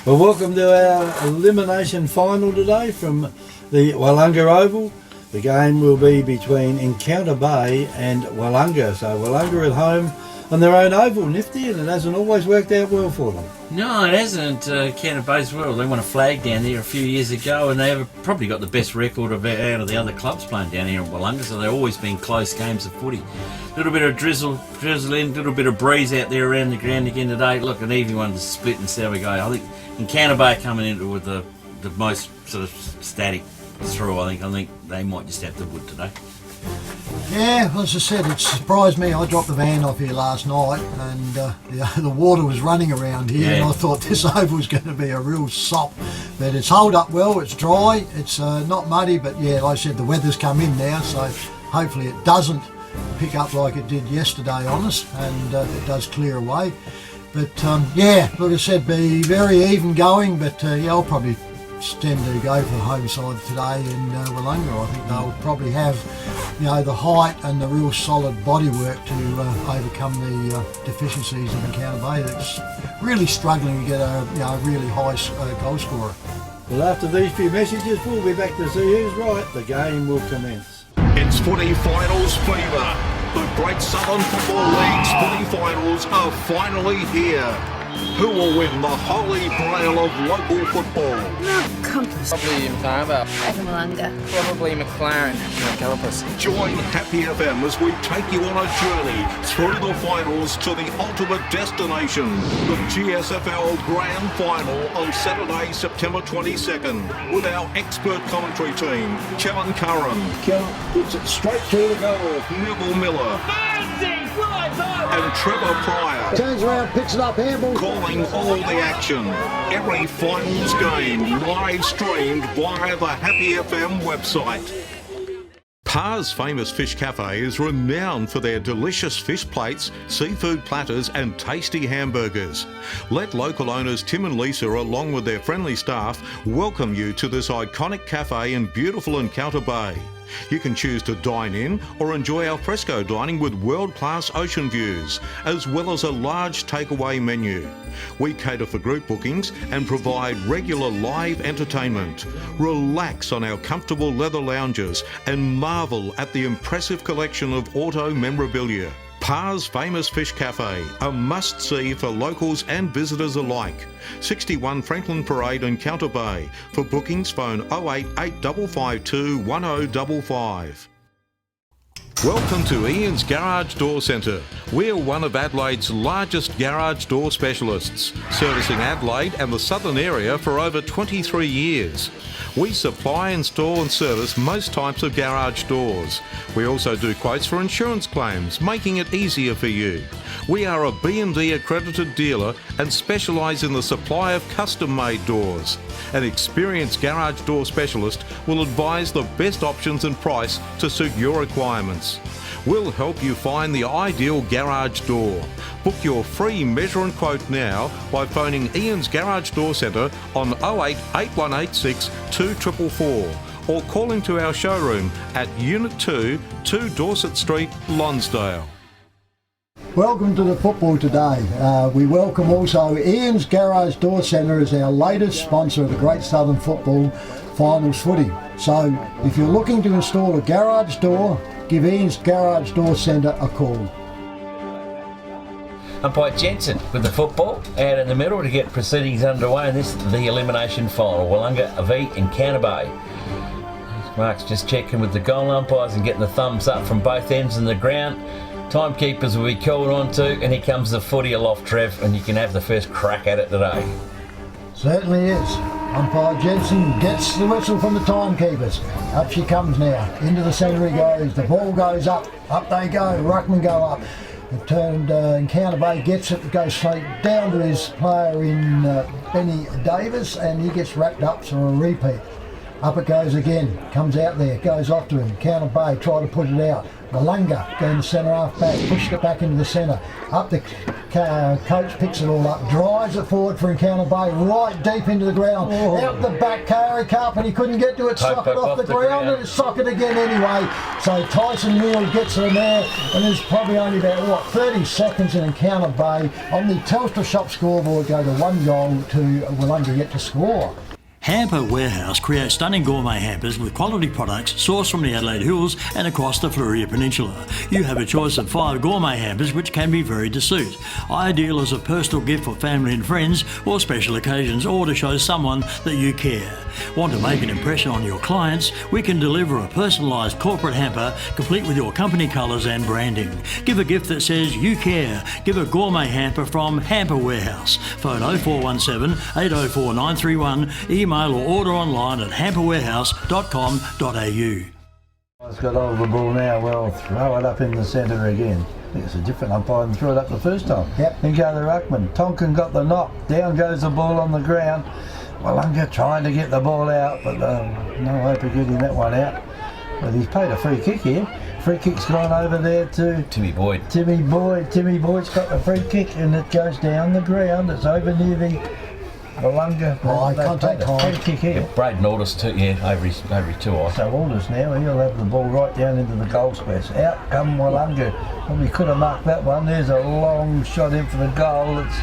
Well, welcome to our elimination final today from the Willunga Oval. The game will be between Encounter Bay and Willunga. So Willunga at home on their own oval, nifty, and it hasn't always worked out well for them. No, it hasn't. Encounter Bay's well. They won a flag down there a few years ago, and they've probably got the best record out of the other clubs playing down here in Willunga. So they've always been close games of footy. A little bit of drizzling, a little bit of breeze out there around the ground again today. Look, an easy one to split and see how we go. I think Encounter Bay coming into with the most sort of static through. I think they might just have the wood today. Yeah, as I said, it surprised me. I dropped the van off here last night and the water was running around here, and I thought this oval was going to be a real sop. But it's held up well, it's dry, it's not muddy, but yeah, like I said, the weather's come in now, so hopefully it doesn't pick up like it did yesterday on us, and it does clear away. But yeah, like I said, be very even going, but yeah, I'll probably tend to go for the home side today in Willunga. I think they'll probably have, the height and the real solid bodywork to overcome the deficiencies of Encounter Bay that's really struggling to get a really high goal scorer. Well, after these few messages, we'll be back to see who's right. The game will commence. It's footy finals fever. The Great Southern Football League's footy finals are finally here. Who will win the holy grail of local football? Probably Mtaba. Willunga. Probably McLaren. Calipus. Join Happy FM as we take you on a journey through the finals to the ultimate destination, the GSFL Grand Final on Saturday, September 22nd, with our expert commentary team, Kevin Curran. Kevin puts it straight through the goal. Neville Miller. And Trevor Pryor. Turns around, picks it up, handball. Calling all the action. Every finals game live streamed via the Happy FM website. Par's Famous Fish Cafe is renowned for their delicious fish plates, seafood platters and tasty hamburgers. Let local owners Tim and Lisa, along with their friendly staff, welcome you to this iconic cafe in beautiful Encounter Bay. You can choose to dine in or enjoy al fresco dining with world-class ocean views, as well as a large takeaway menu. We cater for group bookings and provide regular live entertainment. Relax on our comfortable leather lounges and marvel at the impressive collection of auto memorabilia. Par's Famous Fish Cafe, a must-see for locals and visitors alike. 61 Franklin Parade, Encounter Bay. For bookings, phone 088 1055. Welcome to Ian's Garage Door Centre. We're one of Adelaide's largest garage door specialists, servicing Adelaide and the southern area for over 23 years. We supply, install and service most types of garage doors. We also do quotes for insurance claims, making it easier for you. We are a B&D accredited dealer and specialise in the supply of custom-made doors. An experienced garage door specialist will advise the best options and price to suit your requirements. We'll help you find the ideal garage door. Book your free measure and quote now by phoning Ian's Garage Door Centre on 08 8186 2444 or call into our showroom at Unit 2, 2 Dorset Street, Lonsdale. Welcome to the football today. We welcome also Ian's Garage Door Centre as our latest sponsor of the Great Southern Football Finals footy. So if you're looking to install a garage door, give Ian's Garage Door Centre a call. Umpire Jensen with the football out in the middle to get proceedings underway, and this is the elimination final. Willunga v Encounter Bay. Mark's just checking with the goal umpires and getting the thumbs up from both ends of the ground. Timekeepers will be called on to, and here comes the footy aloft, Trev, and you can have the first crack at it today. Certainly is. Umpire Jensen gets the whistle from the timekeepers. Up she comes now. Into the centre he goes. The ball goes up. Up they go. Ruckman go up. It turned Encounter Bay gets it, goes straight down to his player in Benny Davis, and he gets wrapped up, so a repeat. Up it goes again, comes out there, goes off to him, Counter Bay, try to put it out. Willunga going to centre half back, pushed it back into the centre. Up the coach picks it all up, drives it forward for Encounter Bay, right deep into the ground. Out the back, Kari Cup, and he couldn't get to it, sock it off the ground, and sock it again anyway. So Tyson Neal gets it in there, and there's probably only about, 30 seconds in Encounter Bay. On the Telstra Shop scoreboard, go to 1 goal to Willunga yet to score. Hamper Warehouse creates stunning gourmet hampers with quality products sourced from the Adelaide Hills and across the Fleurieu Peninsula. You have a choice of 5 gourmet hampers which can be varied to suit. Ideal as a personal gift for family and friends or special occasions, or to show someone that you care. Want to make an impression on your clients? We can deliver a personalised corporate hamper complete with your company colours and branding. Give a gift that says you care. Give a gourmet hamper from Hamper Warehouse. Phone 0417 804 931. Email or order online at hamperwarehouse.com.au. It's got hold of the ball now. Well, throw it up in the centre again. I think it's a different umpire than threw it up the first time. Yep. Then go the ruckman. Tonkin got the knock. Down goes the ball on the ground. Willunga trying to get the ball out, but no hope of getting that one out. But he's paid a free kick here. Free kick's gone over there to Timmy Boyd. Timmy Boyd's got the free kick, and it goes down the ground. It's over near the Willunga. Contact time. Free kick here. Braden Aldous too, over his 2 eyes. So Aldous now, he'll have the ball right down into the goal space. Out come Willunga. Probably could have marked that one. There's a long shot in for the goal. It's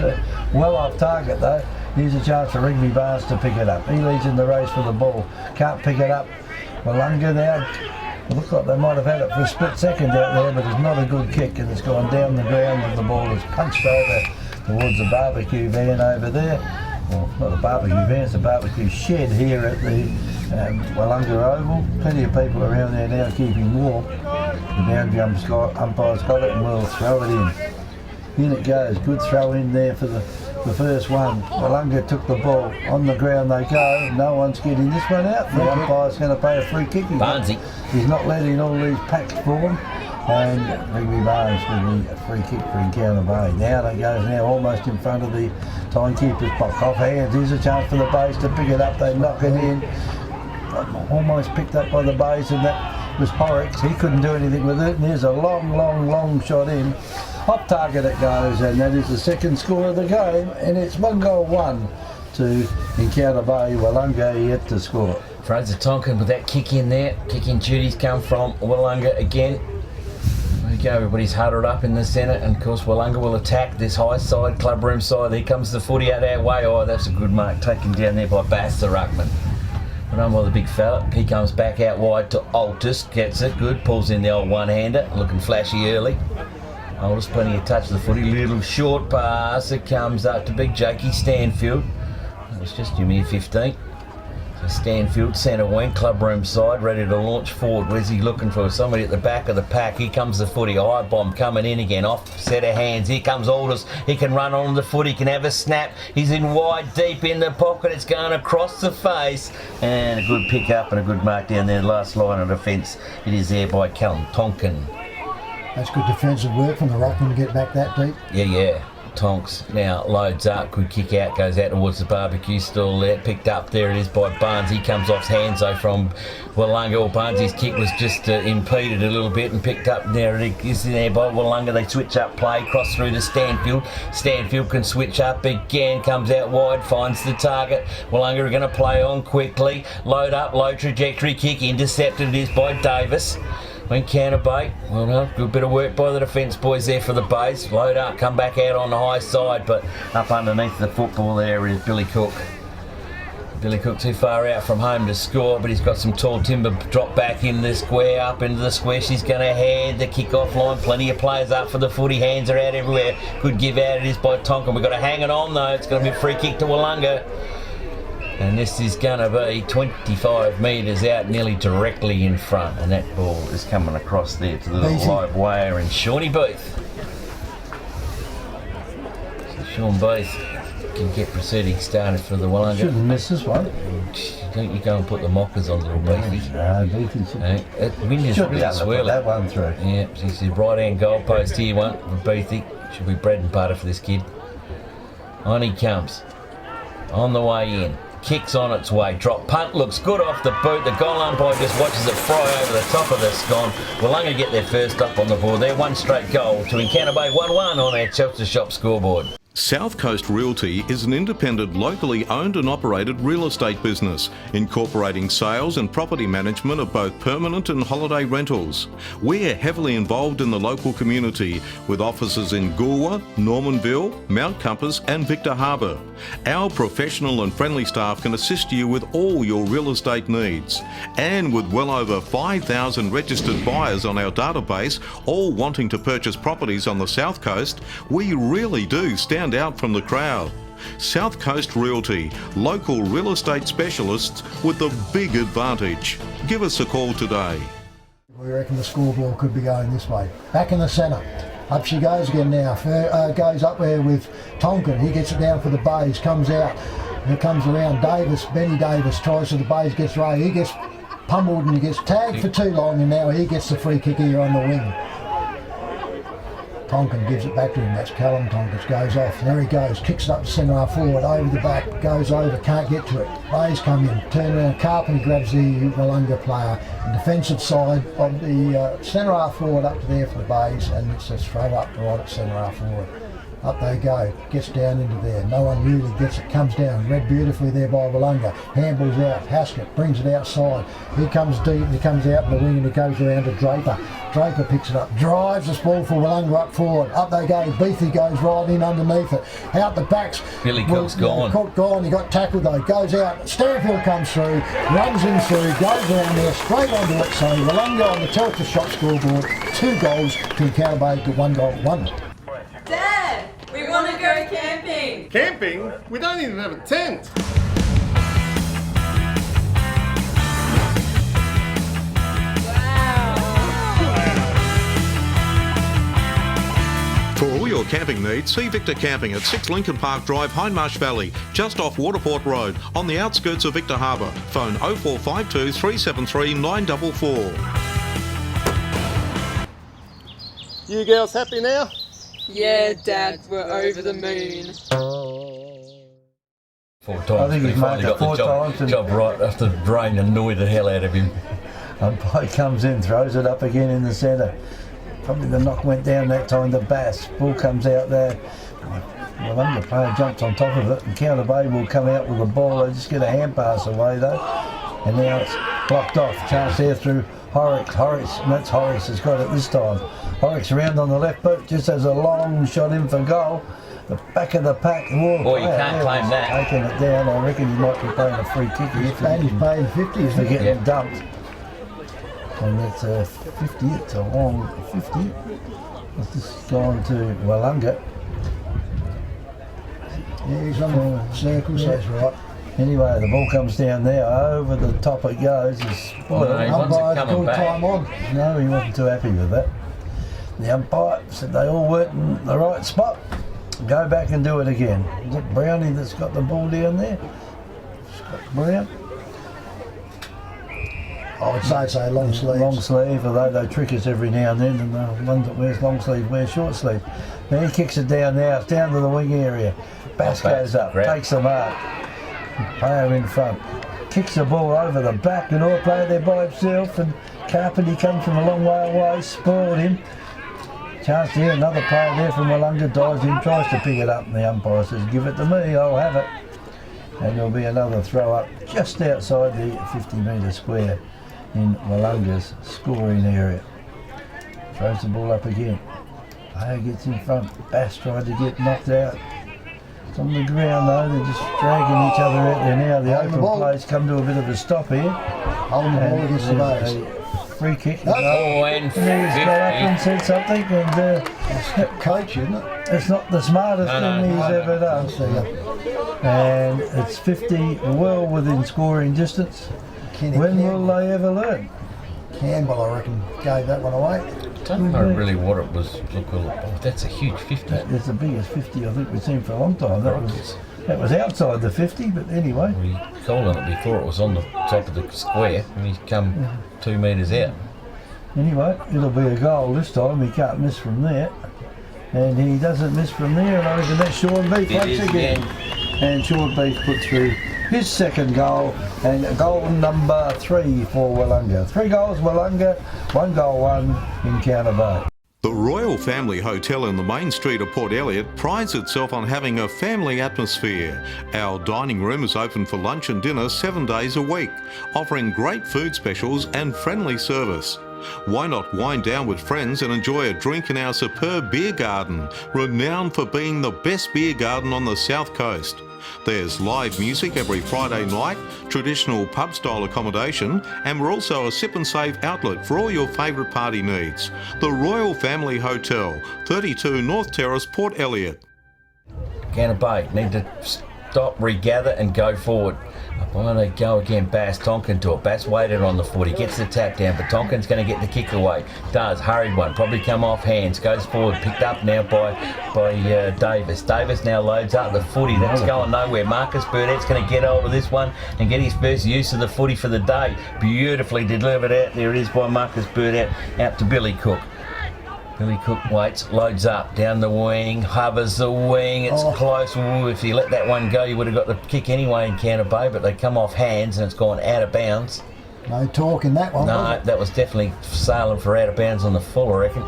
well off target though. Here's a chance for Rigby Barnes to pick it up. He leads in the race for the ball. Can't pick it up. Willunga now. It looks like they might have had it for a split second out there, but it's not a good kick, and it's gone down the ground, and the ball is punched over towards the barbecue van over there. Well, not a barbecue van, it's a barbecue shed here at the Willunga Oval. Plenty of people around there now keeping warm. The boundary umpire's got it and we'll throw it in. In it goes, good throw in there for the first one. Willunga took the ball, on the ground they go, no one's getting this one out. The umpire's going to pay a free kick. He's not letting all these packs form. And Rigby Barnes with the free kick for Encounter Bay. Now it goes now almost in front of the timekeeper's box. Off hands, here's a chance for the Bays to pick it up. They knock it in. Almost picked up by the Bays, and that was Horrocks. He couldn't do anything with it. And there's a long shot in. Off target it goes, and that is the second score of the game. And it's 1-1 to Encounter Bay. Willunga yet to score. Fraser Tonkin with that kick in there. Kicking duties come from Willunga again. There you go, everybody's huddled up in the centre, and of course Willunga will attack this high side, clubroom side. There comes the footy out our way. Oh, that's a good mark taken down there by Bass the ruckman. But on by the big fella. He comes back out wide to Altus, gets it, good, pulls in the old one-hander, looking flashy early. Altus plenty of touch of the footy, little short pass. It comes up to big Jakey Stanfield. That was just Jimmy 15. So Stanfield, centre wing, clubroom side, ready to launch forward. Where's he looking for? Somebody at the back of the pack. Here comes the footy. Eye bomb coming in again. Off set of hands. Here comes Aldous. He can run on the foot. He can have a snap. He's in wide, deep in the pocket. It's going across the face. And a good pick up and a good mark down there. Last line of defence. It is there by Callum Tonkin. That's good defensive work from the ruckman to get back that deep. Yeah. Tonks now loads up, good kick out, goes out towards the barbecue stall there, picked up, there it is by Barnes. He comes off hands though from Willunga. Well, Barnes' kick was just impeded a little bit and picked up. There it is there by Willunga. They switch up play, cross through to Stanfield. Stanfield can switch up again, comes out wide, finds the target. Willunga are going to play on quickly, load up, low trajectory kick, intercepted it is by Davis. Encounter Bay, well done, good bit of work by the defence boys there for the Bays. Load up, come back out on the high side, but up underneath the football there is Billy Cook. Billy Cook too far out from home to score, but he's got some tall timber drop back in the square, up into the square. She's going to head the kick-off line. Plenty of players up for the footy, hands are out everywhere. Good give out it is by Tonkin. We've got to hang it on though, it's going to be a free kick to Willunga. And this is going to be 25 metres out, nearly directly in front. And that ball is coming across there to the little live wire and Shawnee Booth. So Sean Booth can get proceedings started for the Willunga. Shouldn't miss this one. Don't you go and put the mockers on little Beefy. No, Beefy wind is really swirling. That one through. Yeah, so he's the right-hand goalpost here, one for Beefy. Should be bread and butter for this kid. On he comes. On the way in. Kick's on its way. Drop punt looks good off the boot. The goal umpire just watches it fly over the top of the scone. Willunga get their first up on the board. They're one straight goal to Encounter Bay 1-1 on our Chelsea Shop scoreboard. South Coast Realty is an independent, locally owned and operated real estate business, incorporating sales and property management of both permanent and holiday rentals. We're heavily involved in the local community with offices in Goolwa, Normanville, Mount Compass and Victor Harbour. Our professional and friendly staff can assist you with all your real estate needs. And with well over 5,000 registered buyers on our database, all wanting to purchase properties on the South Coast, we really do stand out from the crowd. South Coast Realty, local real estate specialists with the big advantage. Give us a call today. We reckon the scoreboard could be going this way. Back in the centre. Up she goes again now. Goes up there with Tonkin. He gets it down for the bays. Comes out. Here comes around Davis. Benny Davis tries for the bays. Gets Ray. He gets pummeled and he gets tagged for too long, and now he gets the free kick here on the wing. Tonkin gives it back to him. That's Callum Tonkins. Goes off. There he goes. Kicks it up to centre half forward. Over the back. Goes over. Can't get to it. Bays come in. Turn around. Carpenter grabs the Willunga player. The defensive side of the centre half forward up to there for the Bays, and it's a throw up right at centre half forward. Up they go. Gets down into there. No one really gets it. Comes down. Read beautifully there by Willunga. Handballs out. Haskett brings it outside. He comes deep. He comes out in the wing and he goes around to Draper. Draper picks it up. Drives this ball for Willunga up forward. Up they go. Beathy goes right in underneath it. Out the backs. Billy Cook's gone. Cook gone. He got tackled though. Goes out. Stanfield comes through. Runs in through. Goes around there. Straight onto it. So Willunga on the Chelsea Shop scoreboard. 2 goals to Encounter Bay to 1 goal. 1. Dad, we want to go camping. Camping? We don't even have a tent. For all your camping needs, see Victor Camping at 6 Lincoln Park Drive, Hindmarsh Valley, just off Waterport Road, on the outskirts of Victor Harbour. Phone 0452 373 944. You girls happy now? Yeah, Dad, we're over the moon. 4 times. I think he's finally made it got 4 the times and- job right after the rain annoyed the hell out of him. Umpire comes in, throws it up again in the centre. Probably the knock went down that time to Bass. Ball comes out there. Willunga player jumps on top of it, and Encounter Bay will come out with the ball. They just get a hand pass away though. And now it's blocked off. Chance there through Horrocks. And that's Horrocks has got it this time. Horrocks around on the left boot, just has a long shot in for goal. The back of the pack. Boy, you can't claim that. Taking it down. I reckon he might be paying a free kick here. And he's paying 50, isn't For he? getting dumped. And that's a 50, it's a long 50. It's just gone to Willunga. Yeah, he's on the circle, so that's right. Anyway, the ball comes down there, over the top it goes. It's No, he wants it Umpire's coming called back. time on. No, he wasn't too happy with that. The umpire said they all weren't in the right spot. Go back and do it again. Is it Brownie that's got the ball down there? Scott Brown? I would say so, long sleeves. Long sleeve, although they trick us every now and then, and the one that wears long sleeve wears short sleeve. Then he kicks it down now, it's down to the wing area. Bass goes up, takes the mark. Player in front. Kicks the ball over the back, and all player there by himself, and Carpenter comes from a long way away, spoiled him. Chance here, another player there from Willunga dives in, tries to pick it up, and the umpire says, give it to me, I'll have it. And there'll be another throw up just outside the 50 metre square in Willunga's scoring area. Throws the ball up again. Player gets in front. Bass tried to get knocked out. It's on the ground though, they're just dragging each other out there now. The Holding the open ball. play's come to a bit of a stop here. Holding the ball against the there's base. a free kick. Oh, and And he's got up and 50. said something, and It's coach, isn't it? it's not the smartest No, thing he's no. ever done. So, And it's 50, well within scoring distance. Kenny When will Campbell, they ever learn? Campbell, I reckon, gave that one away. Don't know really what it was. Look, oh, that's a huge 50. That's the biggest 50 I think we've seen for a long time. That was outside the 50, but anyway. We called on it before it was on the top of the square, and he's come 2 metres out. Anyway, it'll be a goal this time. He can't miss from there. And he doesn't miss from there, and I reckon that's Sean Beef It once is again. And Sean Beef put through his second goal, and goal number 3 for Willunga. 3 goals Willunga, 1 goal won in Counter Bay. The Royal Family Hotel in the main street of Port Elliot prides itself on having a family atmosphere. Our dining room is open for lunch and dinner 7 days a week, offering great food specials and friendly service. Why not wind down with friends and enjoy a drink in our superb beer garden, renowned for being the best beer garden on the South Coast. There's live music every Friday night, traditional pub-style accommodation, and we're also a sip and save outlet for all your favourite party needs. The Royal Family Hotel, 32 North Terrace, Port Elliot. Counter Bay need to stop, regather and go forward. Up on they go again, Bass, Tonkin to it. Bass waited on the foot, he gets the tap down, but Tonkin's going to get the kick away. Does, hurried one, probably come off hands, goes forward, picked up now by Davis. Davis now loads up the footy, that's going nowhere. Marcus Burdett's going to get hold of this one and get his first use of the footy for the day. Beautifully delivered out, there it is by Marcus Burdett, out to Billy Cook. Billy Cook waits, loads up, down the wing, hovers the wing, it's close. Ooh, if you let that one go, you would have got the kick anyway in Counter Bay, but they come off hands and it's gone out of bounds. No talk in that one, No, that was definitely sailing for out of bounds on the full, I reckon.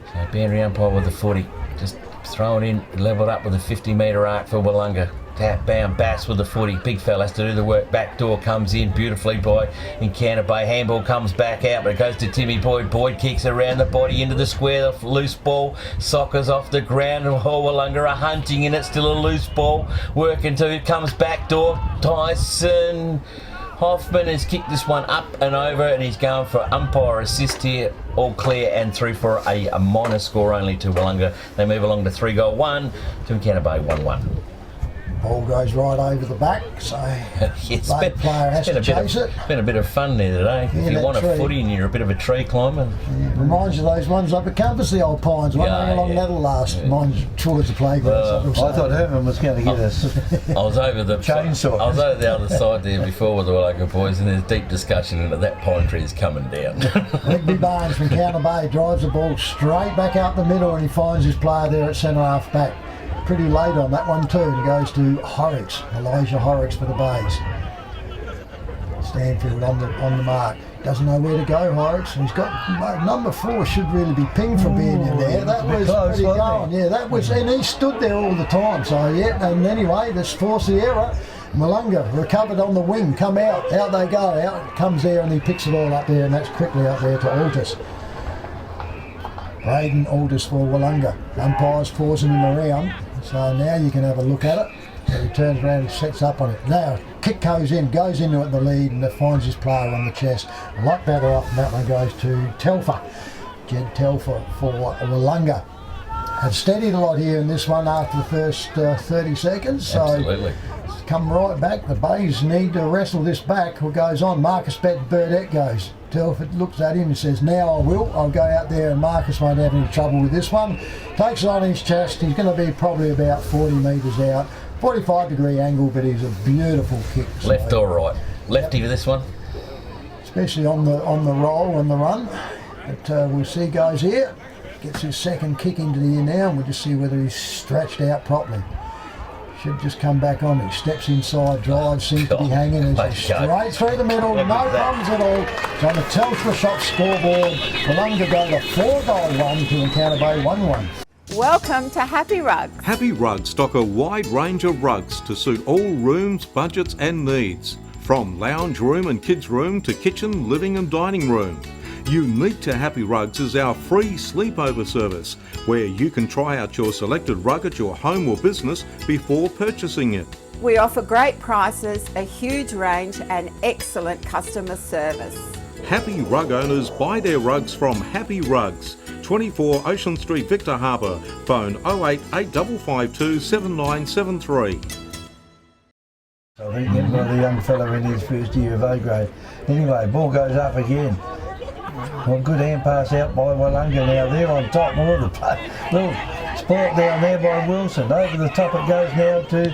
So boundary umpire with the footy, just throw it in, level it up with a 50-metre arc for Willunga. Tap bound Bass with the footy. Big fella has to do the work. Back door comes in beautifully by Counter Bay. Handball comes back out, but it goes to Timmy Boyd. Boyd kicks around the body into the square. The loose ball. Soccer's off the ground. And Willunga are hunting in it. Still a loose ball. Working to it. Comes back door. Tyson Hoffman has kicked this one up and over, and he's going for umpire assist here. All clear and through for a minor score only to Willunga. They move along to 3-1 to Counter Bay 1-1. Ball goes right over the back, so It's the player has to chase it. Been a bit of fun there today. Yeah, If you want a tree. footy and you're a bit of a tree climber. Yeah, reminds you of those ones up at Compass, the old pines. Wondering how long that'll last. Mine's towards the playground. I thought Herman was going to get us. I was over the Chainsaw. I was over the other side there before with the Willunga boys, and there's deep discussion into that pine tree is coming down. Rigby Barnes from Counter Bay drives the ball straight back out the middle, and he finds his player there at centre half back. Pretty late on that one too, and he goes to Horrocks, Elijah Horrocks for the Bays. Stanfield on the mark. Doesn't know where to go, Horrocks. He's got number 4 should really be pinged for being in there. That was close, pretty wasn't going. Yeah, that was, and he stood there all the time. So yeah, and anyway, this forced the error. Willunga recovered on the wing, come out they go, out comes there, and he picks it all up there, and that's quickly up there to Altus. Braden Altus for Willunga. Umpire's forcing him around. So now you can have a look at it. So he turns around and sets up on it. Now, kick goes into it in the lead, and finds his player on the chest. A lot better off, and that one goes to Telfer. Jed Telfer for Willunga. Had steadied a lot here in this one after the first 30 seconds. So Absolutely. it's come right back. The Bays need to wrestle this back. What goes on? Marcus Burdett goes. Telford looks at him and says, now I will. I'll go out there, and Marcus won't have any trouble with this one. Takes it on his chest. He's going to be probably about 40 metres out. 45-degree angle, but he's a beautiful kick. Left or right? Lefty for this one? Especially on the roll and the run. But we'll see, goes here. Gets his second kick into the air now, and we'll just see whether he's stretched out properly. Should just come back on. He steps inside, drives, seems to be hanging. It's straight through the middle, no problems at all. It's on the Telstra Shop scoreboard. Willunga go to 4-1 to Counter Bay 1-1. Welcome to Happy Rugs. Happy Rugs stock a wide range of rugs to suit all rooms, budgets and needs. From lounge room and kids room to kitchen, living and dining room. Unique to Happy Rugs is our free sleepover service, where you can try out your selected rug at your home or business before purchasing it. We offer great prices, a huge range and excellent customer service. Happy Rug owners buy their rugs from Happy Rugs, 24 Ocean Street, Victor Harbour. Phone 08 8552 7973. I think that was a young fella in his first year of A grade. Anyway, ball goes up again. Well, good hand pass out by Willunga now. They're on top. More the play. Little sport down there by Wilson. Over the top it goes now to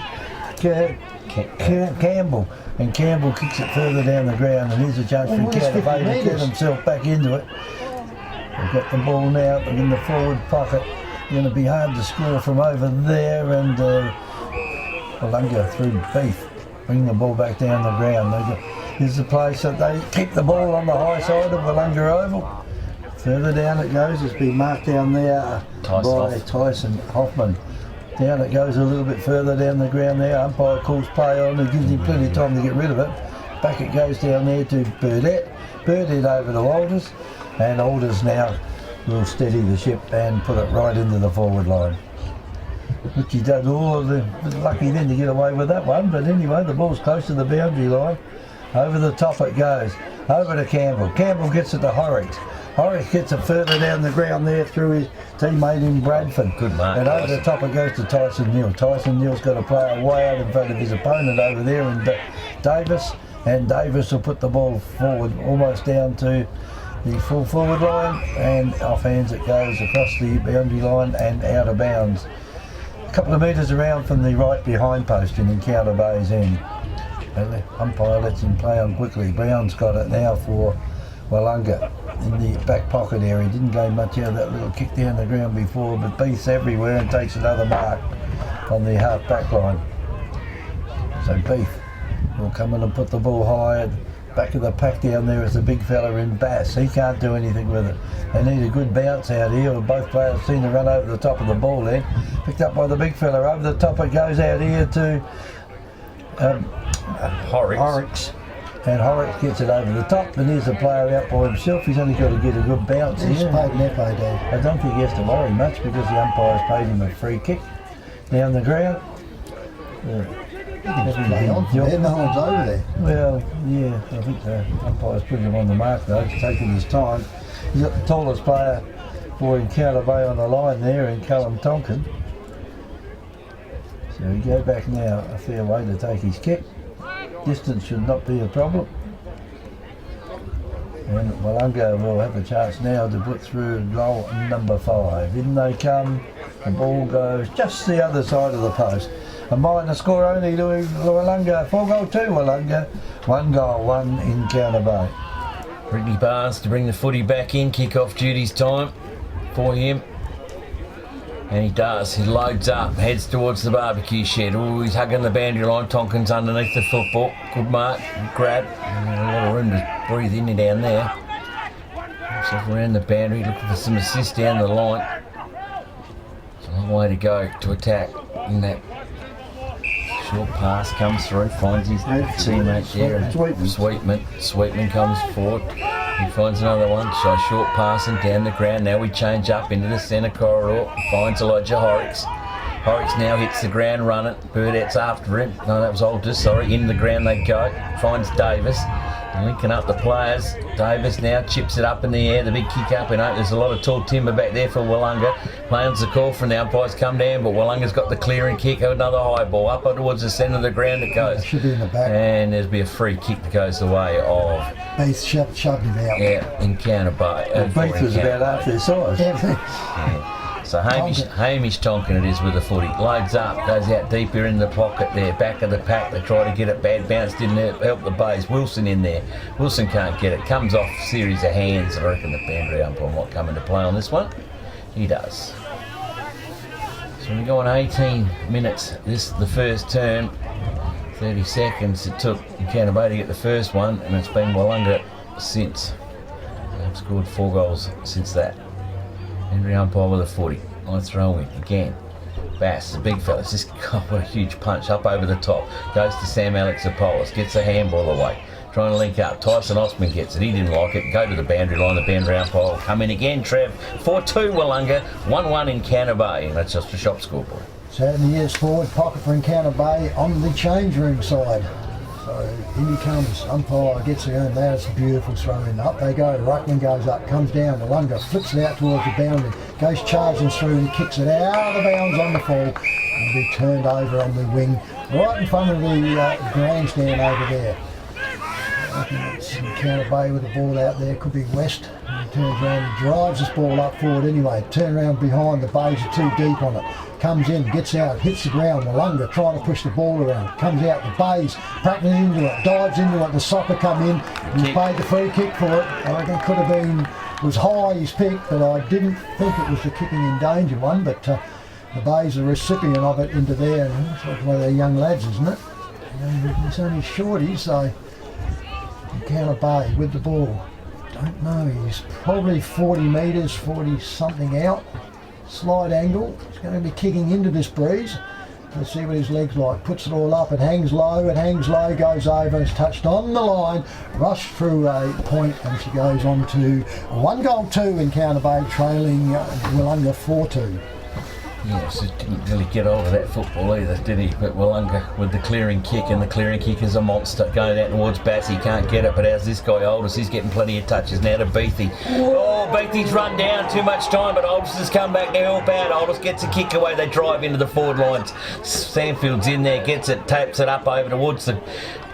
Campbell. And Campbell kicks it further down the ground. And here's a chance for Counter Bay to get himself back into it. They've got the ball now in the forward pocket. Going to be hard to score from over there. And Willunga through Beef, bring the ball back down the ground. Here's the place that they keep the ball on the high side of Willunga Oval. Further down it goes, it's been marked down there by Tyson Hoffman. Down it goes a little bit further down the ground there. Umpire calls play on and gives him plenty of time to get rid of it. Back it goes down there to Burdett. Burdett over to Alders, and Alders now will steady the ship and put it right into the forward line. Which he does lucky then to get away with that one, but anyway, the ball's close to the boundary line. Over the top it goes, over to Campbell. Campbell gets it to Horrocks. Horrocks gets it further down the ground there through his teammate in Bradford. Good mark. And over the top it goes to Tyson Neal. Tyson Neal's got a player way out in front of his opponent over there in Davis, and Davis will put the ball forward almost down to the full forward line, and off hands it goes across the boundary line and out of bounds. A couple of metres around from the right behind post in Encounter Bay's end. And the umpire lets him play on quickly. Brown's got it now for Willunga in the back pocket area. Didn't go much out of that little kick down the ground before, but Beef's everywhere and takes another mark on the half back line. So Beef will come in and put the ball high at the back of the pack down there. Is the big fella in Bass. He can't do anything with it. They need a good bounce out here. Both players seem to run over the top of the ball there. Picked up by the big fella. Over the top it goes out here to Horrocks. And Horrocks gets it over the top, and here's the player out by himself. He's only got to get a good bounce He's here. paid an FA, Dave. I don't think he has to worry much because the umpire's paid him a free kick down the ground. Play on from there, no one's over there. Well, yeah, I think the umpire's putting him on the mark though. He's taking his time. He's got the tallest player for Encounter Bay on the line there in Callum Tonkin. So he go back now a fair way to take his kick. Distance should not be a problem. And Willunga will have a chance now to put through goal number 5. In they come, the ball goes just the other side of the post. A minor score only to Willunga, 4-2 Willunga, 1-1 Encounter Bay. Brittany Barnes to bring the footy back in, kick-off duties time for him. And he does, he loads up, heads towards the barbecue shed. Oh, he's hugging the boundary line, Tonkin's underneath the football. Good mark, grab, a lot of room to breathe in and down there. Himself around the boundary, looking for some assist down the line. It's a long way to go to attack in that. Short pass comes through, finds his teammate there. Sweetman comes forward. He finds another one, so short passing down the ground. Now we change up into the centre corridor. Finds Elijah Horrocks. Horrocks now hits the ground running. Burdett's after him. No, that was Aldous, sorry. In the ground they go. Finds Davis. Linking up the players. Davis now chips it up in the air. The big kick up and out. There's a lot of tall timber back there for Willunga. Plans the call from the umpires come down, but Willunga's got the clearing kick. Another high ball up towards the centre of the ground it goes. Should be in the back. And there's be a free kick that goes the way of Beef shoved him out. Encounter Bay. Beef was about half their size. Yeah. So Hamish Tonkin it is with the footy. Loads up, goes out deeper in the pocket there, back of the pack. They try to get it, bad bounce, didn't help the Bays. Wilson in there. Wilson can't get it. Comes off a series of hands. I reckon the boundary umpire might come into play on this one. He does. So we go on 18 minutes. This is the first term. 30 seconds it took Encounter Bay to get the first one, and it's been Willunga since. They've scored 4 goals since that. Henry umpire with a 40. Nice throw in again. Bass, the big fella, just got a huge punch up over the top. Goes to Sam Alexopoulos, gets a handball away. Trying to link up. Tyson Osman gets it. He didn't like it. Go to the boundary line. The boundary umpire will come in again. Trev, 4-2 Willunga, 1-1 Encounter Bay. And that's just the shop scoreboard. 7 years forward, pocket for Encounter Bay on the change room side. So in he comes, umpire gets it in, that's a beautiful throw in. Up they go, Ruckman goes up, comes down, Willunga flips it out towards the boundary, goes charging through and kicks it out of the bounds on the fall. And be turned over on the wing, right in front of the grandstand over there. I think it's Encounter Bay with the ball out there, could be West. And he turns around and drives this ball up forward anyway. Turn around behind, the Bays are too deep on it. Comes in, gets out, hits the ground. Willunga trying to push the ball around. Comes out, the Bays practicing into it, dives into it. The soccer come in. He paid the free kick for it. I reckon it could have been, was high his pick, but I didn't think it was the kicking in danger one. But The Bay's the recipient of it into there. Looks like one of their young lads, isn't it? He's only shorty, so Encounter Bay with the ball. Don't know, he's probably 40 metres, 40 something out. Slide angle. He's going to be kicking into this breeze. Let's see what his legs like. Puts it all up. It hangs low. Goes over. It's touched on the line. Rushed through a point, and she goes on to 1-2. Encounter Bay trailing Willunga 4-2. Yes, he didn't really get hold of that football either, did he? But Willunga with the clearing kick, and the clearing kick is a monster going out towards Bass. He can't get it, but how's this guy Aldous? He's getting plenty of touches now to Beathy. Oh, Beathy's run down too much time, but Aldous has come back to help out. Aldous gets a kick away. They drive into the forward lines. Sandfield's in there, gets it, tapes it up over towards the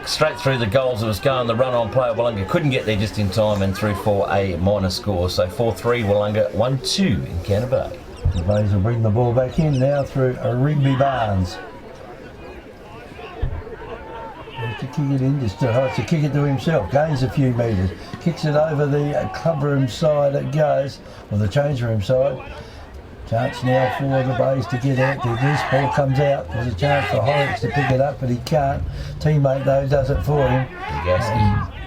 straight through the goals. It was going the run on play. Willunga couldn't get there just in time and through for a minor score. So 4-3 Willunga, 1-2 in Encounter Bay. The Bays will bring the ball back in now through Rigby Barnes. To kick it in, just to kick it to himself, gains a few metres, kicks it over the club room side, it goes, or the change room side. Chance now for the Bays to get out to this, ball comes out, there's a chance for Horrocks to pick it up, but he can't. Teammate though does it for him.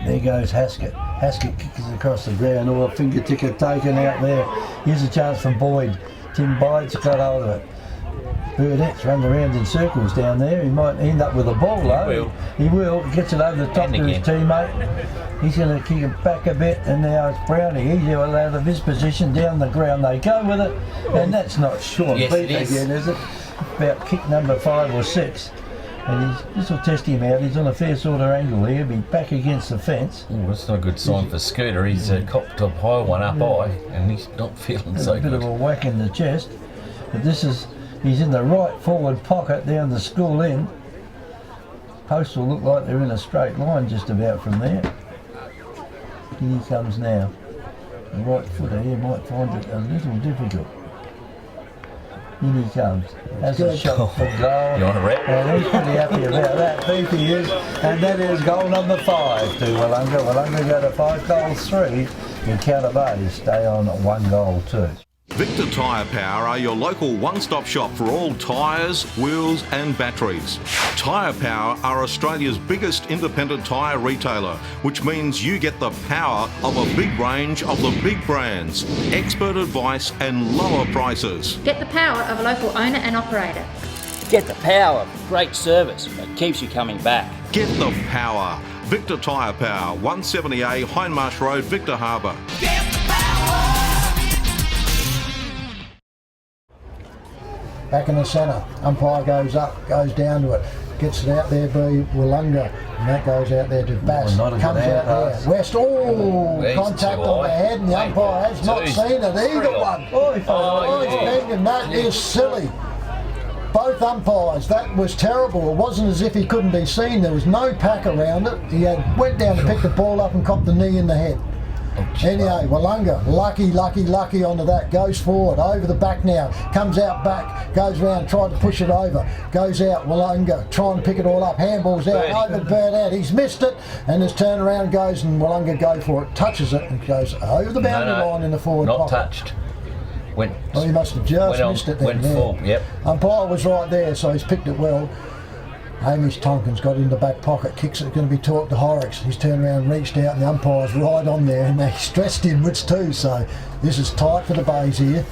There goes Haskett. Haskett kicks it across the ground, or a finger ticker taken out there. Here's a chance for Boyd. Tim Boyd's got hold of it. Burdett's running around in circles down there. He might end up with a ball though. He will. Gets it over the top to his teammate. He's going to kick it back a bit, and now it's Brownie. He's out of his position down the ground. They go with it, and that's not short yes, beat again, is it? About kick number 5 or 6. And this will test him out. He's on a fair sort of angle here. Be back against the fence. Oh, that's not a good sign for Scooter. He's copped a high one up high, and he's not feeling so good. A bit of a whack in the chest. But he's in the right forward pocket down the school end. Posts will look like they're in a straight line just about from there. Here he comes now. The right footer here might find it a little difficult. In he comes. That's a shot for goal. You want a rep? And he's pretty happy about that. Beefy is. And that is goal number 5 to Willunga. Willunga go to 5 goals 3. Encounter Bay stay on 1 goal 2. Victor Tyre Power are your local one-stop shop for all tyres, wheels and batteries. Tyre Power are Australia's biggest independent tyre retailer, which means you get the power of a big range of the big brands, expert advice and lower prices. Get the power of a local owner and operator. Get the power of great service that keeps you coming back. Get the power. Victor Tyre Power, 170A Hindmarsh Road, Victor Harbour. Back in the centre, umpire goes up, goes down to it, gets it out there by Willunga, and that goes out there to Bass. Comes out there. West, contact on the head, and the umpire has not seen it either one. He's banging. That is silly. Both umpires, that was terrible. It wasn't as if he couldn't be seen. There was no pack around it. He went down to pick the ball up and copped the knee in the head. Anyway, Willunga, lucky onto that, goes forward, over the back now, comes out back, goes round, tried to push it over, goes out, Willunga, trying to pick it all up, handballs out, over Burdett, he's missed it, and his turn around goes, and Willunga go for it, touches it, and goes over the boundary line in the forward pocket. Not touched. He must have just missed it then. Went full, yep. Umpire was right there, so he's picked it well. Hamish Tonkin's got it in the back pocket, kicks it, going to be talked to Horrocks. He's turned around, reached out, and the umpire's right on there, and they stressed inwards too, so this is tight for the Bays here.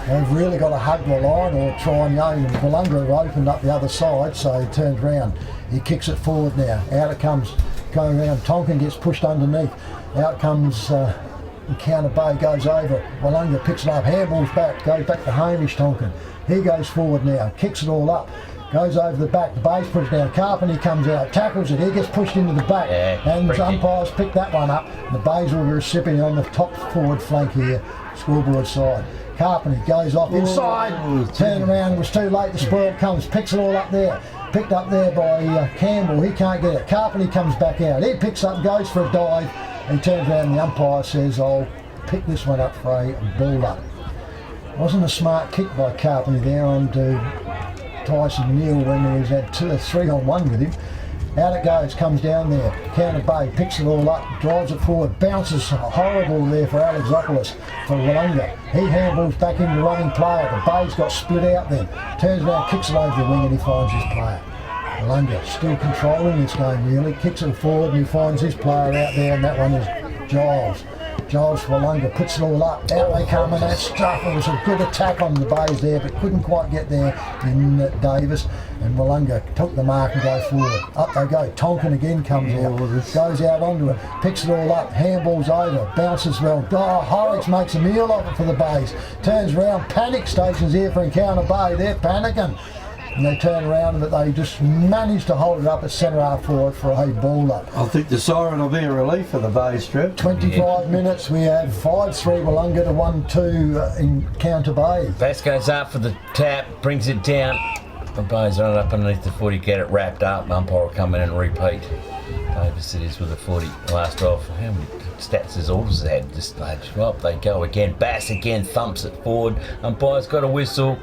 They've really got to hug the line or try and and Willunga have opened up the other side, so he turns round. He kicks it forward now, out it comes, going round, Tonkin gets pushed underneath, out comes Encounter Bay, goes over, Willunga picks it up, handballs back, goes back to Hamish Tonkin. He goes forward now, kicks it all up. Goes over the back, the Bays push down, Carpenter comes out, tackles it, he gets pushed into the back, and the umpires pick that one up. The Bays will be recipient on the top forward flank here, scoreboard side. Carpenter goes off inside, turn around, it was too late, the spoil comes, picks it all up there. Picked up there by Campbell, he can't get it. Carpenter comes back out, he picks up, goes for a dive, and turns around and the umpire says, I'll pick this one up for a ball up. Wasn't a smart kick by Carpenter there onto Tyson Neal when he was had 2 or 3 on 1 with him. Out it goes, comes down there. Counter Bay picks it all up, drives it forward, bounces horrible there for Alexopoulos for Willunga. He handballs back into the running player. The Bay's got split out then. Turns around, kicks it over the wing and he finds his player. Willunga still controlling this game really. Kicks it forward and he finds his player out there, and that one is Giles. Giles for Willunga puts it all up. Out they come, and that stuff. It was a good attack on the Bays there, but couldn't quite get there in Davis. And Willunga took the mark and go forward. Up they go. Tonkin again comes out. Goes out onto it. Picks it all up. Handballs over. Bounces well. Oh, Horrocks makes a meal of it for the Bays. Turns around. Panic stations here for Encounter Bay. They're panicking. And they turn around, but they just managed to hold it up at centre half forward for a ball up. I think the siren will be a relief for the Bay strip. 25 minutes, we have 5-3 Willunga to 1-2 Encounter Bay. Bass goes up for the tap, brings it down. The Bay's run up underneath the 40, get it wrapped up. Umpire will come in and repeat. Davis it is with the 40. Last off. How many stats has Alders had at this stage? Well, up they go again. Bass again thumps it forward. Umpire's got a whistle.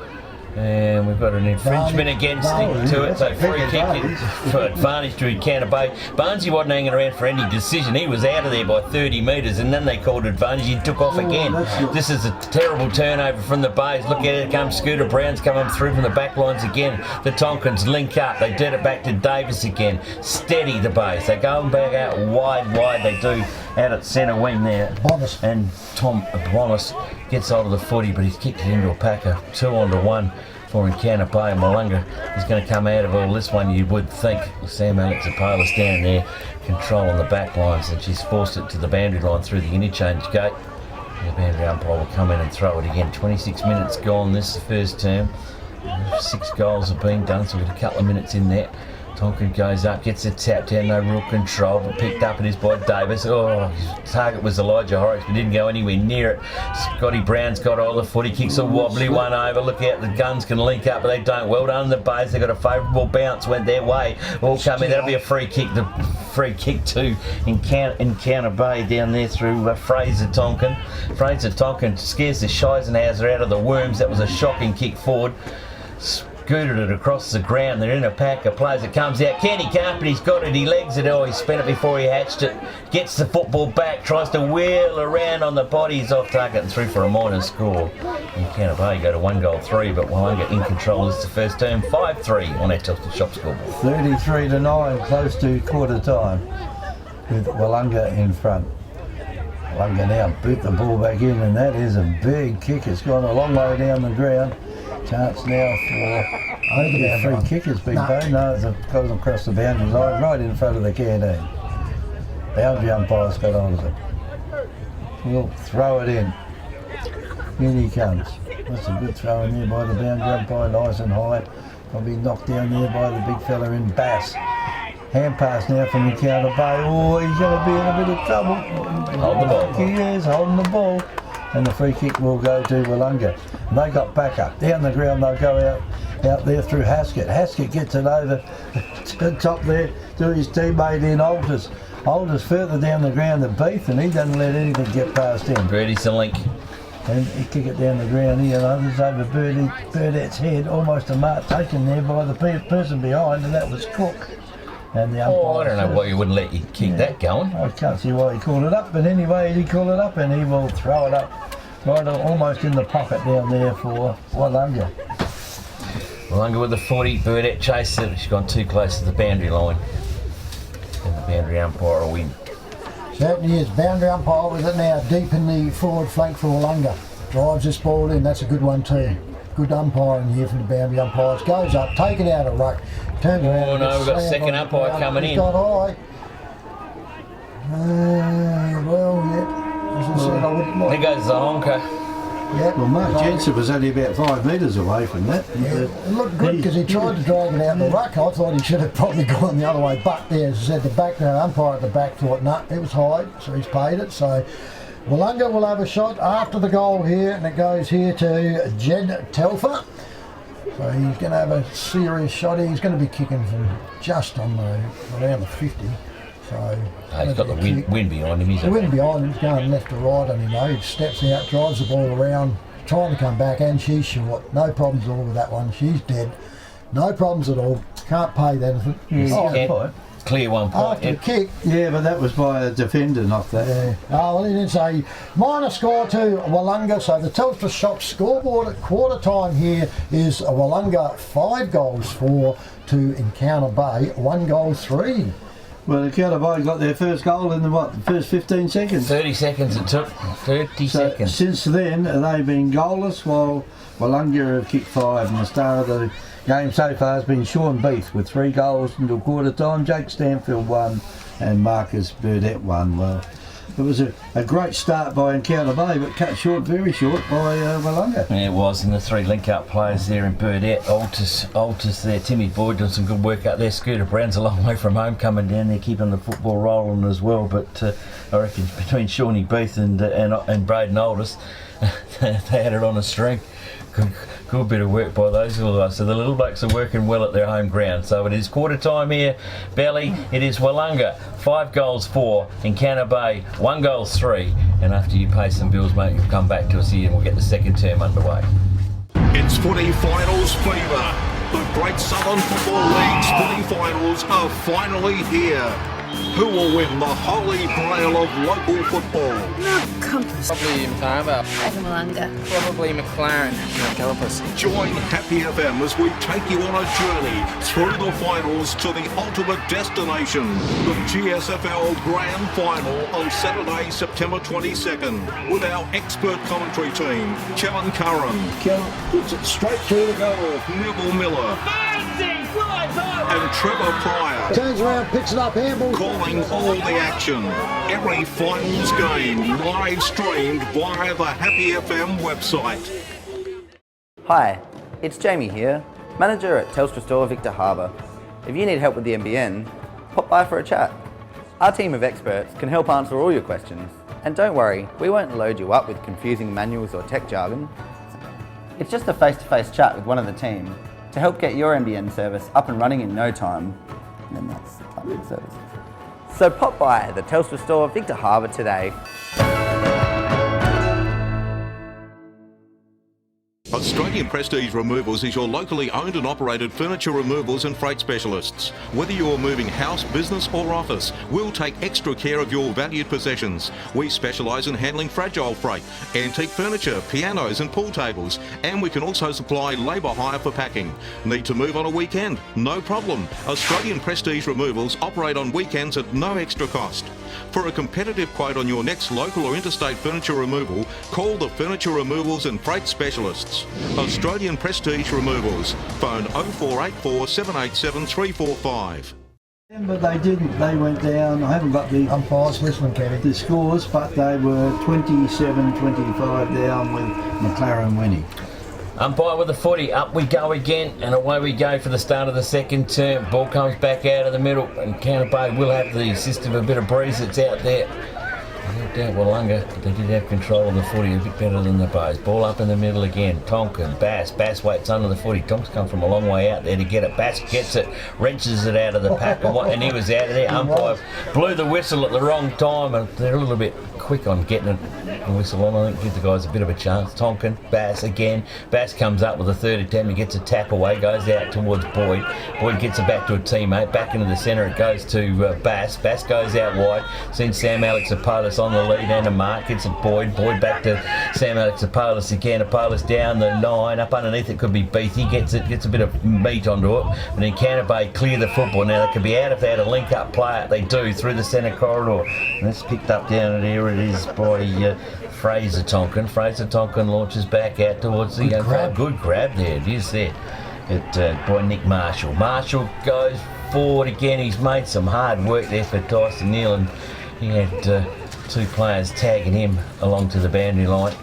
And we've got an infringement against to it, so free kick for advantage to Encounter Bay. Barnesy wasn't hanging around for any decision. He was out of there by 30 metres, and then they called advantage. He took off again. This is a terrible turnover from the Bays. Look at it, comes Scooter Brown's coming through from the back lines again. The Tonkins link up. They did it back to Davis again. Steady the Bays. They go back out wide. They do out at centre wing there. Bonus. And Tom Bonus gets hold of the 40, but he's kicked it into a packer. 2-1 for Encounter Bay. And Willunga is going to come out of all this one, you would think. Sam Alexopoulos down there controlling the back lines, and she's forced it to the boundary line through the interchange gate. The boundary umpire will come in and throw it again. 26 minutes gone, this is the first term. 6 goals have been done, so we've got a couple of minutes in there. Tonkin goes up, gets it tapped down, no real control, but picked up it is by Davis. Oh, his target was Elijah Horrocks, but didn't go anywhere near it. Scotty Brown's got all the footy, kicks a wobbly one over. Look out, the guns can link up, but they don't. Well done, the Bays. They got a favourable bounce, went their way. All come in. That'll be a free kick. The free kick to Encounter Bay down there through Fraser Tonkin. Fraser Tonkin scares the Scheisenhauser out of the worms. That was a shocking kick forward. Scooted it across the ground. They're in a pack of players. It comes out. Kenny can't, but he's got it. He legs it. Oh, he spent it before he hatched it. Gets the football back. Tries to wheel around on the body. He's off target and through for a minor score. Encounter Bay go to 1-3, but Willunga in control. This is the first term. 5-3 on our Telstra Shop scoreboard. 33-9, close to quarter time, with Willunga in front. Willunga now boot the ball back in, and that is a big kick. It's gone a long way down the ground. Chance now for a free kick has been paid. No, it goes across the boundary line, right in front of the canteen. Boundary umpire's got on of it. We'll throw it in. In he comes. That's a good throw in there by the boundary umpire, nice and high. Probably knocked down there by the big fella in Bass. Hand pass now from Encounter Bay. Oh, he's going to be in a bit of trouble. Hold the ball. He is holding the ball. And the free kick will go to Willunga. And they got back up. Down the ground they'll go out there through Haskett. Haskett gets it over to the top there to his teammate in Alders. Alders further down the ground than Beef, and he doesn't let anything get past him. Birdie's a link. And he kick it down the ground here, and others over Burdette's head, almost a mark taken there by the person behind, and that was Cook. And the umpire I don't know why you wouldn't let you keep that going. I can't see why he called it up, but anyway, he called it up, and he will throw it up right almost in the pocket down there for Willunga. Willunga with the 40, Burdette chased it. She's gone too close to the boundary line. And the boundary umpire will win. Certainly is. Boundary umpire with it now deep in the forward flank for Willunga. Drives this ball in, that's a good one too. Good umpiring here from the boundary umpires. Goes up, take it out of ruck, turns around. Oh no, we've got a second umpire coming in. Got high. Well, yeah. As I said, I wouldn't like. There goes the honker. Yep. Well, Mark Jensen was only about 5 metres away from that. Yeah, it looked good because he tried to drag it out the ruck. I thought he should have probably gone the other way. But there, as I said, the back umpire at the back thought, no, it was high, so he's paid it. So Willunga will have a shot after the goal here, and it goes here to Jed Telfer. So he's going to have a serious shot. He's going to be kicking from just on around the 50. So he's got the wind behind him. The wind behind him, he's going left to right on him. He steps out, drives the ball around, trying to come back, and she's short. No problems at all with that one. She's dead. No problems at all. Can't pay that. clear 1 point. After the kick. Yeah, but that was by a defender, not that. Yeah. Oh, well, he didn't say. Minor score to Willunga. So the Telstra Shop scoreboard at quarter time here is Willunga 5 goals 4 to Encounter Bay 1 goal 3. Well, Encounter Bay got their first goal in the first 15 seconds. 30 seconds it took. 30 seconds. Since then, they've been goalless, while Willunga have kicked 5, and the star of the game so far has been Sean Beath with 3 goals until quarter time, Jake Stanfield 1 and Marcus Burdett 1. Well, it was a great start by Encounter Bay, but cut short, very short, by Willunga. Yeah, it was, and the 3 link-up players there in Burdett, Altus there, Timmy Boyd doing some good work up there, Scooter Brown's a long way from home, coming down there, keeping the football rolling as well, but I reckon between Shawnee Beath and Braden Aldous, they had it on a string. Good bit of work by those little guys. So the little blokes are working well at their home ground. So it is quarter time here, Belly. It is Willunga 5 goals 4, Encounter Bay 1 goal 3. And after you pay some bills, mate, you'll come back to us here and we'll get the second term underway. It's footy finals fever. The Great Southern Football League's footy finals are finally here. Who will win the holy grail of local football? Probably Mtamba. Willunga. Probably McLaren. Calipers. Join Happy FM as we take you on a journey through the finals to the ultimate destination, the GSFL Grand Final on Saturday, September 22nd, with our expert commentary team, Kellen Curran. Kellen puts it straight through the goal. Neville Miller. And Trevor Pryor. Turns around, picks it up, handball. Calling all the action. Every finals game live streamed via the Happy FM website. Hi, it's Jamie here, manager at Telstra Store Victor Harbour. If you need help with the NBN, pop by for a chat. Our team of experts can help answer all your questions. And don't worry, we won't load you up with confusing manuals or tech jargon. It's just a face-to-face chat with one of the team to help get your NBN service up and running in no time. And then that's public service. So pop by the Telstra Store Victor Harbour today. Australian Prestige Removals is your locally owned and operated furniture removals and freight specialists. Whether you're moving house, business or office, we'll take extra care of your valued possessions. We specialise in handling fragile freight, antique furniture, pianos and pool tables, and we can also supply labour hire for packing. Need to move on a weekend? No problem. Australian Prestige Removals operate on weekends at no extra cost. For a competitive quote on your next local or interstate furniture removal, call the Furniture Removals and Freight Specialists. Australian Prestige Removals. Phone 0484 787 345. But they didn't, they went down. I haven't got the umpires listening, Kevin. The scores, but they were 27-25 down with McLaren winning. Umpire with the footy, up we go again, and away we go for the start of the second term. Ball comes back out of the middle, and Encounter Bay will have the assist of a bit of breeze that's out there. I looked out Willunga, but they did have control of the footy a bit better than the Bows. Ball up in the middle again. Tonkin, Bass waits under the footy. Tonks come from a long way out there to get it. Bass gets it, wrenches it out of the pack, and he was out of there. Umpire blew the whistle at the wrong time, and they're a little bit quick on getting it. The whistle on, I think, give the guys a bit of a chance. Tonkin, Bass again. Bass comes up with a third attempt. He gets a tap away, goes out towards Boyd. Boyd gets it back to a teammate. Back into the centre it goes to Bass. Bass goes out wide. Sends Sam Alexopoulos on the lead and a mark. Gets it Boyd. Boyd back to Sam Alexopoulos again. Apoulos down the line. Up underneath it could be Beath. He gets it, gets a bit of meat onto it. But then Encounter Bay clear the football. Now they could be out if they had a link-up player. They do through the centre corridor. And that's picked up down there. It is by Fraser Tonkin. Fraser Tonkin launches back out towards the good grab there. It is there. By Nick Marshall. Marshall goes forward again. He's made some hard work there for Tyson Neal, and he had two players tagging him along to the boundary line.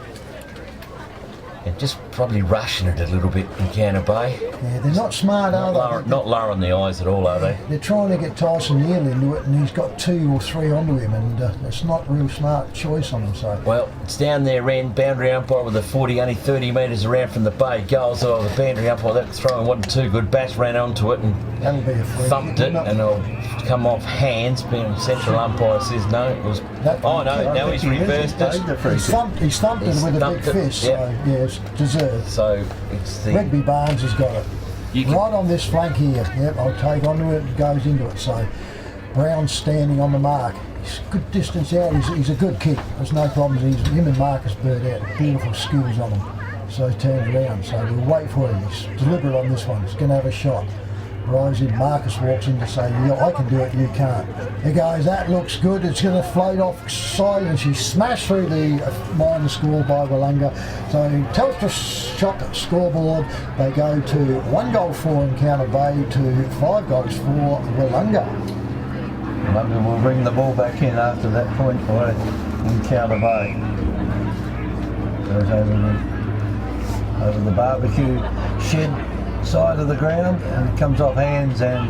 And just probably rushing it a little bit, Encounter Bay. Yeah, they're not smart, are they? Not lowering the eyes at all, are they? They're trying to get Tyson Neal into it, and he's got 2 or 3 onto him, and it's not a real smart choice on him. So. Well, it's down their end. Boundary umpire with a 40, only 30 metres around from the Bay. Goals. Oh, the boundary umpire, that throwing wasn't too good. Bass ran onto it and thumped it, and it'll come off hands. Being central umpire says no. It was. Now he's reversed it. He's thumped it with a big fist. So yeah, it's deserved. So it's the Rigby Barnes has got it. Right on this flank here. Yep, I'll take onto it and goes into it. So Brown's standing on the mark. He's a good distance out. He's a good kick. There's no problems. Him and Marcus Burdett, beautiful skills on him. So he turns around. So we'll wait for him. He's deliberate on this one. He's going to have a shot. Drives in. Marcus walks in to say, yeah, I can do it, you can't. He goes, that looks good. It's going to float off side, and she smashed through the minor score by Willunga. So Telstra shot the scoreboard. They go to 1 goal for Encounter Bay to 5 goals for Willunga. Willunga will bring the ball back in after that point for Encounter Bay. Goes over the barbecue shed side of the ground, and it comes off hands, and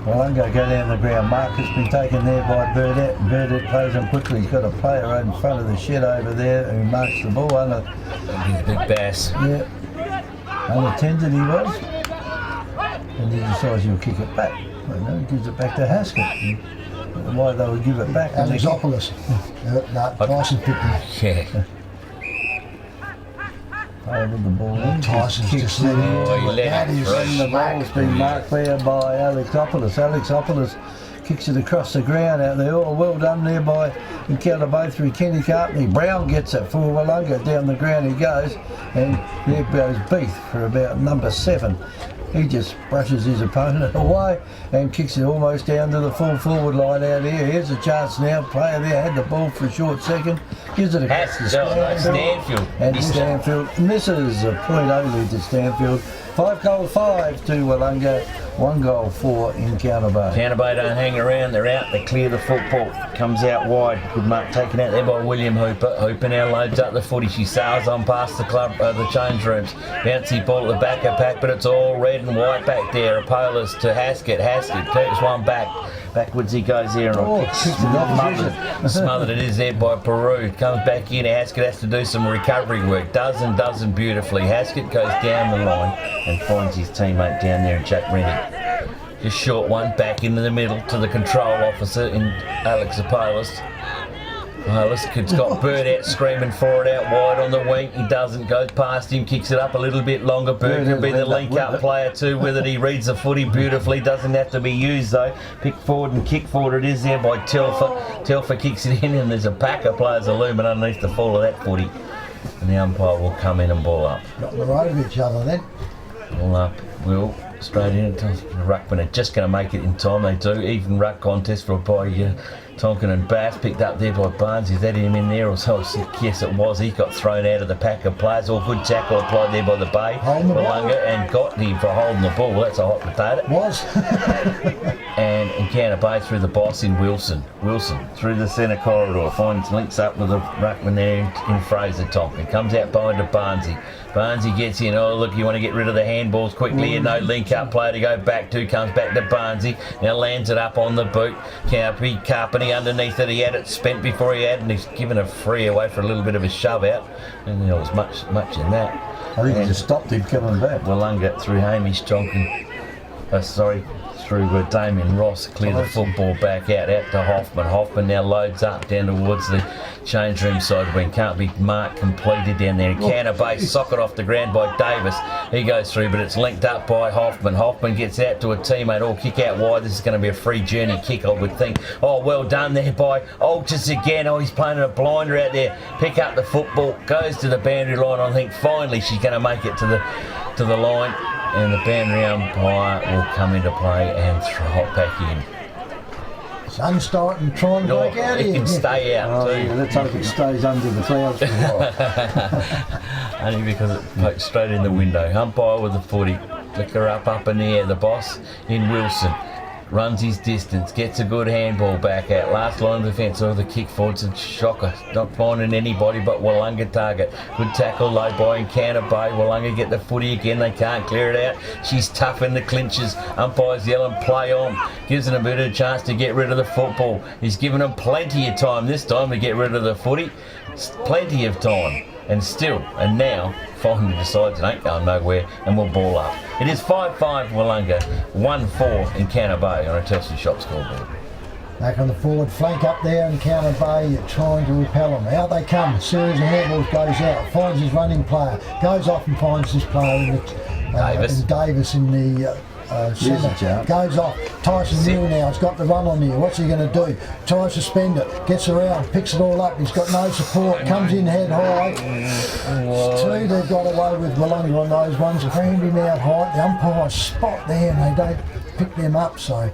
Willunga go down the ground. Mark has been taken there by Burdett, and Burdett plays him quickly. He's got a player right in front of the shed over there who marks the ball under. He's a big bass. Yeah, unattended he was, and he decides he'll kick it back. He gives it back to Haskett. And why they would give it back? Alexopoulos. No, Tyson picked him. Yeah. Over the ball in. Tyson's just let him. That is the ball's been marked there by Alexopoulos. Alexopoulos kicks it across the ground out there. Oh, well done there by Encounter Bay through Kenny Cartney. Brown gets it for Willunga. Down the ground he goes, and there goes Beath for about number 7. He just brushes his opponent away and kicks it almost down to the full forward line out here. Here's a chance now. Player there had the ball for a short second. Gives it across to Stanfield. And Stanfield misses a point only to Stanfield. 5 goals 5 to Willunga. 1 goal for Encounter Bay. Encounter Bay don't hang around. They're out. They clear the football. Comes out wide. Good mark taken out there by William Hooper. Hooper now loads up the footy. She sails on past the club, the change rooms. Bouncy ball at the back of pack, but it's all red and white back there. Apolis to Haskett. Haskett keeps one back. Backwards he goes there and smothered it is there by Peru. Comes back in. Haskett has to do some recovery work. Doesn't beautifully. Haskett goes down the line and finds his teammate down there in Jack Rennie. Just short one back into the middle to the control officer in Alex Apolis. It's got Bird out screaming for it out wide on the wing. He doesn't, goes past him, kicks it up a little bit longer. Bird can be the link-up player too with it. He reads the footy beautifully, doesn't have to be used though. Pick forward and kick forward it is there by Telfer. Telfer kicks it in, and there's a pack of players looming underneath the fall of that footy. And the umpire will come in and ball up. Got the road of each other then. Ball up, Will. Straight in. The ruckmen are just going to make it in time. They do. Even ruck contest for by Tonkin and Bass, picked up there by Barnes. Is that him in there or so? Yes, it was. He got thrown out of the pack of players. All good tackle applied there by the Bay. Willunga, and got him for holding the ball. That's a hot potato. Was. And Encounter Bay through the boss in Wilson. Wilson through the centre corridor. Links up with the ruckman there in Fraser Tonkin. Comes out behind to Barnesy. Barnesy gets in. Oh, look, you want to get rid of the handballs quickly. No link-up player to go back to. Comes back to Barnesy. Now lands it up on the boot. Carpany underneath it. He had it spent before he had, and he's given a free away for a little bit of a shove out. And there was much in that. I think he just stopped him coming back. Willunga through Hamish Tonkin. Through Damien Ross, clear the football back out to Hoffman. Hoffman now loads up down towards the change room side wing. Can't be marked completed down there. Encounter Bay, socket off the ground by Davis. He goes through, but it's linked up by Hoffman. Hoffman gets out to a teammate. Oh, kick out wide. This is going to be a free journey kick, I would think. Oh, well done there by Altus again. Oh, he's playing a blinder out there. Pick up the football, goes to the boundary line. I think finally she's going to make it to the line. And the boundary umpire will come into play and throw it back in. Sun's starting to try and break out here. It can stay out too. Yeah, let's hope it stays under the clouds for a while. Only because it pokes straight in the window. Umpire with the footy. Flicker up in the air. The boss in Wilson. Runs his distance, gets a good handball back out. Last line of defence, the kick forward's a shocker. Not finding anybody but Willunga target. Good tackle low by Encounter Bay. Willunga get the footy again, they can't clear it out. She's tough in the clinches. Umpire's yelling, play on. Gives them a bit of a chance to get rid of the football. He's given them plenty of time this time to get rid of the footy. Plenty of time. And now, finally decides it ain't going nowhere and we'll ball up. It is 5-5 Willunga, 1-4 Encounter Bay on a Telstra Shop scoreboard. Back on the forward flank up there, Encounter Bay trying to repel them. Out they come. A series of handballs goes out. Finds his running player. Goes off and finds this player in Davis in the centre. Goes off. Tyson Neal now has got the run on here. What's he going to do? Tries to spend it. Gets around. Picks it all up. He's got no support. Comes in head high. Two they've got away with Willunga on those ones. Crammed him out high. The umpire's spot there and they don't pick them up. So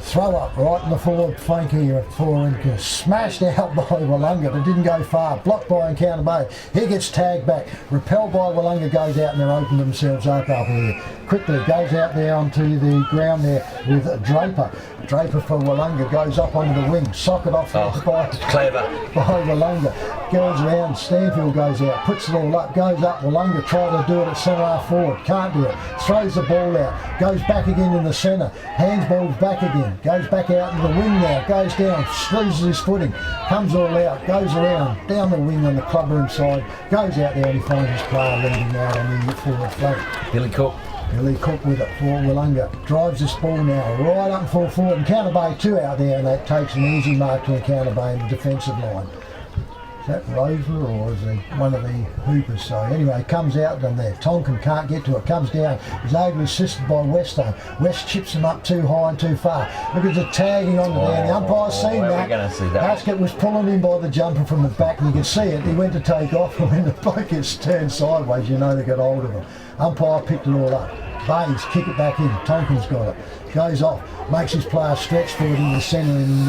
throw up right in the forward flank here for Enca. Smashed out by Willunga, but didn't go far. Blocked by Encounter Bay. He gets tagged back. Repelled by Willunga, goes out and they're opening themselves up here. Quickly goes out there onto the ground there with Draper. Draper for Willunga goes up onto the wing. Socket off by Willunga. Goes around. Stanfield goes out. Puts it all up. Goes up. Willunga try to do it at centre half forward. Can't do it. Throws the ball out. Goes back again in the centre. Hands balls back again. Goes back out into the wing now. Goes down. Loses his footing. Comes all out. Goes around. Down the wing on the club room side. Goes out there and he finds his player leading out on the forward flank. Billy Cook with it for Willunga. Drives this ball now right up full forward. Encounter Bay 2 out there and that takes an easy mark to Encounter Bay in the defensive line. Is that Roser or is he one of the hoopers? So anyway, comes out down there. Tonkin can't get to it. Comes down. He's over assisted by Westo. West chips him up too high and too far. Look at the tagging on there. The umpire's seen that. Haskett was pulling him by the jumper from the back and you could see it. He went to take off and when the bloke gets turned sideways, you know they got hold of him. Umpire picked it all up. Bays kick it back in. Tonkin's got it. Goes off. Makes his player stretch forward in the centre in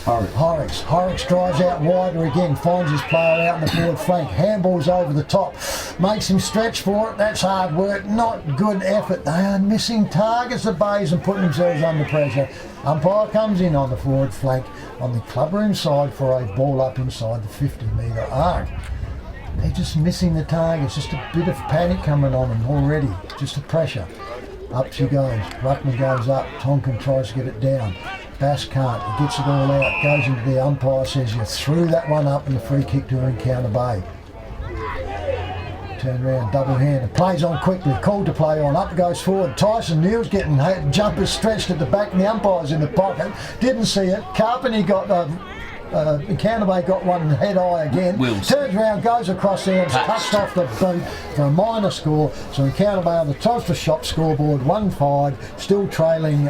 Horrocks. Horrocks drives out wider again. Finds his player out in the forward flank. Handballs over the top. Makes him stretch for it. That's hard work. Not good effort. They are missing targets, the Bays, and putting themselves under pressure. Umpire comes in on the forward flank on the clubroom side for a ball up inside the 50-metre arc. They're just missing the targets, just a bit of panic coming on them already, just the pressure. Up she goes, Ruckman goes up, Tonkin tries to get it down. Bass can't, he gets it all out, goes into the umpire, says you threw that one up and the free kick to Encounter Bay. Turn around, double handed, plays on quickly, called to play on, up goes forward. Tyson Neal's getting jumpers stretched at the back and the umpire's in the pocket, didn't see it. Carpenter got Encounter Bay got one head high again. Turns around, goes across there and touched off the boot for a minor score. So Encounter Bay on the Telstra Shop scoreboard 1-5, still trailing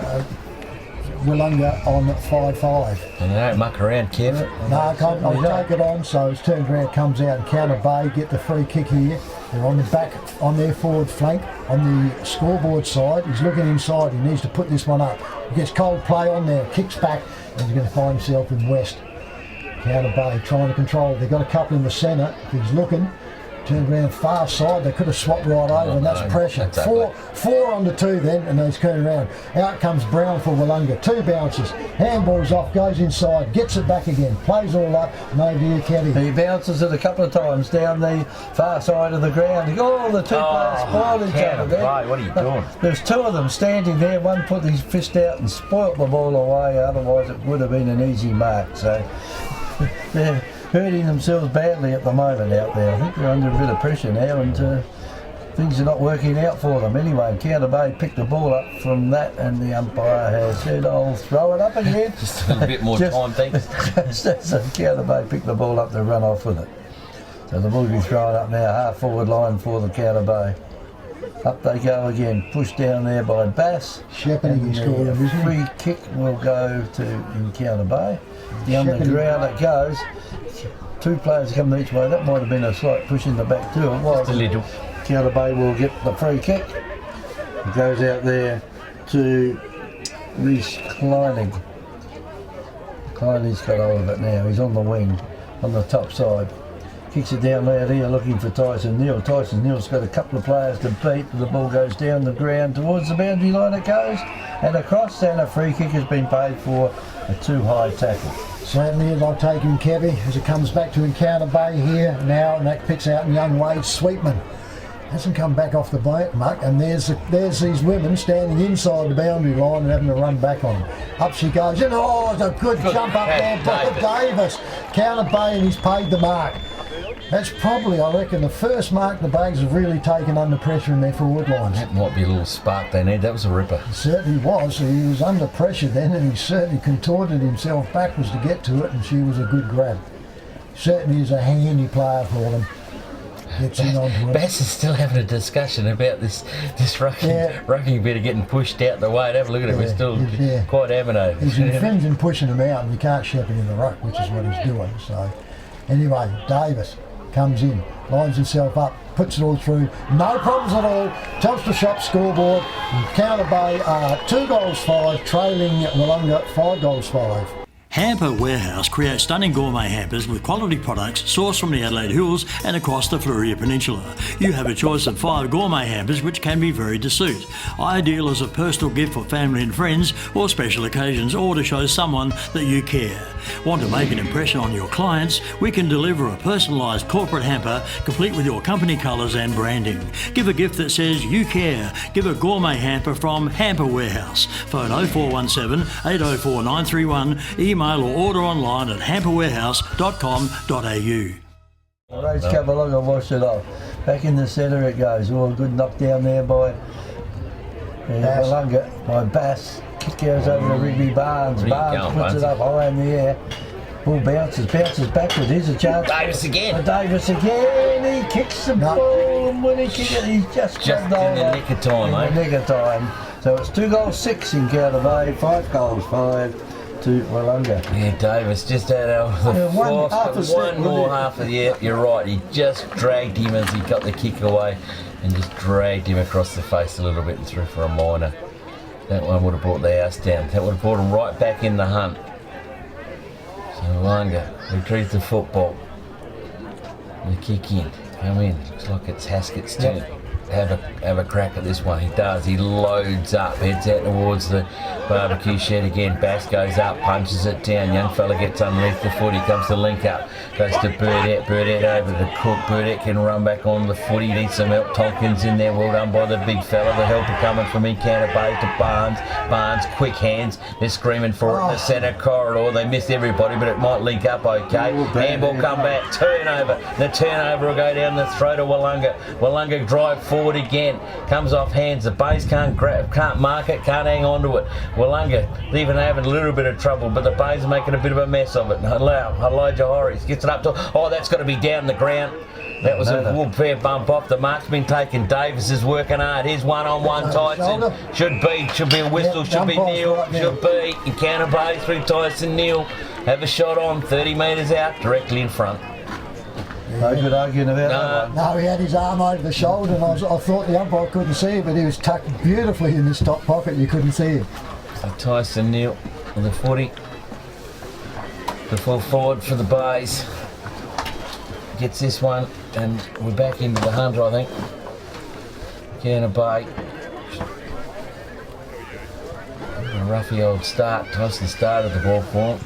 Willunga on 5-5. And they don't muck around, Kev. No, I'll take it on. So it's turns around, comes out, Encounter Bay get the free kick here. They're on the back, on their forward flank, on the scoreboard side. He's looking inside, he needs to put this one up. He gets cold play on there, kicks back, and he's going to find himself in West. Encounter Bay trying to control it. They've got a couple in the centre. If he's looking, turned around far side, they could have swapped right over, and that's pressure. Four on the 2 then, and he's turned around. Out comes Brown for Willunga. 2 bounces. Handballs off, goes inside, gets it back again, plays all up, no dear Kevin. He bounces it a couple of times down the far side of the ground. The 2 players spoiled each other there. What are you doing? There's 2 of them standing there, one put his fist out and spoilt the ball away, otherwise it would have been an easy mark. So they're hurting themselves badly at the moment out there. I think they're under a bit of pressure now and things are not working out for them. Anyway, Encounter Bay picked the ball up from that and the umpire has said, I'll throw it up again. Just a bit more time, thanks. So Encounter Bay picked the ball up to run off with it. So the ball will be thrown up now, half forward line for the Encounter Bay. Up they go again, pushed down there by Bass. Shepherding is scored, isn't he? Free kick will go to Encounter Bay. Down the ground it goes. 2 players come each way. That might have been a slight push in the back too. It was. Just a little. Encounter Bay will get the free kick. It goes out there to Reece Kleinig. Kleinig's got hold of it now. He's on the wing, on the top side. Kicks it down out here looking for Tyson Neal. Tyson Neal's got a couple of players to beat. The ball goes down the ground towards the boundary line it goes. And across, and a free kick has been paid for a too high tackle. Certainly, I'll take him, Kevy, as it comes back to Encounter Bay here now, and that picks out young Wade Sweetman. Hasn't come back off the muck, and there's these women standing inside the boundary line and having to run back on them. Up she goes, and it's a good jump up there by Davis. Encounter Bay, and he's paid the mark. That's probably, I reckon, the first mark the Bays have really taken under pressure in their forward lines. That might be a little spark they need. That was a ripper. It certainly was. He was under pressure then, and he certainly contorted himself backwards to get to it, and she was a good grab. Certainly is a handy player for them. gets in onto it. Bass is still having a discussion about this rucking bit of getting pushed out the way. Have a look at it. We're still quite animated. He's infringing pushing him out, and you can't shepherd in the ruck, which is what he's doing. So, anyway, Davis comes in, lines himself up, puts it all through, no problems at all. Telstra Shop scoreboard, Counter Bay 2 goals 5, trailing Willunga 5 goals 5. Hamper Warehouse creates stunning gourmet hampers with quality products sourced from the Adelaide Hills and across the Fleurieu Peninsula. You have a choice of 5 gourmet hampers which can be varied to suit. Ideal as a personal gift for family and friends or special occasions, or to show someone that you care. Want to make an impression on your clients? We can deliver a personalised corporate hamper complete with your company colours and branding. Give a gift that says you care. Give a gourmet hamper from Hamper Warehouse. Phone 0417 804 931, email or order online at hamperwarehouse.com.au. Race come along and wash it off. Back in the centre it goes. Oh, a good knock down there by Willunga, by Bass. Kick goes over to Rigby Barnes. Barnes puts it up high in the air. Ball bounces backward. Here's a chance. Davis again. Davis again. He kicks the ball, and when he kicks it, he's just in the nick of time, in the nick of time. So it's 2 goals 6 in Counter Bay, 5 goals 5 to Willunga. Yeah, Davis just had one more half of the year. You're right. He just dragged him as he got the kick away, and just dragged him across the face a little bit and through for a minor. That one would have brought the house down. That would have brought him right back in the hunt. So Willunga retrieves the football. The kick in. Come in. Looks like it's Haskett's turn. Have a crack at this one. He does. He loads up, heads out towards the barbecue shed again. Bass goes up, punches it down. Young fella gets underneath the foot. He comes to link up. Goes to Burdett. Burdett over to Cook. Burdett can run back on the foot. He needs some help. Tompkins in there. Well done by the big fella. The helper coming from Encounter Bay to Barnes. Barnes, quick hands. They're screaming for it in the centre corridor. They miss everybody, but it might link up okay. Handball come back. Turnover. The turnover will go down the throat of Willunga. Willunga drive forward again, comes off hands. The Bays can't mark it, can't hang on to it. Willunga even having a little bit of trouble, but the Bays are making a bit of a mess of it. Elijah Horries gets it up to. Oh, that's got to be down the ground. That was a fair bump off. The mark's been taken. Davis is working hard. Here's one-on-one Tyson. Should be a whistle. Should be Neil. Should be Encounter Bay through Tyson. Neil have a shot on 30 metres out, directly in front. No good arguing about that one. No, he had his arm over the shoulder, and I thought the umpire couldn't see him, but he was tucked beautifully in his top pocket. You couldn't see him. So Tyson Neal with the 40. The full forward for the Bays. Gets this one, and we're back into the hunt, I think. Counter Bay. A roughy old start. Tyson started the ball for him.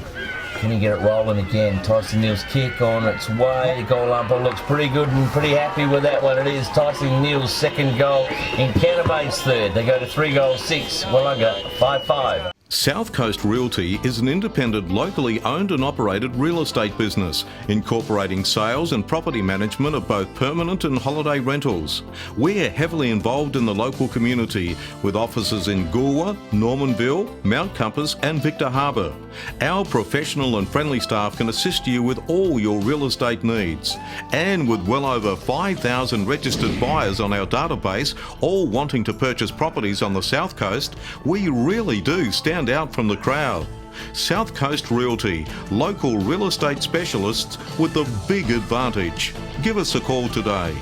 Can he get it rolling again? Tyson Neal's kick on its way. Goal umper looks pretty good and pretty happy with that one. It is Tyson Neal's second goal in Counter Bay's third. They go to 3 goals 6. Willunga 5-5. South Coast Realty is an independent, locally owned and operated real estate business, incorporating sales and property management of both permanent and holiday rentals. We're heavily involved in the local community, with offices in Goolwa, Normanville, Mount Compass and Victor Harbour. Our professional and friendly staff can assist you with all your real estate needs. And with well over 5,000 registered buyers on our database, all wanting to purchase properties on the South Coast, we really do stand out from the crowd. South Coast Realty, local real estate specialists with the big advantage. Give us a call today.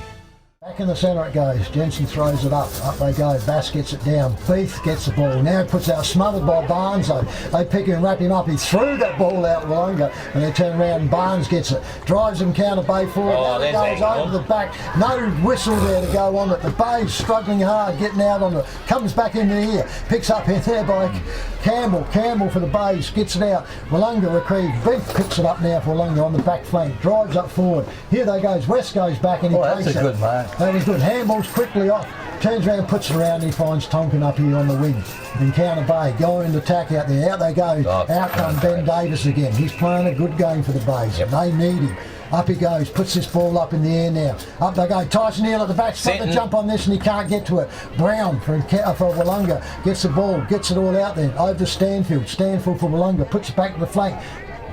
Back in the centre it goes. Jensen throws it up. Up they go. Bass gets it down. Beef gets the ball. Now he puts out, smothered by Barnes though. They pick him and wrap him up. He threw that ball out Willunga, and they turn around and Barnes gets it. Drives him Counter Bay forward. Now it goes over the back. No whistle there to go on it. The Bay's struggling hard, getting out on it. Comes back into the air. Picks up in there by Campbell. Campbell for the Bays. Gets it out. Willunga retrieve. Beef picks it up now for Willunga on the back flank. Drives up forward. Here they goes. West goes back and he takes it. That's a good mark. That is good. Handballs quickly off. Turns around, puts it around, and he finds Tonkin up here on the wing. Encounter Bay, going into attack out there. Out they go. Out comes Ben Davis again. He's playing a good game for the Bays. Yep. They need him. Up he goes, puts this ball up in the air now. Up they go. Tyson Neal at the back, trying to jump on this and he can't get to it. Brown for Willunga gets the ball, gets it all out there. Over to Stanfield. Stanfield for Willunga, puts it back to the flank.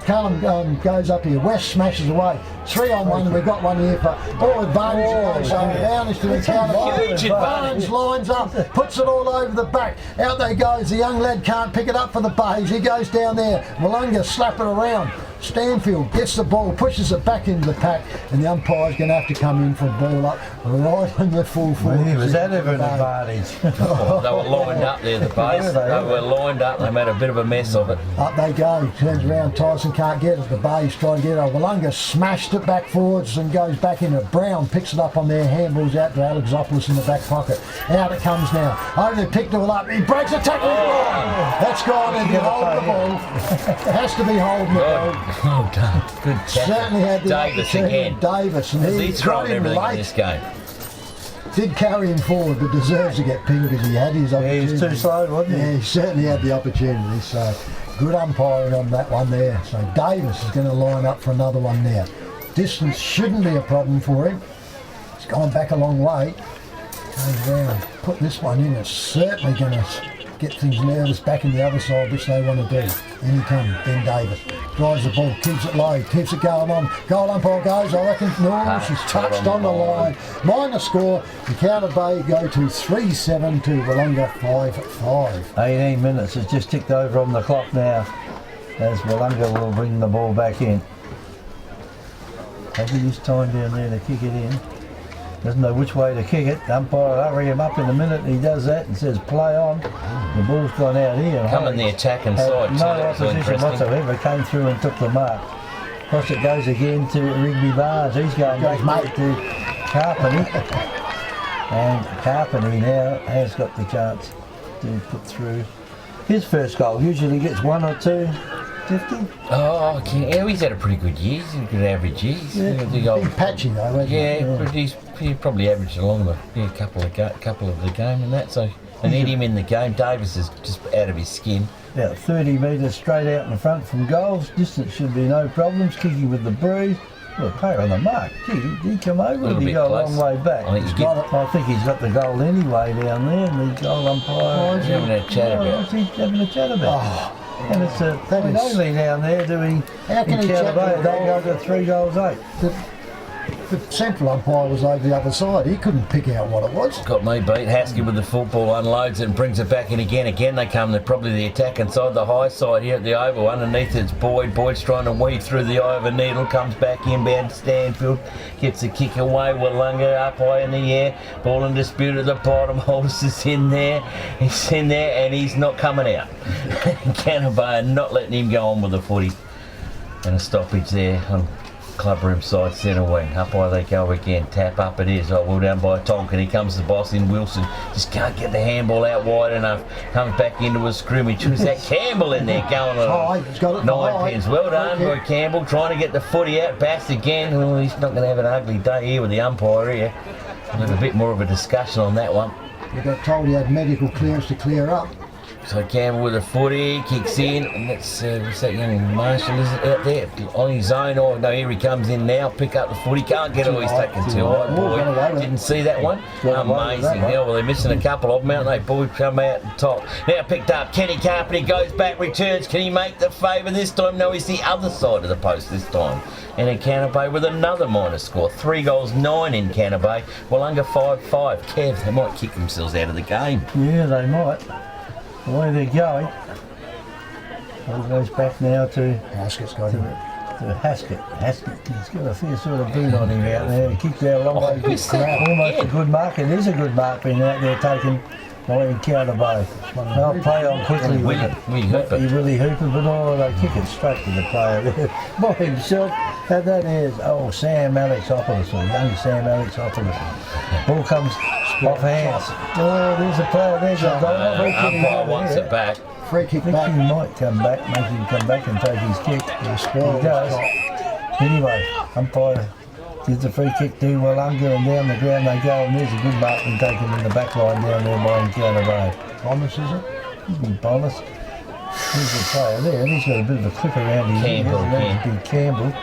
Callum goes up here. West smashes away. 3-on-1. We've got one here for ball advantage. Down is to the counter. Huge advantage. Barnes lines up, puts it all over the back. Out there goes. The young lad can't pick it up for the Bays. He goes down there. Willunga slap it around. Stanfield gets the ball, pushes it back into the pack, and the umpire's going to have to come in for a ball up right in the full forward. Was that ever an advantage? They were lined up there, the Bays. They were lined up. They made a bit of a mess of it. Up they go. Turns around. Tyson can't get it. The Bays try to get it. Willunga smashed it back forwards and goes back into Brown. Picks it up on their handballs out to Alexopoulos in the back pocket. Out it comes now. Over there, picked it all up. He breaks a tackle. That's gone. And he holds the ball. Has to be holding the ball. Well done. Good tackle. Certainly had the Davis again. Davis, and He's thrown everything in this game. Did carry him forward, but deserves to get pinged because he had his opportunity. Yeah, he was too slow, wasn't he? Yeah, he certainly had the opportunity. So good umpiring on that one there. So Davis is going to line up for another one now. Distance shouldn't be a problem for him. He's gone back a long way. Goes around, put this one in. It's certainly going to get things nervous back in the other side, which they want to do. In he comes, Ben Davis. Drives the ball, keeps it low, keeps it going on. Goal umpire goes, I reckon, no, she's touched on the line. Minor score, Encounter Bay go to 3-7 to Willunga 5-5. 18 minutes has just ticked over on the clock now, as Willunga will bring the ball back in. Taking his time down there to kick it in. Doesn't know which way to kick it. Umpire will hurry him up in a minute, and he does that and says play on. The ball's gone out here. Coming the attacking side too. No opposition whatsoever. Came through and took the mark. Across it goes again to Rigby Barnes. He's going back to Carpeney. And Carpeney now has got the chance to put through his first goal. Usually gets 1 or 2. 50? Oh, okay. Yeah, he's had a pretty good year. He's had a good average year. Big patchy though, hasn't he? But he probably averaged along the couple of the game and that. So they need him in the game. Davis is just out of his skin. About 30 metres straight out in front from goals. Distance should be no problems. Kicking with the breeze. Well, player on the mark. Gee, did he come over or did he go a long way back? I think he's got the goal anyway down there. And the goal umpire. He's having a chat about. What's he having a chat about? And it's a point only down there doing How can he chat they go to 3 goals 8. The central umpire was over the other side. He couldn't pick out what it was. Got me beat. Haskell with the football unloads it and brings it back in again. Again they come. They're probably the attacking side, the high side here at the oval. Underneath it's Boyd. Boyd's trying to weave through the eye of a needle. Comes back inbound. Stanfield gets the kick away. Willunga up high in the air. Ball in dispute at the bottom. Hollis is in there. He's in there and he's not coming out. Canterbury not letting him go on with the footy. And a stoppage there on clubroom side centre wing. Up high they go again. Tap up it is. Oh, well down by Tonkin. Here comes the boss in Wilson. Just can't get the handball out wide enough. Comes back into a scrimmage. Who's that? Campbell in there going on. He's got it 9 pins. Well done by Campbell. Trying to get the footy out. Bass again. Oh, he's not going to have an ugly day here with the umpire here. We'll have a bit more of a discussion on that one. He got told he had medical clearance to clear up. So Campbell with a footy, kicks in, and that's what's that young Marshall, is it out there on his own? Oh no, here he comes in now, pick up the footy, can't get it, he's taken too high. Boyd didn't see that one. Amazing. Now, well, they're missing a couple of them, aren't they? Boyd come out and top. Now picked up, Kenny Carpenter goes back, returns, can he make the favour this time? No, he's the other side of the post this time. And in Canterbury with another minor score, 3 goals, 9 in Canterbury. Willunga 5-5. Kev, they might kick themselves out of the game. Yeah, they might. The way they're going, it goes back now to Haskett's got him. To Haskett. He's got a fair sort of boot on him out there. He kicked out a long way. Almost a good mark. It is a good mark being out there taken by Encounter Bay. They'll play on quickly with it. Willie Hooper, but they kick it straight to the player there. By himself. And that is, Sam Alexopoulos, or young Sam Alexopoulos. Ball comes off hands. Oh, there's a player there. Umpire wants it back. Free kick back. back. He might come back, make him come back and take his kick. He does. Anyway, umpire gives the free kick to Willunga and down the ground they go, and there's a good mark and taken in the back line down there by Encounter Bay. Bonus, is it? Bonus. Here's the player there, and he's got a bit of a clip around his ear. That's big Campbell.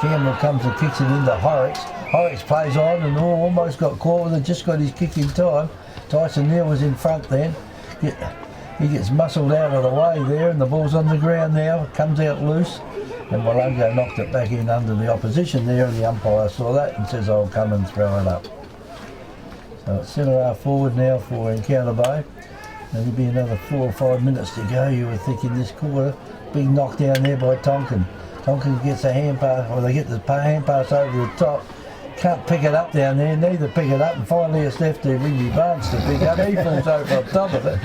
Campbell comes and kicks it into Horrocks. Horrocks plays on and almost got caught with it, just got his kick in time. Tyson Neal was in front then. He gets muscled out of the way there and the ball's on the ground now. Comes out loose. and Willunga knocked it back in under the opposition there, and the umpire saw that and says, I'll come and throw it up. So it's centre half forward now for Encounter Bay. There'll be another 4 or 5 minutes to go, you would think, in this quarter. Big knock down there by Tonkin. Tonkin gets a hand pass, or they get the hand pass over the top. Can't pick it up down there, neither pick it up, and finally it's left to Ringy Barnes to pick up. He falls over on top of it.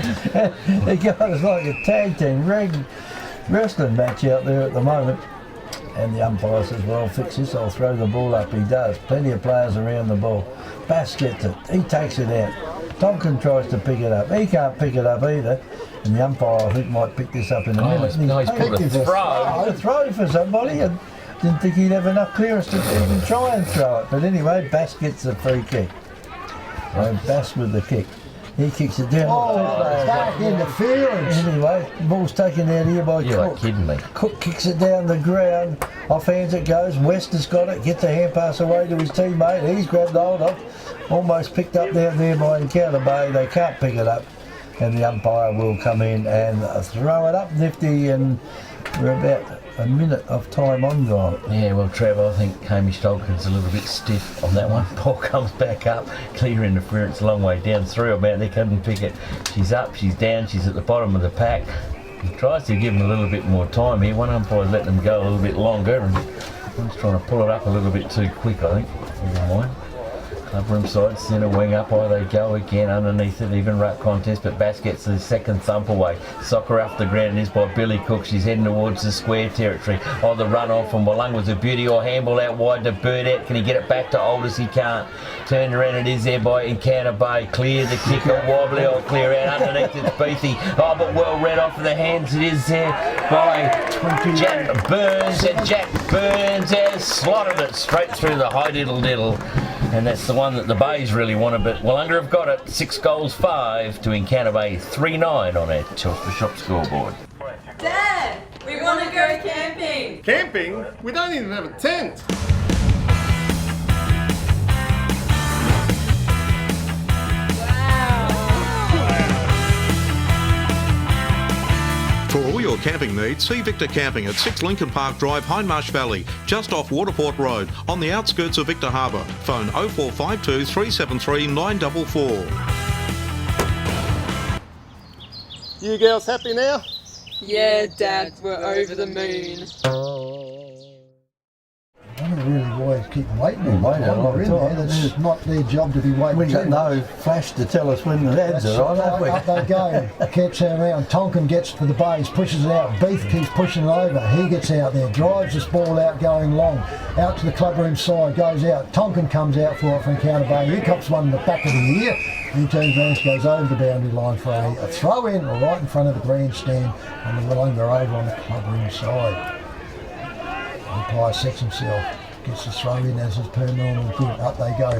It goes like a tag team wrestling match out there at the moment. And the umpire says, well, fix this, I'll throw the ball up. He does. Plenty of players around the ball. Bass gets it. He takes it out. Tonkin tries to pick it up. He can't pick it up either. And the umpire, I think, might pick this up in a minute. He's put a throw. A throw for somebody. And didn't think he'd have enough clearance to even try and throw it. But anyway, Bass gets the free kick. So Bass with the kick. He kicks it down. Back interference. Anyway, the ball's taken out here by Cook. You're kidding me. Cook kicks it down the ground. Off hands it goes. West has got it. Gets a hand pass away to his teammate. He's grabbed hold of. Almost picked up down there by Encounter Bay. They can't pick it up. And the umpire will come in and throw it up nifty. And we're about a minute of time on gone. Yeah, well, Trevor, I think Hamish Tolkien's a little bit stiff on that one. Ball comes back up, clear interference a long way down through about. They couldn't pick it. She's up, she's down, she's at the bottom of the pack. He tries to give him a little bit more time here. One umpire's letting them go a little bit longer, and one's trying to pull it up a little bit too quick, I think. Never mind. Clubroom side, centre wing up, they go again underneath it, even ruck contest, but Bass gets the second thump away. Soccer off the ground is by Billy Cook. She's heading towards the square territory. Oh, the run off from Willunga was a beauty, or handball out wide to Burdett. Can he get it back to Aldous? He can't. Turned around, it is there by Encounter Bay. Clear the kicker, wobbly or clear out underneath it's Beathy. Oh, but well read off the hands. It is there by Jack Burns, and Jack Burns has slotted it straight through the high diddle diddle. And that's the one that the Bays really wanted, but Willunga have got it. 6 goals, 5 to Encounter Bay, 3-9 on our Telstra Shop scoreboard. Dad, we want to go camping. Camping? We don't even have a tent. For all your camping needs, see Victor Camping at 6 Lincoln Park Drive, Hindmarsh Valley, just off Waterport Road, on the outskirts of Victor Harbour. Phone 0452 373 944. You girls happy now? Yeah, Dad, we're over the moon. I don't really why he's keeping waiting. Waiting a long time. That's not their job to be waiting. We got no flash to tell us when the lads are on, have we? Up they go. Keeps around. Tonkin gets for the Bays, pushes it out. Beef keeps pushing it over. He gets out there, drives this ball out going long. Out to the clubroom side, goes out. Tonkin comes out for it from Encounter Bay. He cops one in the back of the ear. He turns around, goes over the boundary line for a throw in right in front of the grandstand, and the Willunga over on the clubroom side. Umpire sets himself, gets the throw in as is per normal. Good, up they go.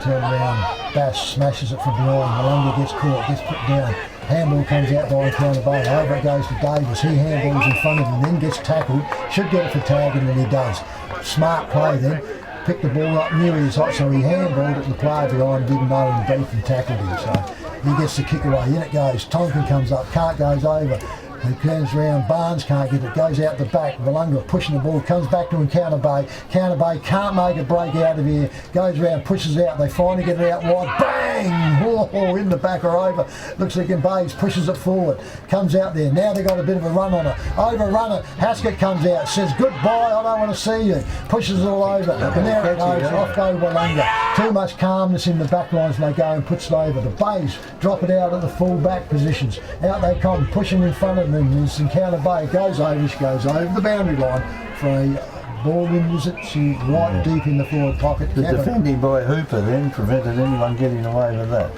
Turn around, Bass smashes it from behind. Willunga gets caught, gets put down. Handball comes out by Encounter Bay. Over it goes to Davis. He handballs in front of him, then gets tackled. Should get it for tagging, and he does. Smart play then. Picked the ball up, knew he was hot, so he handballed it. The player behind didn't know him, beat and tackled him. So he gets the kick away. In it goes. Tonkin comes up. Cart goes over. He turns around, Barnes can't get it, goes out the back. Willunga pushing the ball, comes back to Encounter Bay. Encounter Bay can't make a break out of here. Goes around, pushes out, they finally get it out wide. Bang! Oh, in the back or over. Looks like Bays pushes it forward. Comes out there. Now they've got a bit of a run on it. Overrun it. Haskett comes out, says goodbye, I don't want to see you. Pushes it all over. And there it goes. Off go Willunga. Too much calmness in the back lines and they go and puts it over. The Bays drop it out at the full back positions. Out they come, pushing in front of them. And this Encounter Bay goes over, she goes over the boundary line for a ball in, was it? She right deep in the forward pocket. The defending by Hooper then prevented anyone getting away with that.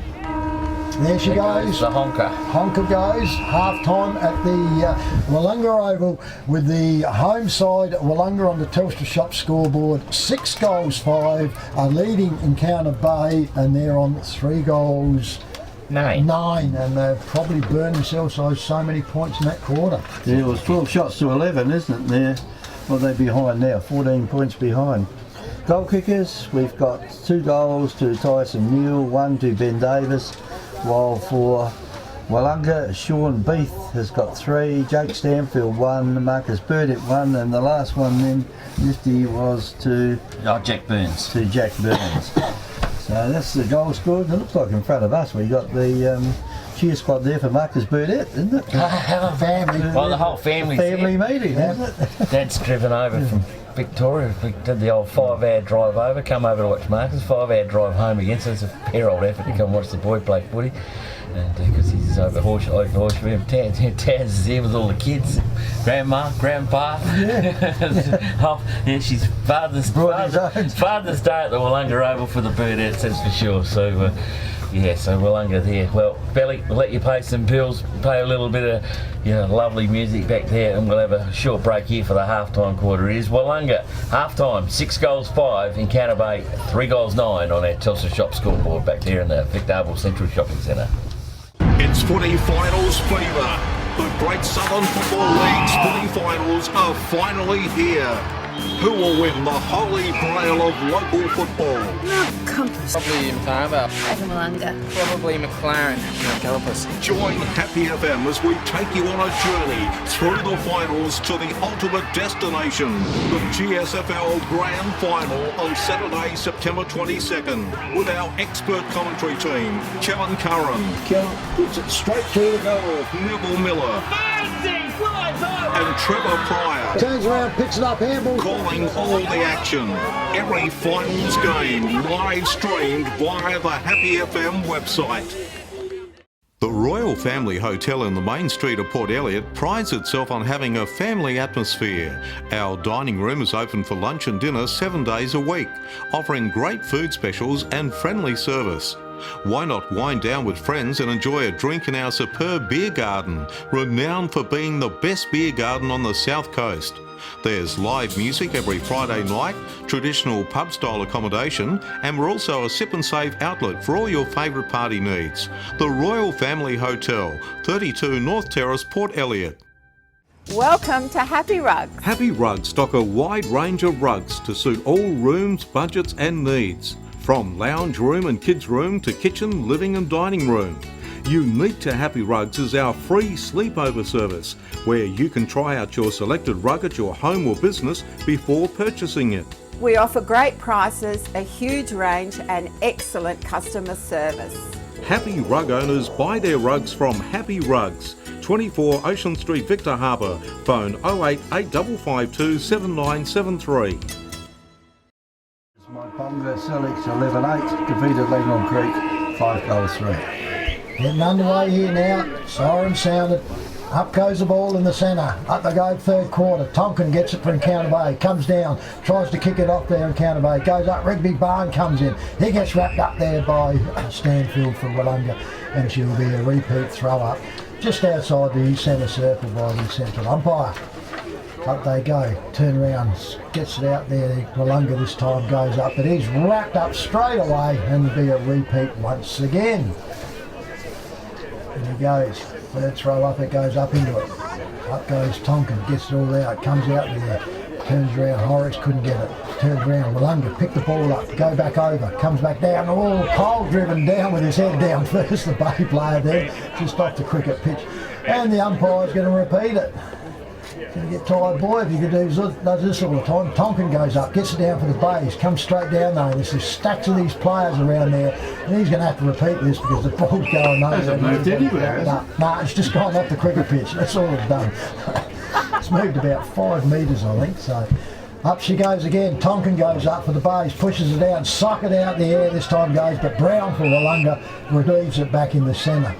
There she goes. The honker. Honker goes. Half time at the Willunga Oval with the home side Willunga on the Telstra Shop scoreboard. 6 goals, 5 are leading Encounter Bay, and they're on 3 goals. 9, and they've probably burned themselves so many points in that quarter. Yeah, it was 12 shots to 11, isn't it? There, well, they're behind now, 14 points behind. Goal kickers, we've got 2 goals to Tyson Newell, 1 to Ben Davis, while for Willunga, Sean Beath has got 3, Jake Stanfield 1, Marcus Burdett 1, and the last one then, Nifty, was to Jack Burns. So that's the goal scored. It looks like in front of us we got the cheer squad there for Marcus Burdett, isn't it? Family. Well, the whole family. Family meeting, isn't it? Dad's driven over from Victoria. We did the old 5-hour drive over, come over to watch Marcus, 5-hour drive home again, so it's a fair old effort to come watch the boy play footy. And because he's over Horseshoe, Taz is there with all the kids, grandma, grandpa. She's Father's Day at the Willunga Oval for the Burdettes, that's for sure. So so Willunga there. Well, Belly, we'll let you pay some bills, play a little bit of lovely music back there, and we'll have a short break here for the halftime quarter. It is Willunga halftime, 6 goals 5, Encounter Bay 3 goals 9 on our Telstra Shop scoreboard back there in the Victor Harbour Central Shopping Centre. It's footy finals fever. The Great Southern Football League's footy finals are finally here. Who will win the holy grail of local football? Probably Mtaba. Willunga. Probably McLaren. Calipers. Join Happy FM as we take you on a journey through the finals to the ultimate destination, the GSFL Grand Final on Saturday, September 22nd, with our expert commentary team, Kevin Curran. Kevin puts it straight through the goal. Neville Miller. And Trevor Pryor. Turns around, picks it up, handball. Calling all the action. Every finals game live streamed via the Happy FM website. The Royal Family Hotel in the main street of Port Elliot prides itself on having a family atmosphere. Our dining room is open for lunch and dinner 7 days a week, offering great food specials and friendly service. Why not wind down with friends and enjoy a drink in our superb beer garden, renowned for being the best beer garden on the South Coast. There's live music every Friday night, traditional pub-style accommodation, and we're also a sip and save outlet for all your favourite party needs. The Royal Family Hotel, 32 North Terrace, Port Elliot. Welcome to Happy Rugs. Happy Rugs stock a wide range of rugs to suit all rooms, budgets and needs. From lounge room and kids room to kitchen, living and dining room. Unique to Happy Rugs is our free sleepover service, where you can try out your selected rug at your home or business before purchasing it. We offer great prices, a huge range and excellent customer service. Happy Rug owners buy their rugs from Happy Rugs, 24 Ocean Street, Victor Harbour. Phone 088 7973. My Bonga Selix 11-8 defeated Legon Creek 5 goals 3. Getting underway here now. Siren sounded. Up goes the ball in the centre. Up they go, third quarter. Tonkin gets it for Encounter Bay. Comes down. Tries to kick it off there, Encounter Bay. Goes up. Rigby Barn comes in. He gets wrapped up there by Stanfield from Willunga. And she'll be a repeat throw up just outside the centre circle by the central umpire. Up they go, turn around, gets it out there. Willunga this time goes up, but he's wrapped up straight away, and there'll be a repeat once again. And he goes, third throw up, it goes up into it. Up goes Tonkin, gets it all out, comes out there, turns around, Horrocks couldn't get it, turns around, Willunga, pick the ball up, go back over, comes back down, Cole driven down with his head down first, the Bay player there, just off the cricket pitch. And the umpire's going to repeat it. Going to get tired, boy, if you could does this all the time. Tonkin goes up, gets it down for the Bays, comes straight down though. There's stacks of these players around there, and he's going to have to repeat this because the ball's going nowhere. Hasn't moved anywhere, No, it's just gone off the cricket pitch. That's all it's done. It's moved about 5 metres, I think. So up she goes again. Tonkin goes up for the Bays, pushes it down, sock it out the air this time goes, but Brown for Willunga relieves it back in the centre.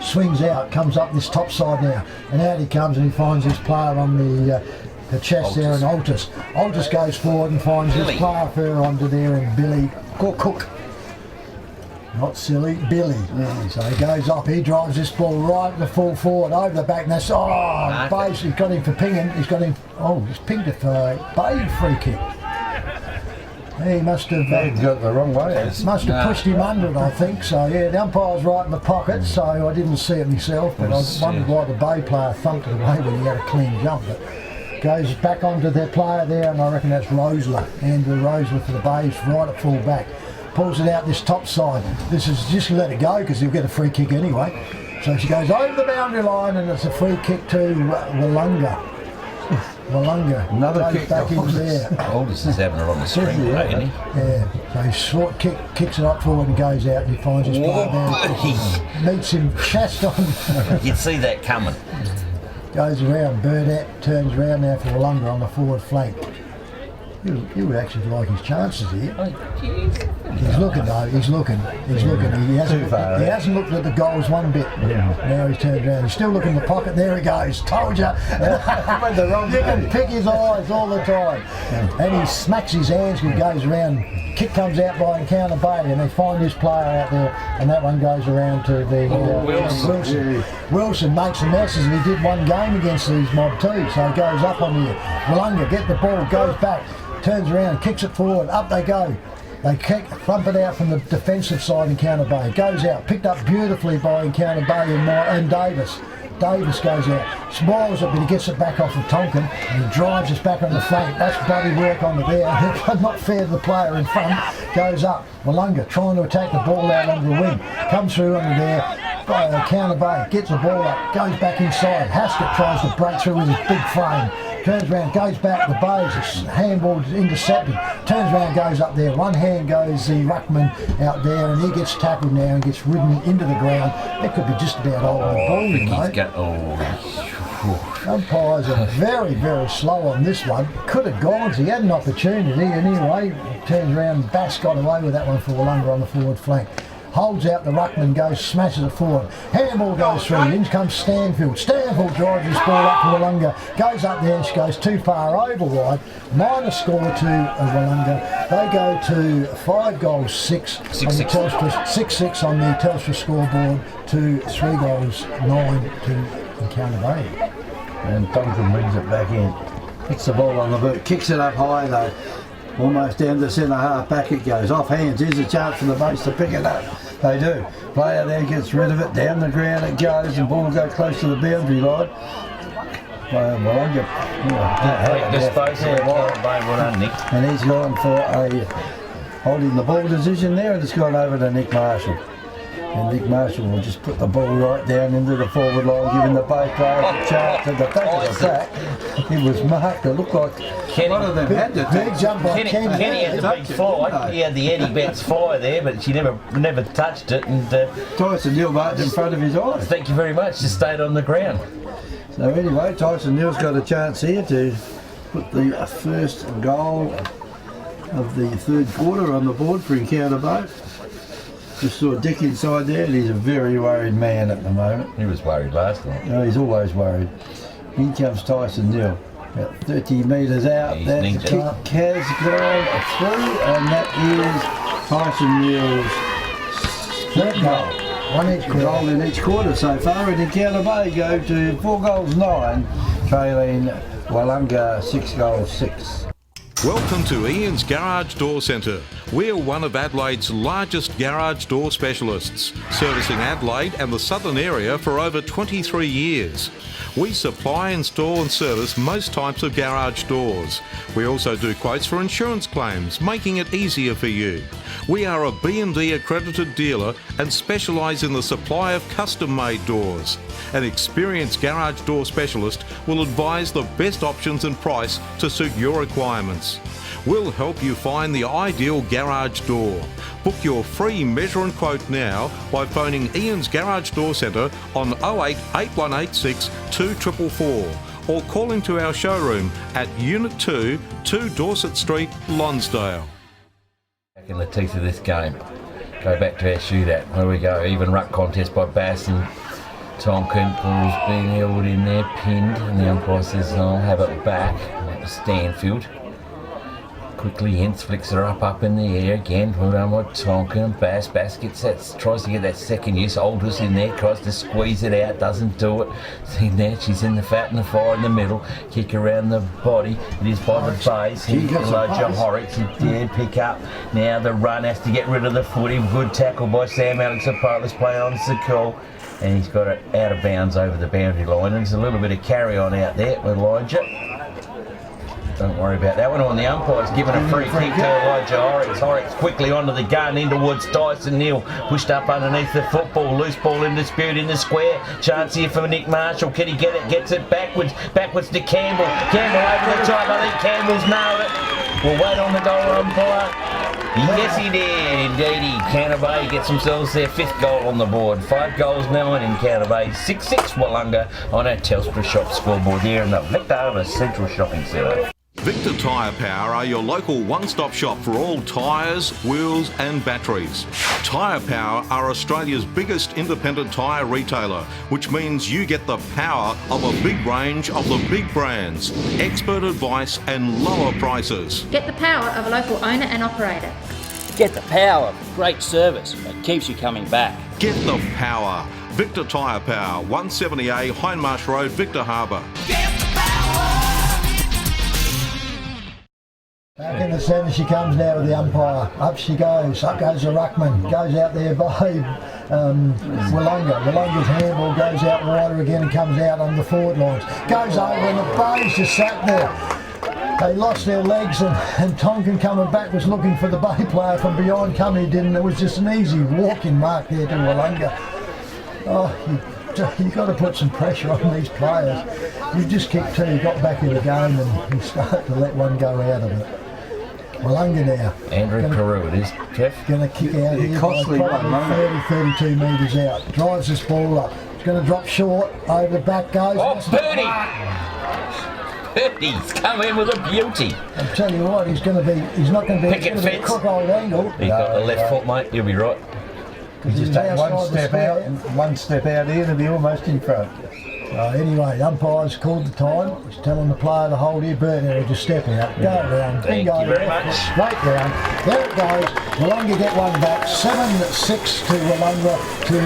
Swings out, comes up this top side now, and out he comes and he finds his player on the chest there, and Altus goes forward and finds his player further onto there, and Billy Cook. Not silly, Billy. So he goes up, he drives this ball right to full forward, over the back, and that's, Bayes, he's got him for pinging, he's pinged it for Bay free kick. He must have got the wrong way. Must have pushed him under it, I think. So yeah, the umpire's right in the pocket, so I didn't see it myself, but I wondered why the Bay player thumped it away when he had a clean jump. But goes back onto their player there, and I reckon that's Rosler, Andrew Rosler for the Bays, right at full back. Pulls it out this top side. This is just let it go because he'll get a free kick anyway. So she goes over the boundary line, and it's a free kick to Willunga. Willunga. Another kick back in there. Aldous is having it on the string today, isn't he? Yeah. So he short kicks it up forward and goes out, and he finds his player there. Meets him chest on. You'd see that coming. Goes around, Burdett turns around now for Willunga on the forward flank. You would actually like his chances here. He's looking though, he's looking. He hasn't looked at the goals one bit. Now he's turned around. He's still looking in the pocket. There he goes. Told you. You can pick his eyes all the time. And he smacks his hands and he goes around. Kick comes out by Encounter Bay, and they find his player out there, and that one goes around to the Wilson. Wilson makes a mess, and he did one game against these mob too, so he goes up on here. Willunga get the ball, goes back, turns around, kicks it forward, up they go. They thump it out from the defensive side, Encounter Bay. Goes out, picked up beautifully by Encounter Bay and Davis. Davis goes out, spoils it, but he gets it back off of Tonkin, and he drives us back on the flank. That's bloody work on the there. Not fair to the player in front. Goes up. Willunga trying to attack the ball out under the wing. Comes through under there. Encounter Bay gets the ball up, goes back inside. Haskett tries to break through with his big frame. Turns around, goes back, the Bows, handball's intercepted, turns around, goes up there, one hand goes the ruckman out there, and he gets tackled now and gets ridden into the ground. That could be just about holding the ball, you know. Umpires are very, very slow on this one. Could have gone, so he had an opportunity, and anyway, turns around, Bass got away with that one for Willunga on the forward flank. Holds out the ruckman, goes, smashes it forward. Handball goes through, in comes Stanfield. Stanfield drives his ball up to Willunga, goes up there and she goes too far over wide. Minor score to Willunga. They go to 5 goals, 6 on the Telstra, 6-6 on the Telstra scoreboard to 3 goals, 9 to Encounter Bay. And Duncan brings it back in. Hits the ball on the boot, kicks it up high though. Almost down the centre half, back it goes, off hands, here's a chance for the base to pick it up. They do. Player there gets rid of it, down the ground it goes, and ball go close to the boundary line. Willunga, and he's gone for a holding the ball decision there, and it's gone over to Nick Marshall. And Nick Marshall will just put the ball right down into the forward line, giving the Bay players a chance at the back of the sack. It was marked. It looked like one of them had to big jump by Kenny. Kenny had the big fly. He had the Eddie Betts fly there, but she never touched it. And Tyson Neal marked in front of his eyes. Thank you very much. Just stayed on the ground. So anyway, Tyson Neal's got a chance here to put the first goal of the third quarter on the board for Encounter Bay. Just saw Dick inside there, and he's a very worried man at the moment. He was worried last night. No, he's always worried. In comes Tyson Neal, about 30 metres out. That kick has gone through, and that is Tyson Neal's third goal. One each goal in each quarter so far, and Encounter Bay go to 4 goals 9, trailing Willunga 6 goals 6. Welcome to Ian's Garage Door Centre. We're one of Adelaide's largest garage door specialists, servicing Adelaide and the southern area for over 23 years. We supply, install and service most types of garage doors. We also do quotes for insurance claims, making it easier for you. We are a B&D accredited dealer and specialise in the supply of custom-made doors. An experienced garage door specialist will advise the best options and price to suit your requirements. We'll help you find the ideal garage door. Book your free measure and quote now by phoning Ian's Garage Door Centre on 08 8186 2444 or call into our showroom at Unit 2, 2 Dorset Street, Lonsdale. Back in the teeth of this game. Go back to our shootout. Where we go. Even ruck contest by Bass and Tonkin. Ball's being held in there, pinned, and the umpire says, I'll have it back. That was Stanfield. Quickly, Hintz flicks her up in the air again. Well done by Tonkin and Bass. Bass gets that, tries to get that second use. Aldous in there, tries to squeeze it out, doesn't do it. See there, she's in the fat and the fire in the middle. Kick around the body. It is by the base. Elijah Horrocks, he did pick up. Now the run has to get rid of the footy. Good tackle by Sam Alexopoulos playing on Sakul. And he's got it out of bounds over the boundary line. And there's a little bit of carry on out there with Elijah. Don't worry about that one. On the umpire's given a free kick to Elijah Horrocks. Horrocks quickly onto the gun in towards Dyson Neal. Pushed up underneath the football. Loose ball in dispute in the square. Chance here for Nick Marshall. Can he get it? Gets it backwards. Backwards to Campbell. Campbell over the top. I think Campbell's nailed it. We'll wait on the goal umpire. Yes, he did. Indeed, Counter Bay gets themselves their 5th goal on the board. 5 goals now in Counter Bay. 6-6 Willunga on our Telstra Shop scoreboard here in the Victor Harbour Central Shopping Centre. Victor Tyre Power are your local one-stop shop for all tyres, wheels and batteries. Tyre Power are Australia's biggest independent tyre retailer, which means you get the power of a big range of the big brands, expert advice and lower prices. Get the power of a local owner and operator. Get the power of great service that keeps you coming back. Get the power. Victor Tyre Power, 170A Hindmarsh Road, Victor Harbour. Back in the centre she comes now with the umpire. Up she goes. Up goes the ruckman. Goes out there by Willunga. Willunga's handball goes out wider again and comes out on the forward lines. Goes over and the Bays just sat there. They lost their legs and Tonkin coming back was looking for the Bay player from behind coming. He didn't. It was just an easy walking mark there to Willunga. Oh, you've got to put some pressure on these players. You just kicked 2, got back in the game and you start to let one go out of it. Willunga now. Andrew Carew it is, Kev. Going to kick out here costly by one, 32 metres out. Drives this ball up. It's going to drop short. Over the back goes. Oh, Purdy! Purdy's come in with a beauty. I'll tell you what, he's not going to be Picket a fence. crocodile angle. He's got the left foot, mate. You'll be right. He's just take one step out here to be almost in front. Anyway, the umpire's called the time. He's telling the player to hold here. Burton will just step out. Go around. Thank you very much. Straight down. There it goes. Willunga get one back. 7-6 to Willunga to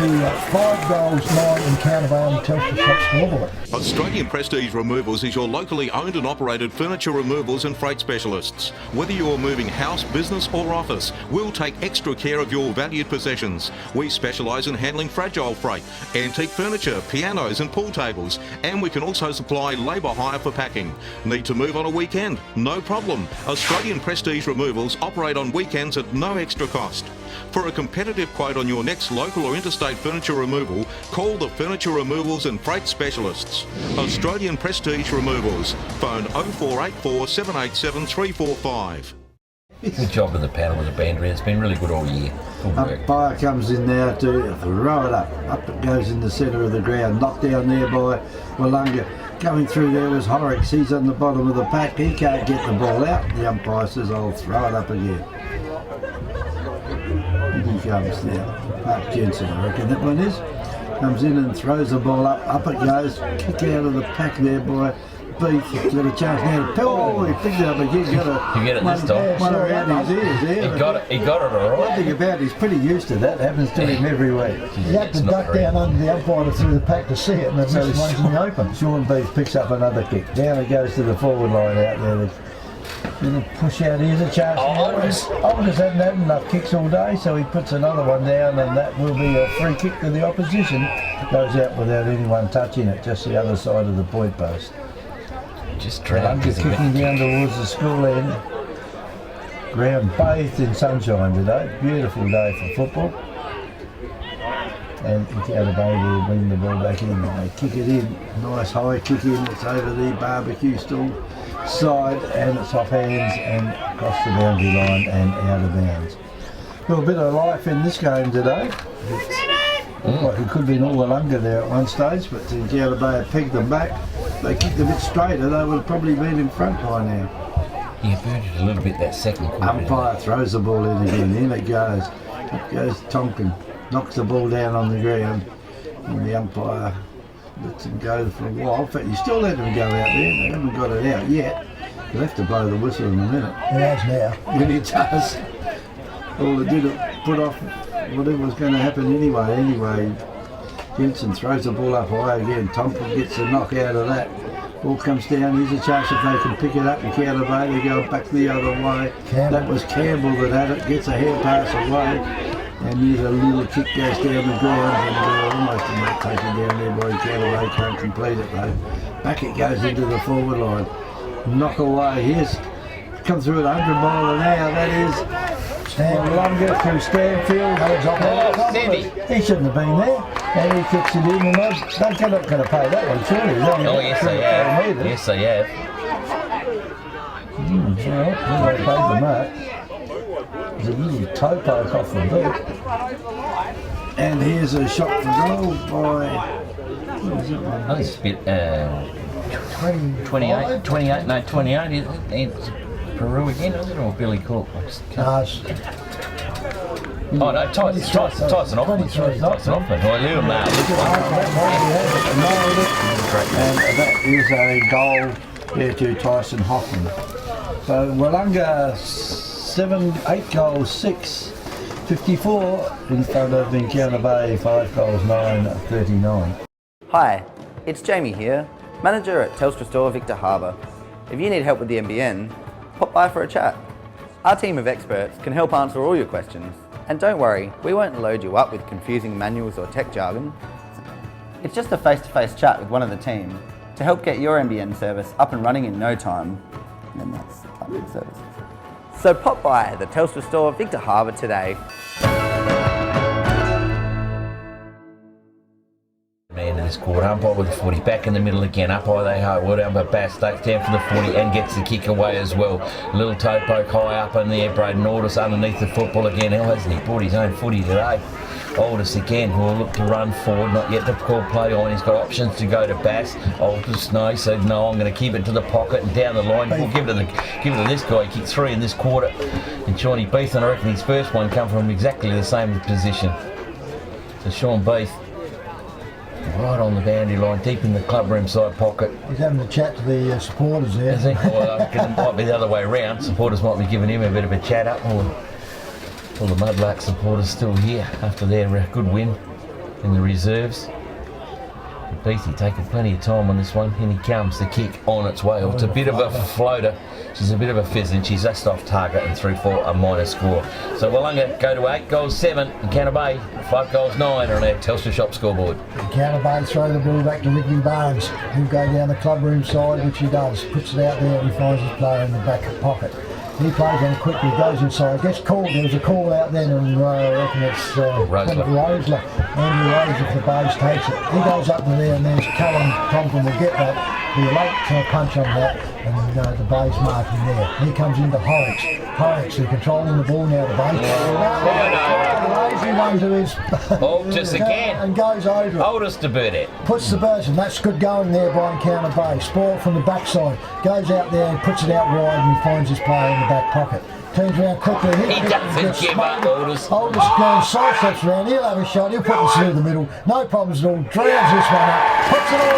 5 goals, 9 in Counter Bay on the Telstra Shop scoreboard. Australian Prestige Removals is your locally owned and operated furniture removals and freight specialists. Whether you're moving house, business or office, we'll take extra care of your valued possessions. We specialise in handling fragile freight, antique furniture, pianos and pool tables, and we can also supply labour hire for packing. Need to move on a weekend? No problem. Australian Prestige Removals operate on weekends at no extra cost. For a competitive quote on your next local or interstate furniture removal, call the Furniture Removals and Freight Specialists. Australian Prestige Removals. Phone 0484 787 345. Good job with the panel with the bandry. It's been really good all year. Good work. Umpire comes in now to throw it up. Up it goes in the centre of the ground. Knocked down there by Willunga. Coming through there was Horrocks. He's on the bottom of the pack. He can't get the ball out. The umpire says, I'll throw it up again. He comes now. Mark Jensen, I reckon that one is. Comes in and throws the ball up. Up it goes. Kick out of the pack there by Beef. He's got a chance now to oh, he picked it up again. You get it this time. One around his ears there. He got it all right. One thing about it, he's pretty used to that. Happens to him every week. He had to duck down under the umpire through the pack to see it, and the one's in the open. Sean Beef picks up another kick. Down it goes to the forward line out there. Little push out, here's a chance. Alders hasn't had enough kicks all day, so he puts another one down, and that will be a free kick to the opposition. Goes out without anyone touching it, just the other side of the point post. Just drowned. Kicking down towards the school end. Ground bathed in sunshine today. Beautiful day for football. And Counter Bay will bring the ball back in. They kick it in. Nice high kick in. It's over the barbecue stool side and it's off hands and across the boundary line and out of bounds. Well, a bit of life in this game today. Looked like it could have been all Willunga there at one stage, but Counter Bay had pegged them back. They kicked a bit straighter, they would have probably been in front by now. Yeah, burned it a little bit that second quarter. Umpire throws the ball in again. In it goes. It goes Tonkin. Knocks the ball down on the ground. And the umpire lets him go for a while. In fact, you still let him go out there. They haven't got it out yet. He'll have to blow the whistle in a minute. He has now. And he does. All it did, it put off whatever was going to happen anyway. Jensen throws the ball up high again. Tonkin gets the knock out of that. Ball comes down. Here's a chance if they can pick it up and Counter Bay. They go back the other way. That was Campbell that had it. Gets a hair pass away. And here's a little kick goes down the ground and almost a mark taken down there by Counter Bay. Can't complete it though. Back it goes into the forward line. knock away. Here's come through at 100 mile an hour. That is Willunga through Stanfield. He shouldn't have been there. And he kicks it in, and they're not going to pay that one, surely. Oh, yes, they have. Yes, they have. Well, they paid the mark. There's a little toe poke off the boot. And here's a shot for goal by... What is it? Oh, it's a bit... 28. It's Peru again, is it? Or Billy Cook? Oh no, Tyson Hoffman. Tyson Hoffman. Oh, little man. And that is a goal there to Tyson Hoffman. So Willunga 8 goals 6, 54 in front of Encounter Bay 5 goals 9, 39. Hi, it's Jamie here, manager at Telstra Store Victor Harbour. If you need help with the NBN, pop by for a chat. Our team of experts can help answer all your questions. And don't worry, we won't load you up with confusing manuals or tech jargon. It's just a face-to-face chat with one of the team to help get your NBN service up and running in no time. And that's public service. So pop by the Telstra Store Victor Harbour today. Man in this quarter, umpire with the 40, back in the middle again, up high they go, well down by Bass, stakes down for the 40 and gets the kick away as well. A little toe poke high up in the air, Braden Aldous underneath the football again. How hasn't he brought his own footy today? Aldous again, who will look to run forward, not yet to call play on. He's got options to go to Bass. Aldous, no, he said no, I'm going to keep it to the pocket and down the line. We'll give it to this guy. He kicked 3 in this quarter. And Shawnee Beath, and I reckon his first one come from exactly the same position. So Sean Beath, right on the boundary line, deep in the clubroom side pocket. He's having a chat to the supporters there. I think it might be the other way around. Supporters might be giving him a bit of a chat up. All the Mudlark supporters still here after their good win in the reserves. Beatty taking plenty of time on this one. In he comes, the kick on its way. It's a bit of a floater. She's a bit of a fizz and she's just off target and through for a minor score. So Willunga go to 8 goals 7, Encounter Bay 5 goals 9 on our Telstra Shop scoreboard. Encounter Bay throw the ball back to Rigby Barnes. He'll go down the clubroom side, which he does. Puts it out there and he finds his player in the back pocket. He plays on quickly, goes inside, gets called. There was a call out then, and I reckon it's Rosler. Andrew Rosler for the Bays takes it. He goes up to there, and there's Callum Thompson will get that. Be a late punch on that, and the Bays marking there. He comes into Horrocks. Horrocks, they're controlling the ball now, the Bays. Lazy one to his... just again. And goes over it. Oldest to Burdett. Puts the burst, and that's good going there by Encounter Bay. Spoiled from the backside. Goes out there and puts it out wide, and he finds his player in the back pocket. Turns around quickly. He doesn't give up, Aldous. Aldous going side steps around. He'll have a shot. He'll put it through the middle. No problems at all. Drowns this one up. Puts it all out.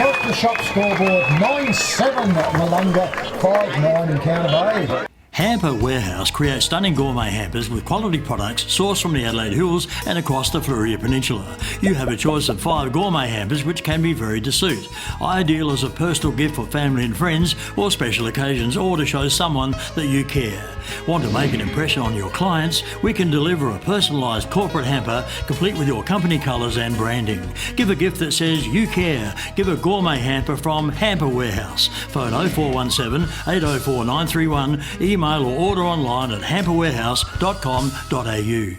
Telstra Shop scoreboard 9-7 Willunga, 5-9 Encounter Bay. Hamper Warehouse creates stunning gourmet hampers with quality products sourced from the Adelaide Hills and across the Fleurieu Peninsula. You have a choice of 5 gourmet hampers which can be varied to suit. Ideal as a personal gift for family and friends or special occasions, or to show someone that you care. Want to make an impression on your clients? We can deliver a personalised corporate hamper complete with your company colours and branding. Give a gift that says you care. Give a gourmet hamper from Hamper Warehouse. Phone 0417 804 931. Email or order online at hamperwarehouse.com.au.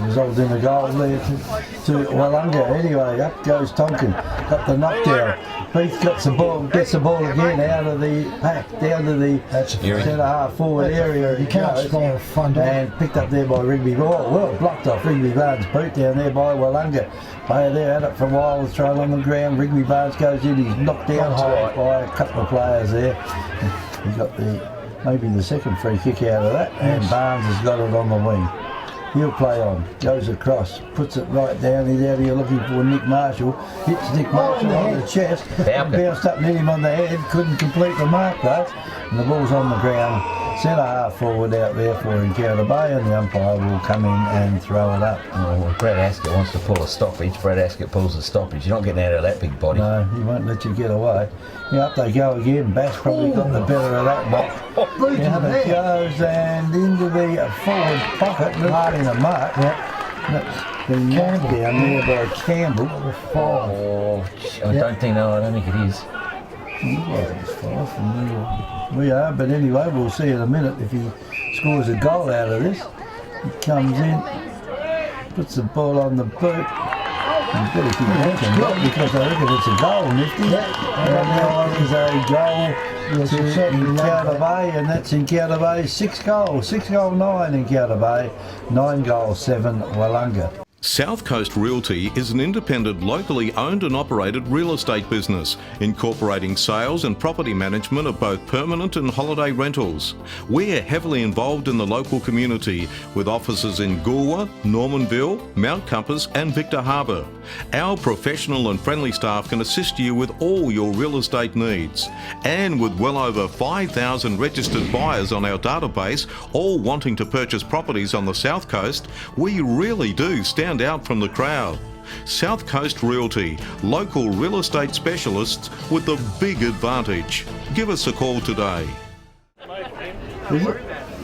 Resulted in a goal there to Willunga. Anyway, up goes Tonkin, got the knockdown. Beath gets the ball again out of the pack, down to the centre half forward area. He can't score front and picked up there by Rigby. Well, blocked off Rigby Barnes' boot down there by Willunga. Player there had it for a while, was thrown on the ground. Rigby Barnes goes in, he's knocked down high by a couple of players there. He got maybe the second free kick out of that, and Barnes has got it on the wing. He'll play on, goes across, puts it right down. He's out here looking for Nick Marshall. Hits Nick Marshall on the chest, bounced up and hit him on the head. Couldn't complete the mark though. And the ball's on the ground. Centre half forward out there for Encounter Bay, and the umpire will come in and throw it up. Well, Brad Askett wants to pull a stoppage. Brad Askett pulls a stoppage. You're not getting out of that big body. No, he won't let you get away. Yeah, up they go again. Bass probably got the better of that block. Out it goes and into the forward pocket, not in a mark. That's been knocked down there by Campbell. I don't think it is. It's 5 from me. We are, but anyway, we'll see in a minute if he scores a goal out of this. He comes in, puts the ball on the boot. You've got to keep watching that because I reckon it's a goal, Nifty. And now is a goal to Encounter Bay, and that's Encounter Bay 6 goals. 6 goal 9 Encounter Bay, 9 goal 7 Willunga. South Coast Realty is an independent, locally owned and operated real estate business, incorporating sales and property management of both permanent and holiday rentals. We're heavily involved in the local community, with offices in Goolwa, Normanville, Mount Compass and Victor Harbour. Our professional and friendly staff can assist you with all your real estate needs. And with well over 5,000 registered buyers on our database, all wanting to purchase properties on the South Coast, we really do stand out from the crowd. South Coast Realty, local real estate specialists with the big advantage. Give us a call today.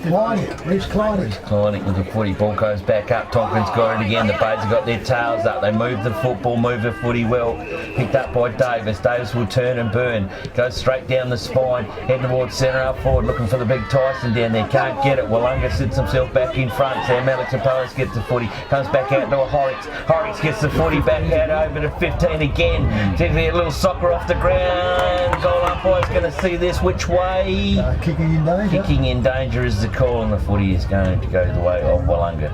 Kleinick with the footy, ball goes back up, Tonkin's got it again, the Bays have got their tails up, they move the football, move the footy well, picked up by Davis will turn and burn, goes straight down the spine, heading towards centre up forward, looking for the big Tyson down there, can't get it, Willunga sits himself back in front, Sam Alex Apollos gets the footy, comes back out to a Horrocks gets the footy back out over to 15 again, takes a little soccer off the ground, goal umpire's going to see this, which way? Kicking in danger. Kicking in danger is the call, and the footy is going to go the way of Willunga.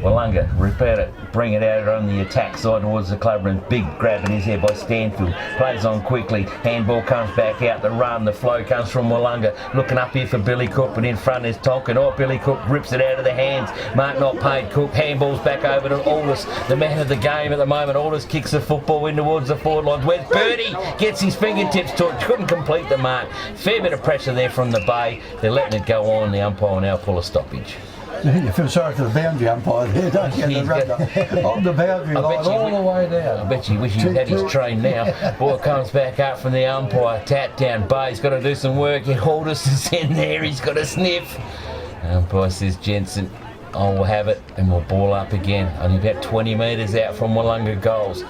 Willunga, rip at it, bring it out on the attack side towards the club, and big grab in his head by Stanfield. Plays on quickly, handball comes back out, the run, the flow comes from Willunga. Looking up here for Billy Cook, but in front is Tonkin. Billy Cook rips it out of the hands. Mark not paid Cook, handballs back over to Aldous, the man of the game at the moment. Aldous kicks the football in towards the forward lines. Where's Birdie? Gets his fingertips to it, couldn't complete the mark. Fair bit of pressure there from the Bay. They're letting it go on, the umpire will now pull a stoppage. You feel sorry for the boundary umpire there, don't you? On the boundary line, all the way down. I bet you wish he had his train now. Ball comes back up from the umpire, tap down, Bay's got to do some work. Aldous is in there, he's got a sniff. Umpire says, Jensen, I will have it, and we'll ball up again. Only about 20 metres out from Willunga goals.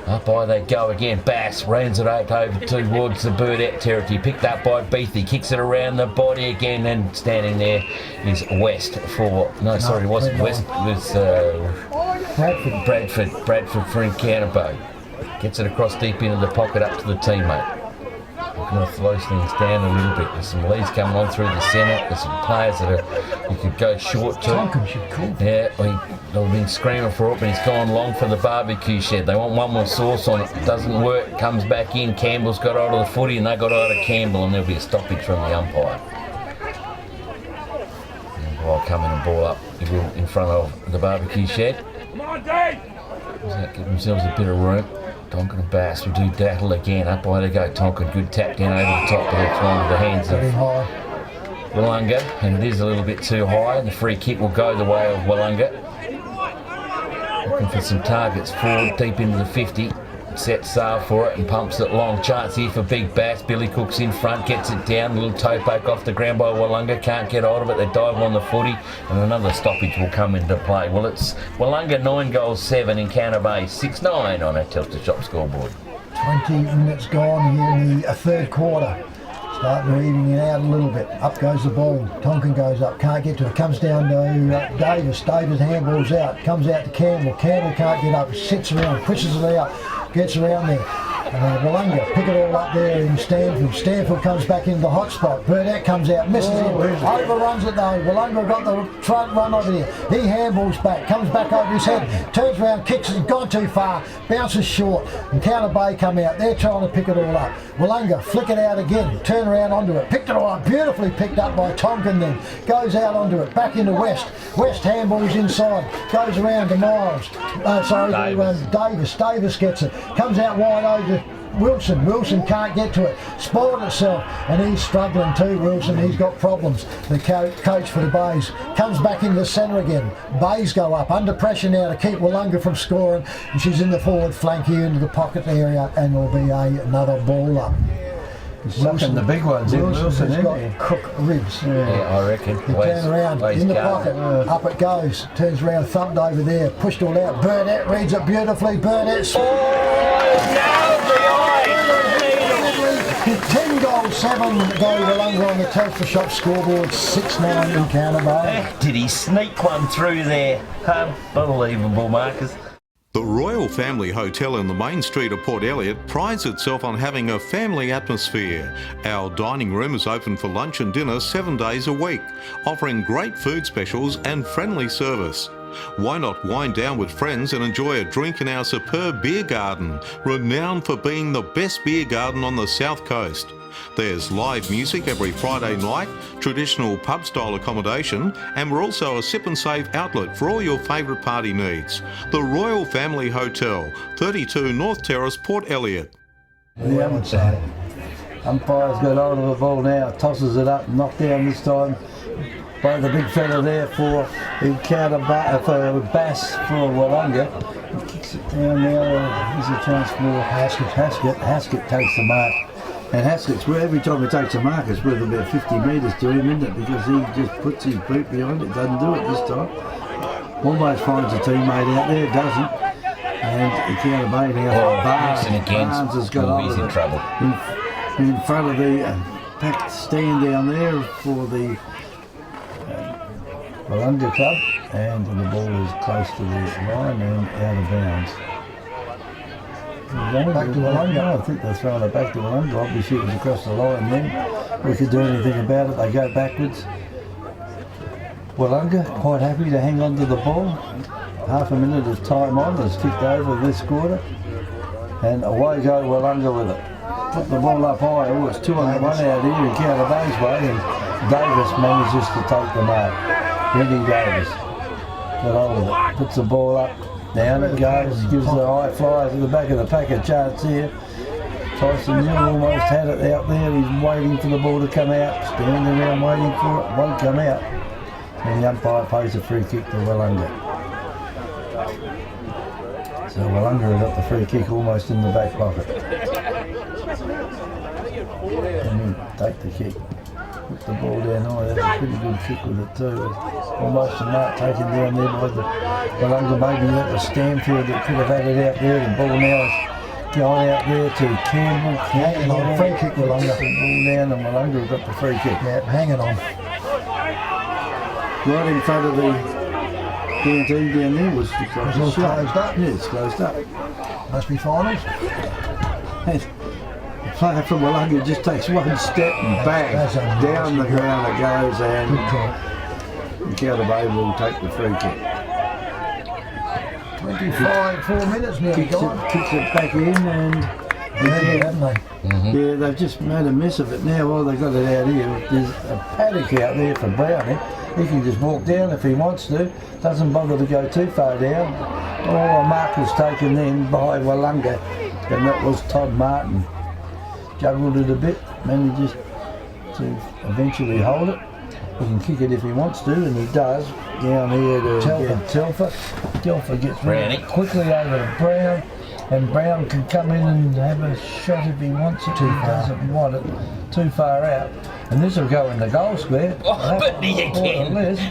Up by they go again. Bass runs it over towards the Burdette territory. Picked up by Beathy. Kicks it around the body again, and standing there is West for... No, sorry, it wasn't West. It was Bradford for Encounter Bay. Gets it across deep into the pocket up to the teammate. Going to slow things down a little bit. There's some leads coming on through the centre. There's some players that you could go short to. Tonkin should call. Yeah, they've been screaming for it, but he's gone long for the barbecue shed. They want one more sauce on it. Doesn't work. Comes back in. Campbell's got hold of the footy, and they got hold of Campbell, and there'll be a stoppage from the umpire. The umpire coming and ball up in front of the barbecue shed. Come on, Dave! Give themselves a bit of room. Tonkin and Bass will do battle again. Up by they go. Tonkin, good tap down over the top, but it's one of the hands of Willunga, and it is a little bit too high. And the free kick will go the way of Willunga. Looking for some targets forward, deep into the 50. Sets sail for it and pumps it long. Chance here for Big Bass. Billy Cook's in front, gets it down. A little toe poke off the ground by Willunga. Can't get hold of it. They dive on the footy, and another stoppage will come into play. Well, it's Willunga 9 goals 7, Encounter Bay 6-9 on our Telstra Shop scoreboard. 20 minutes gone here in the third quarter. Starting to even it out a little bit. Up goes the ball. Tonkin goes up, can't get to it. Comes down to Davis. Davis handballs out. Comes out to Campbell. Campbell can't get up. Sits around, pushes it out. Gets around there. Willunga pick it all up there in Stanfield. Stanfield comes back into the hot spot. Burdette comes out, misses it, overruns it though. Willunga got the front run over there. He handballs back, comes back over his head, turns around, kicks it, gone too far, bounces short. Encounter Bay come out. They're trying to pick it all up. Willunga flick it out again, turn around onto it, picked it all up, beautifully picked up by Tonkin then. Goes out onto it, back into West. West handballs inside, goes around to Miles. Davis. Davis gets it, comes out wide over to Wilson. Wilson can't get to it. Spoiled itself, and he's struggling too, Wilson. He's got problems. The coach for the Bays comes back in the centre again. Bays go up, under pressure now to keep Willunga from scoring, and she's in the forward flank here into the pocket area, and will be another ball up. He's sucking the big ones in, Wilson, has got isn't he? crook ribs. Yeah, I reckon. He turned around, in the pocket, up it goes, turns around, thumped over there, pushed all out. Burnett reads it beautifully, Burnett. 10 goals, 7 go Willunga on the Telstra Shop scoreboard, 6-9 in Counter Bay. Did he sneak one through there? Unbelievable, Marcus. The Royal Family Hotel in the main street of Port Elliot prides itself on having a family atmosphere. Our dining room is open for lunch and dinner 7 days a week, offering great food specials and friendly service. Why not wind down with friends and enjoy a drink in our superb beer garden, renowned for being the best beer garden on the South Coast. There's live music every Friday night, traditional pub-style accommodation, and we're also a sip and save outlet for all your favourite party needs. The Royal Family Hotel, 32 North Terrace, Port Elliot. The umpire. Umpire's got hold of the ball now, tosses it up, knocked down this time by the big fella there for Encounter for Bass for Willunga. He kicks it down now, here's a chance for Haskett. Haskett takes the mark. And Haskett's, every time he takes a mark, it's worth about 50 metres to him, isn't it? Because he just puts his boot behind it, doesn't do it this time. Almost finds a teammate out there, doesn't. And Encounter Bay now for Barnes has got he's in trouble. In front of the packed stand down there for the Willunga club, and the ball is close to the line and out of bounds. Back to Willunga. I think they're throwing it back to Willunga. Obviously it was across the line then. We could do anything about it. They go backwards. Willunga quite happy to hang on to the ball. Half a minute of time on. It's kicked over this quarter. And away go Willunga with it. Put the ball up high. Oh, it's 2 on 1 out here in Counter Bay's way. And Davis manages to take the mark. Rennie Davis got hold of it. Puts the ball up. Down it goes, gives the high flyer to the back of the pack of charts here. Tyson Hill almost had it out there, he's waiting for the ball to come out, standing around waiting for it, won't come out. And the umpire pays a free kick to Willunga. So Willunga has got the free kick almost in the back pocket. And then take the kick. Put the ball down high, that's a pretty good kick with it too. Almost a mark taken down there by the Willunga. Maybe that was Stanfield that could have had it out there. The ball now is going out there to Campbell. Hanging on, free kick Willunga. The ball down and Willunga got the free kick. Yeah, hanging on. Right in front of the canteen down there was the all closed up? Yeah, it's closed up. Must be finals. The player from Willunga just takes one step and bang, down the ground it goes, and Encounter Bay will take the free kick. 4 minutes now. Kicks it back in, and haven't they? Yeah, they've just made a mess of it now. Well, they've got it out here. There's a paddock out there for Brownie. He can just walk down if he wants to. Doesn't bother to go too far down. Oh, a mark was taken then by Willunga, and that was Todd Martin. Juggled it a bit, manages to eventually hold it. He can kick it if he wants to, and he does. Down here to Telfer. Telfer gets really quickly over to Brown, and Brown can come in and have a shot if he wants it. He doesn't want it too far out. And this will go in the goal square. Oh, but again,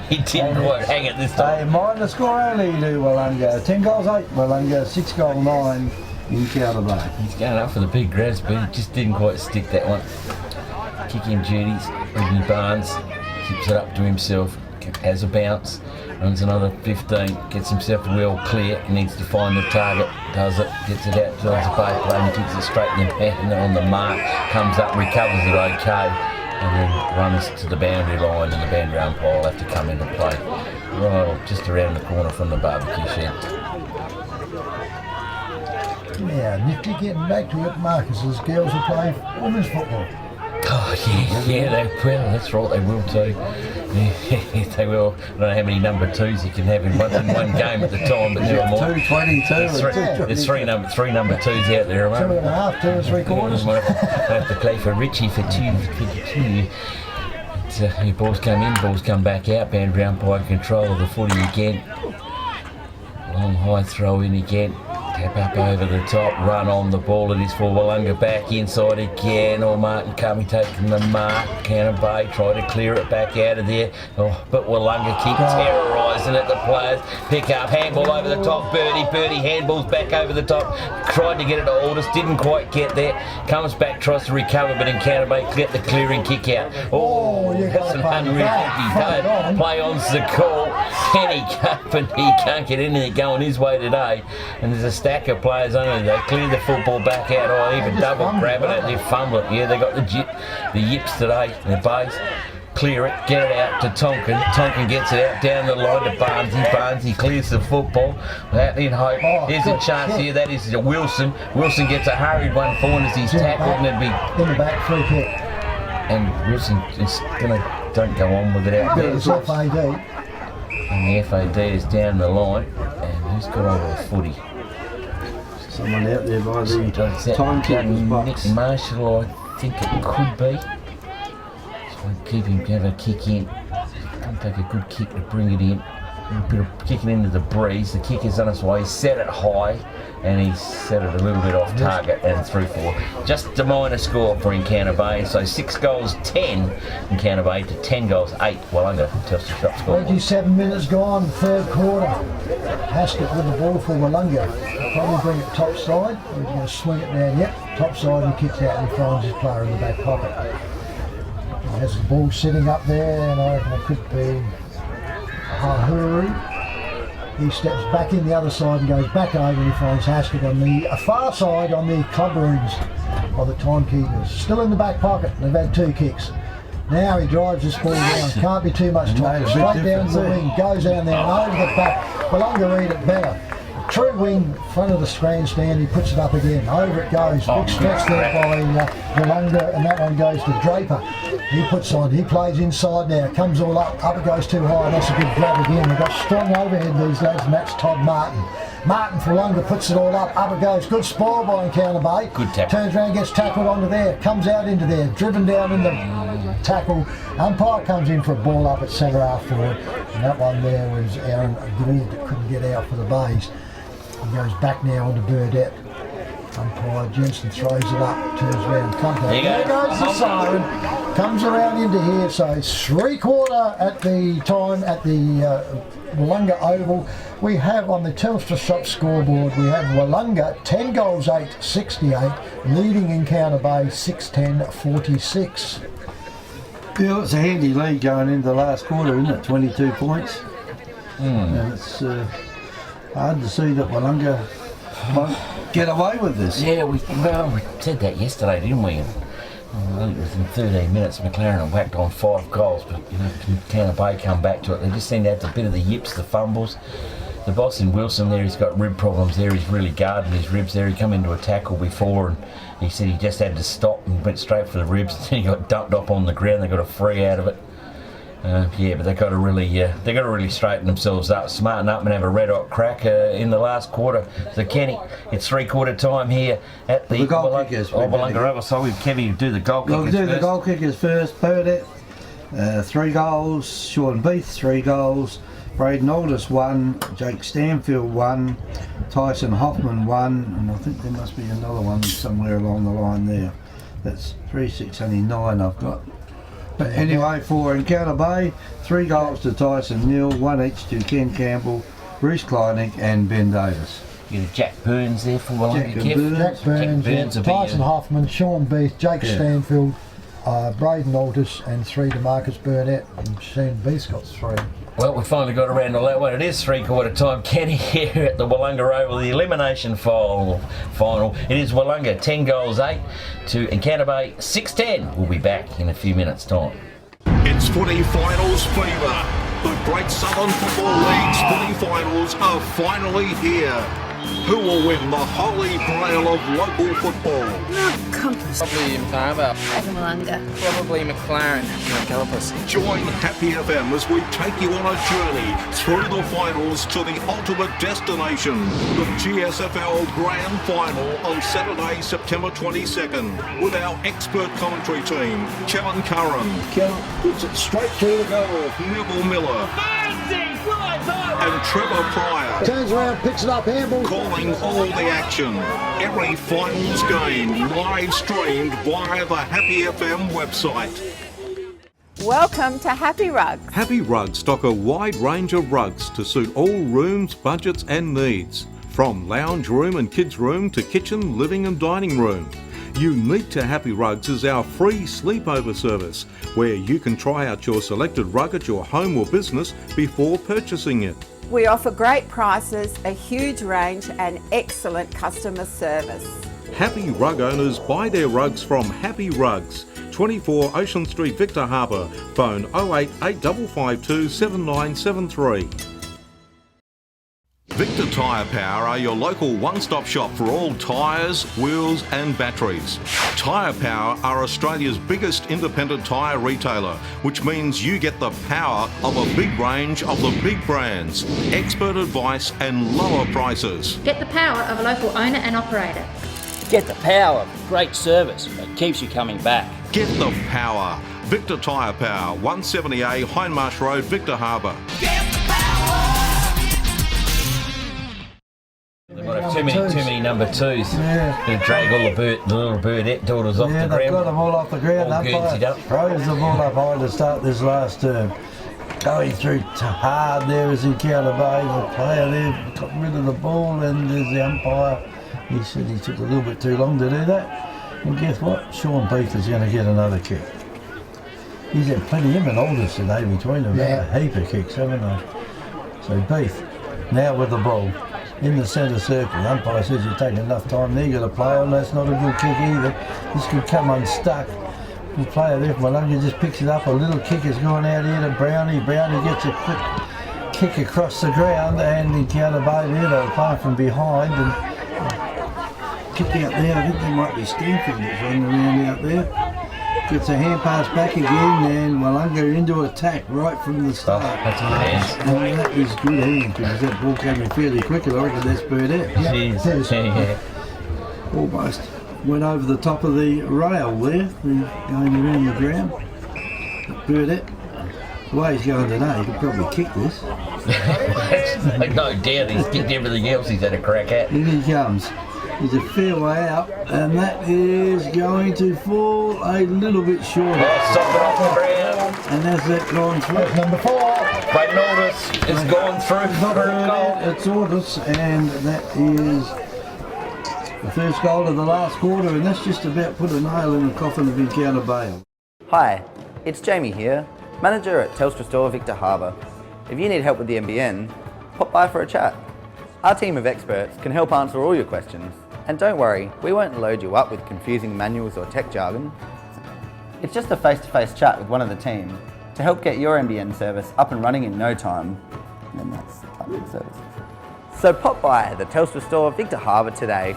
he didn't quite hang it this time. They mind the score only to Willunga. 10 goals 8, Willunga 6 goal 9 in Counter Bay. He's going up for the big grabs, but he just didn't quite stick that one. Kicking duties, Ricky Barnes keeps it up to himself, has a bounce, runs another 15, gets himself well clear, he needs to find the target, does it, gets it out towards the back plane, and kicks it straight in the back, and on the mark, comes up, recovers it okay, and then runs to the boundary line, and the boundary umpire will have to come in and play right just around the corner from the barbecue shed. Yeah, Nifty getting back to it, Marcus, as girls who play women's football. Oh yeah, that's right, they will too. Yeah, they will. I don't know how many number 2s you can have in one game at the time, but never more. 222. There's three number 2s out there, aren't there? 2.5, 2 3/4. We'll have to play for Richie for 2. Your balls come in, balls come back out. Boundary umpire control of the footy again. Long high throw in again. Tap up over the top, run on the ball. It is for Willunga, back inside again. Or Martin Cummey taking the mark. Counter Bay try to clear it back out of there. Oh, but Willunga keep terrorising it. The players pick up, handball over the top. Birdie handballs back over the top. Tried to get it to Aldous, didn't quite get there. Comes back, tries to recover, but Encounter Bay get the clearing kick out. Oh, that's an unreal happy. Play on's the call. Kenny Carpenter can't get anything going his way today. And there's a stack of players under there. They clear the football back out, or even double grabbing it. They fumble it. Yeah, they got the yips today. The base. Clear it, get it out to Tonkin. Tonkin gets it out down the line to Barnesy. Barnesy clears the football. Without in hope. There's a chance here. That is Wilson. Wilson gets a hurried one forward as he's tackled, and it'd be in the back, free kick. And Wilson is don't go on with it out there. It's FAD. And the FAD is down the line, and who's got over a footy? Someone out there by the timekeeper's box. Nick Marshall, I think it could be. Keep him, have a kick in. Come take a good kick to bring it in. A bit of kicking into the breeze. The kick is on its way. He set it high, and he set it a little bit off target, and 3-4. Just a minor score for Encounter Bay. So 6 goals 10 Encounter Bay to 10 goals 8 Willunga. Telstra Shop score. 27 minutes gone, third quarter. Haskett with the ball for Willunga. Probably bring it top side. He's going to swing it down. Yep, top side, and kicks out, and he finds his player in the back pocket. He has the ball sitting up there, and I reckon it could be Ahuru. He steps back in the other side and goes back over, and he finds Haskett on the far side on the club rooms by the timekeepers. Still in the back pocket. They've had 2 kicks. Now he drives this ball down. Can't be too much time. Straight down to the wing. Goes down there and over the back. Willunga read it better. True wing, front of the grandstand, he puts it up again. Over it goes. Big stretch there by Willunga, and that one goes to Draper. He puts on, he plays inside now, comes all up, up it goes too high, and that's a good grab again. They've got strong overhead, these lads, and that's Todd Martin. Martin for Willunga puts it all up it goes. Good spoil by Encounter Bay. Good tackle. Turns around, gets tackled onto there, comes out into there, driven down in the tackle. Umpire comes in for a ball up at centre half forward, and that one there was Aaron Agreed that couldn't get out for the Bays. He goes back now onto Burdett. Umpire Jensen throws it up, turns around, comes out. There goes the siren. Comes around into here, so it's 3-quarter at the time at the Willunga Oval. We have on the Telstra Shop scoreboard, we have Willunga 10 goals 8, 68, leading Encounter Bay 6-10, 46. Yeah, it's a handy lead going into the last quarter, isn't it? 22 points. And it's hard to see that Willunga won't get away with this. Yeah, we said that yesterday, didn't we? I think within 13 minutes, McLaren had whacked on 5 goals, but Encounter Bay come back to it. They just seem to have a bit of the yips, the fumbles. The boss in Wilson there, he's got rib problems there. He's really guarding his ribs there. He come into a tackle before, and he said he just had to stop and went straight for the ribs. And then he got dumped up on the ground. They got a free out of it. Yeah, but they've got to really straighten themselves up, smarten up, and have a red hot crack in the last quarter. So Kenny, it's 3-quarter time here at the goal kickers. Willunga Oval. So we've Kevin do the goal kickers. We'll do the goal kickers first. Burdett, 3 goals. Sean Beath, 3 goals. Braden Aldous 1. Jake Stanfield 1. Tyson Hoffman 1. And I think there must be another one somewhere along the line there. That's 3, 6, only 9 I've got. But anyway, for Encounter Bay, 3 goals to Tyson Neal, 1 each to Ken Campbell, Bruce Kleinig and Ben Davis. You got Jack Burns there for Willunga. Jack Burns, Tyson Hoffman, Sean Beath, Jake Stanfield, Braden Aldous and 3 to Marcus Burnett, and Sean Beath's got 3. Well, we finally got around to that one. It is 3-quarter time. Kenny here at the Willunga Oval, the elimination final. It is Willunga 10 goals 8 to Encounter Bay 6-10. We'll be back in a few minutes' time. It's footy finals fever. The Great Southern Football League's footy finals are finally here. Who will win the holy grail of local football? Compass. Probably Impava. Willunga. Probably McLaren. Calipers. Join Happy FM as we take you on a journey through the finals to the ultimate destination, the GSFL Grand Final on Saturday, September 22nd, with our expert commentary team, Kevin Curran. Kevin puts it straight through the goal. Neville Miller. Amazing! Right, and Trevor Pryor. Turns around, picks it up, handball. Calling all the action. Every finals game live streamed via the Happy FM website. Welcome to Happy Rugs. Happy Rugs stock a wide range of rugs to suit all rooms, budgets and needs. From lounge room and kids room to kitchen, living and dining room. Unique to Happy Rugs is our free sleepover service, where you can try out your selected rug at your home or business before purchasing it. We offer great prices, a huge range and excellent customer service. Happy Rug owners buy their rugs from Happy Rugs, 24 Ocean Street, Victor Harbour. Phone 088 7973. Victor Tyre Power are your local one-stop shop for all tyres, wheels and batteries. Tyre Power are Australia's biggest independent tyre retailer, which means you get the power of a big range of the big brands, expert advice and lower prices. Get the power of a local owner and operator. Get the power of great service that keeps you coming back. Get the power. Victor Tyre Power, 170A Hindmarsh Road, Victor Harbour. They've got too many number twos. Yeah. They drag all the little birdette daughters off the ground. Yeah, they've got them all off the ground. All Guernseyed up. Froze them all up high to start this last term. Going through hard there as Encounter Bay. The player there got rid of the ball, and there's the umpire. He said he took a little bit too long to do that. And guess what? Sean Beath is going to get another kick. He's had plenty of oldest today between them. Yeah. A heap of kicks, haven't they? So Beath, now with the ball. In the centre circle, the umpire says you've taken enough time there, you've got to play on. That's not a good kick either. This could come unstuck. The player there from Willunga just picks it up. A little kick has gone out here to Brownie. Brownie gets a quick kick across the ground, and Encounter Bay there, they'll play from behind and kick out there. I think they might be Stanford that's running around out there. Gets a hand pass back again, and Willunga into attack right from the start. That's good hands. And that is good hand, because that ball came in fairly quick, and I reckon that's Burdett. Yeah. Almost went over the top of the rail there, going around the ground. Burdett, the way he's going today, he could probably kick this. No doubt, he's kicked everything else he's had a crack at. In he comes. He's a fair way out, and that is going to fall a little bit short. Stop it off the ground. And has that gone through? That's number 4. Great Aldous has gone through for a goal. It's Aldous, and that is the first goal of the last quarter, and that's just about put a nail in the coffin of Encounter Bay. Hi, it's Jamie here, manager at Telstra Store Victor Harbour. If you need help with the NBN, pop by for a chat. Our team of experts can help answer all your questions. And don't worry, we won't load you up with confusing manuals or tech jargon. It's just a face-to-face chat with one of the team to help get your NBN service up and running in no time. And then that's the public service. So pop by the Telstra Store Victor Harbour today.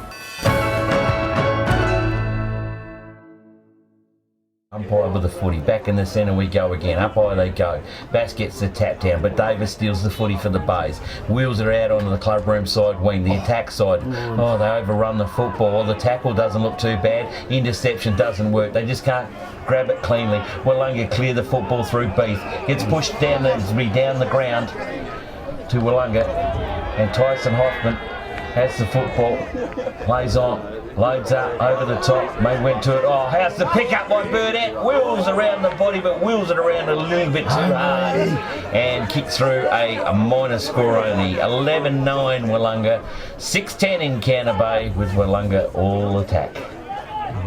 Umpire with the footy, back in the centre we go again, up high they go. Bass gets the tap down, but Davis steals the footy for the Bays. Wheels are out onto the clubroom side wing, the attack side. Oh, they overrun the football. Well, the tackle doesn't look too bad, interception doesn't work. They just can't grab it cleanly. Willunga clear the football through Beath. Gets pushed down the ground to Willunga, and Tyson Hoffman has the football, plays on. Loads up, over the top, May went to it. Oh, how's the pick up by Burdett? Wheels around the body, but wheels it around a little bit too hard. And kicked through a minor score only. 11-9 Willunga, 6-10 Encounter Bay with Willunga all attack.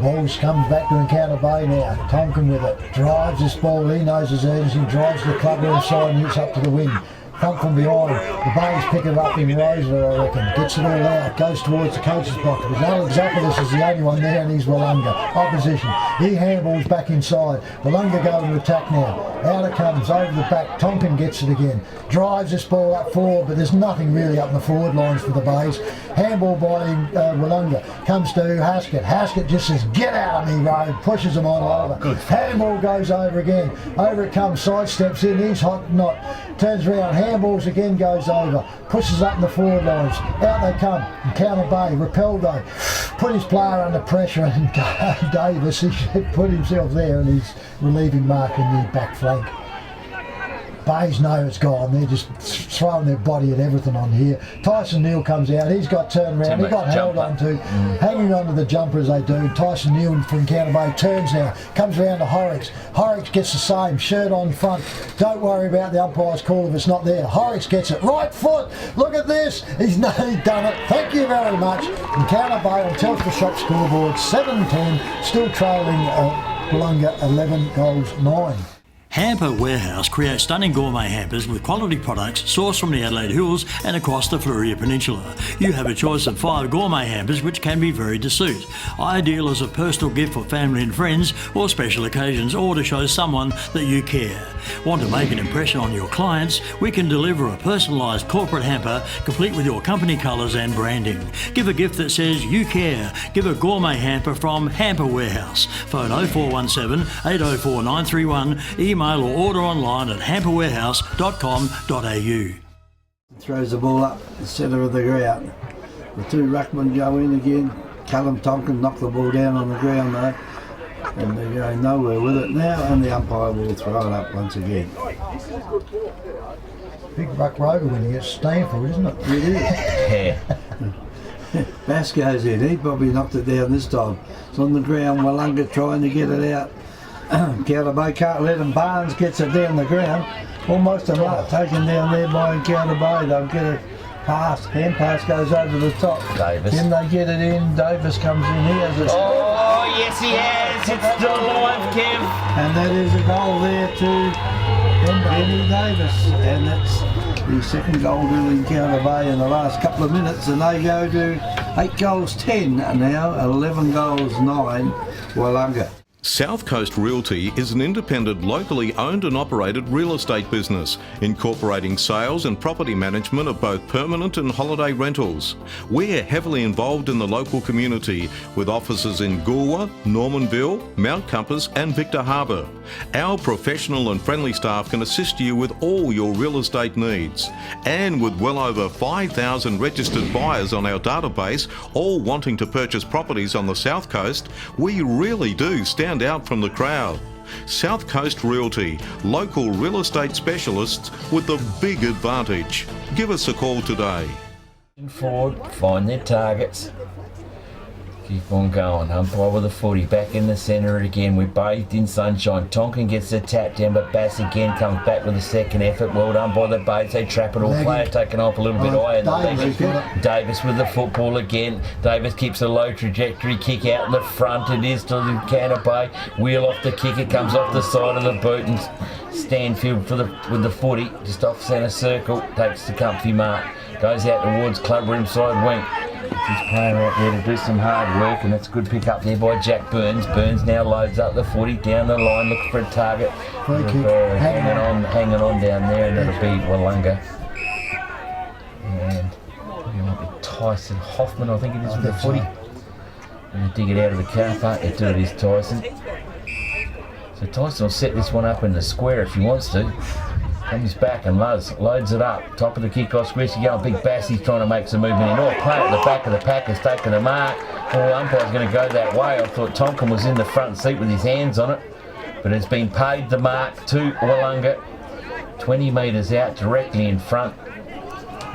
Balls comes back to Encounter Bay now. Tonkin with it. Drives this ball, he knows his urgency, drives the clubroom side and hits up to the wing. Come from behind, the Bays pick it up in Roseland, I reckon. Gets it all out, goes towards the coach's box. Because Alexopoulos is the only one there, and he's Willunga. Opposition. He handballs back inside. Willunga go to attack now. Out it comes, over the back. Tonkin gets it again. Drives this ball up forward, but there's nothing really up in the forward lines for the Bays. Handball by Willunga. Comes to Haskett. Haskett just says, get out of me, road. Pushes him on over. Good. Handball goes over again. Over it comes, sidesteps in. He's hot knot. Turns around. Handballs again, goes over, pushes up in the forward lines, out they come, Encounter Bay, Repeldo, put his player under pressure, and Davis, he put himself there and he's relieving mark in the back flank. Bays know it's gone. They're just throwing their body at everything on here. Tyson Neal comes out. He's got turned around. He got held onto, hanging onto the jumper as they do. Tyson Neal from Encounter Bay turns now, comes around to Horrocks. Horrocks gets the same, shirt on front. Don't worry about the umpire's call if it's not there. Horrocks gets it. Right foot. Look at this. He's done it. Thank you very much. Encounter Bay on Telstra Shop scoreboard 7-10, still trailing Willunga 11 goals 9. Hamper Warehouse creates stunning gourmet hampers with quality products sourced from the Adelaide Hills and across the Fleurieu Peninsula. You have a choice of 5 gourmet hampers which can be varied to suit. Ideal as a personal gift for family and friends or special occasions, or to show someone that you care. Want to make an impression on your clients? We can deliver a personalised corporate hamper complete with your company colours and branding. Give a gift that says you care. Give a gourmet hamper from Hamper Warehouse. Phone 0417 804 931. Email or order online at hamperwarehouse.com.au. Throws the ball up the centre of the ground. The 2 ruckmen go in again. Callum Tonkin knocked the ball down on the ground though, and they're going nowhere with it now, and the umpire will throw it up once again. Big ruck rover when he gets Stanford, isn't it? It is. Yeah. Bass goes in. He probably knocked it down this time. It's on the ground. Willunga trying to get it out. Encounter Bay can't let him. Barnes gets it down the ground. Almost a mark taken down there by Encounter Bay. They'll get a pass. Hand pass goes over the top. Davis. Then they get it in. Davis comes in here. Oh, yes he has. It's still alive, Kev. And that is a goal there to Benny Davis. And that's the second goal to Encounter Bay in the last couple of minutes. And they go to 8 goals 10 now. 11 goals 9 Willunga. South Coast Realty is an independent, locally owned and operated real estate business, incorporating sales and property management of both permanent and holiday rentals. We're heavily involved in the local community, with offices in Goolwa, Normanville, Mount Compass and Victor Harbour. Our professional and friendly staff can assist you with all your real estate needs. And with well over 5,000 registered buyers on our database, all wanting to purchase properties on the South Coast, we really do stand out from the crowd. South Coast Realty, local real estate specialists with the big advantage. Give us a call today. Forward, find their targets. Keep on going. Umpire with the footy. Back in the centre again. We're bathed in sunshine. Tonkin gets the tap down, but Bass again comes back with a second effort. Well done by the Bates. They trap it all. Player taken off a little bit higher in the leg. Davis with the football again. Davis keeps a low trajectory. Kick out in the front. It is to Encounter Bay. Wheel off the kick. It comes off the side of the boot, and Stanfield with the footy just off centre circle. Takes the comfy mark. Goes out towards club rim side wing. He's playing out there to do some hard work, and that's a good pick up there by Jack Burns. Burns now loads up the footy down the line, looking for a target. Hanging on down there, and that'll be Willunga. And it might be Tyson Hoffman, I think it is, with the footy. Going to dig it out of the car park. It is Tyson. So Tyson will set this one up in the square if he wants to. Comes back and loads it up. Top of the kick-off square. Going big Bassie's trying to make some movement in. Play at the back of the pack has taken a mark. Umpire's going to go that way. I thought Tonkin was in the front seat with his hands on it, but it's been paid the mark to Willunga. 20 metres out, directly in front.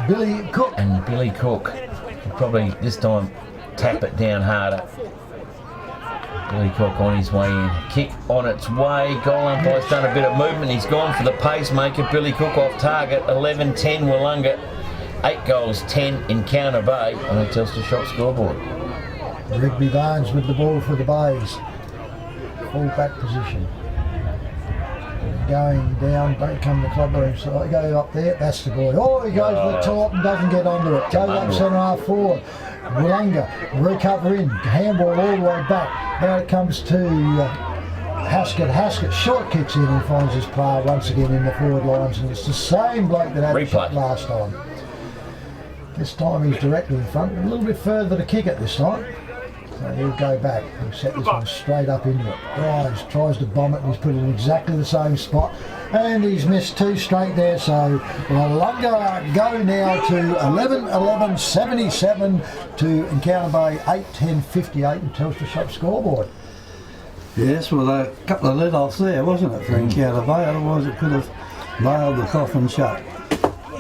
Billy Cook. And Billy Cook will probably this time tap it down harder. Billy Cook on his way in. Kick on its way. Goal umpire's done a bit of movement. He's gone for the pacemaker. Billy Cook off target. 11-10 Willunga. 8 goals 10 Encounter Bay on the Telstra Shop scoreboard. Rigby Barnes with the ball for the Bays. Full back position. Going down, don't come the club room, so they go up there, that's the boy. Oh, he goes to the top and doesn't get onto it. Goes up centre half forward. Willunga, recover in, handball all the way back. Now it comes to Haskett. Haskett short kicks in and finds his player once again in the forward lines, and it's the same bloke that had the shot last time. This time he's directly in front, a little bit further to kick it this time. So he'll go back, he'll set this one straight up into it. Tries to bomb it, and he's put it in exactly the same spot. And he's missed 2 straight there, so Willunga go now to 11-11-77 to Encounter Bay 8-10-58 and Telstra Shop scoreboard. Yes, well, a couple of let-offs there, wasn't it, for Encounter Bay? Otherwise it could have nailed the coffin shut.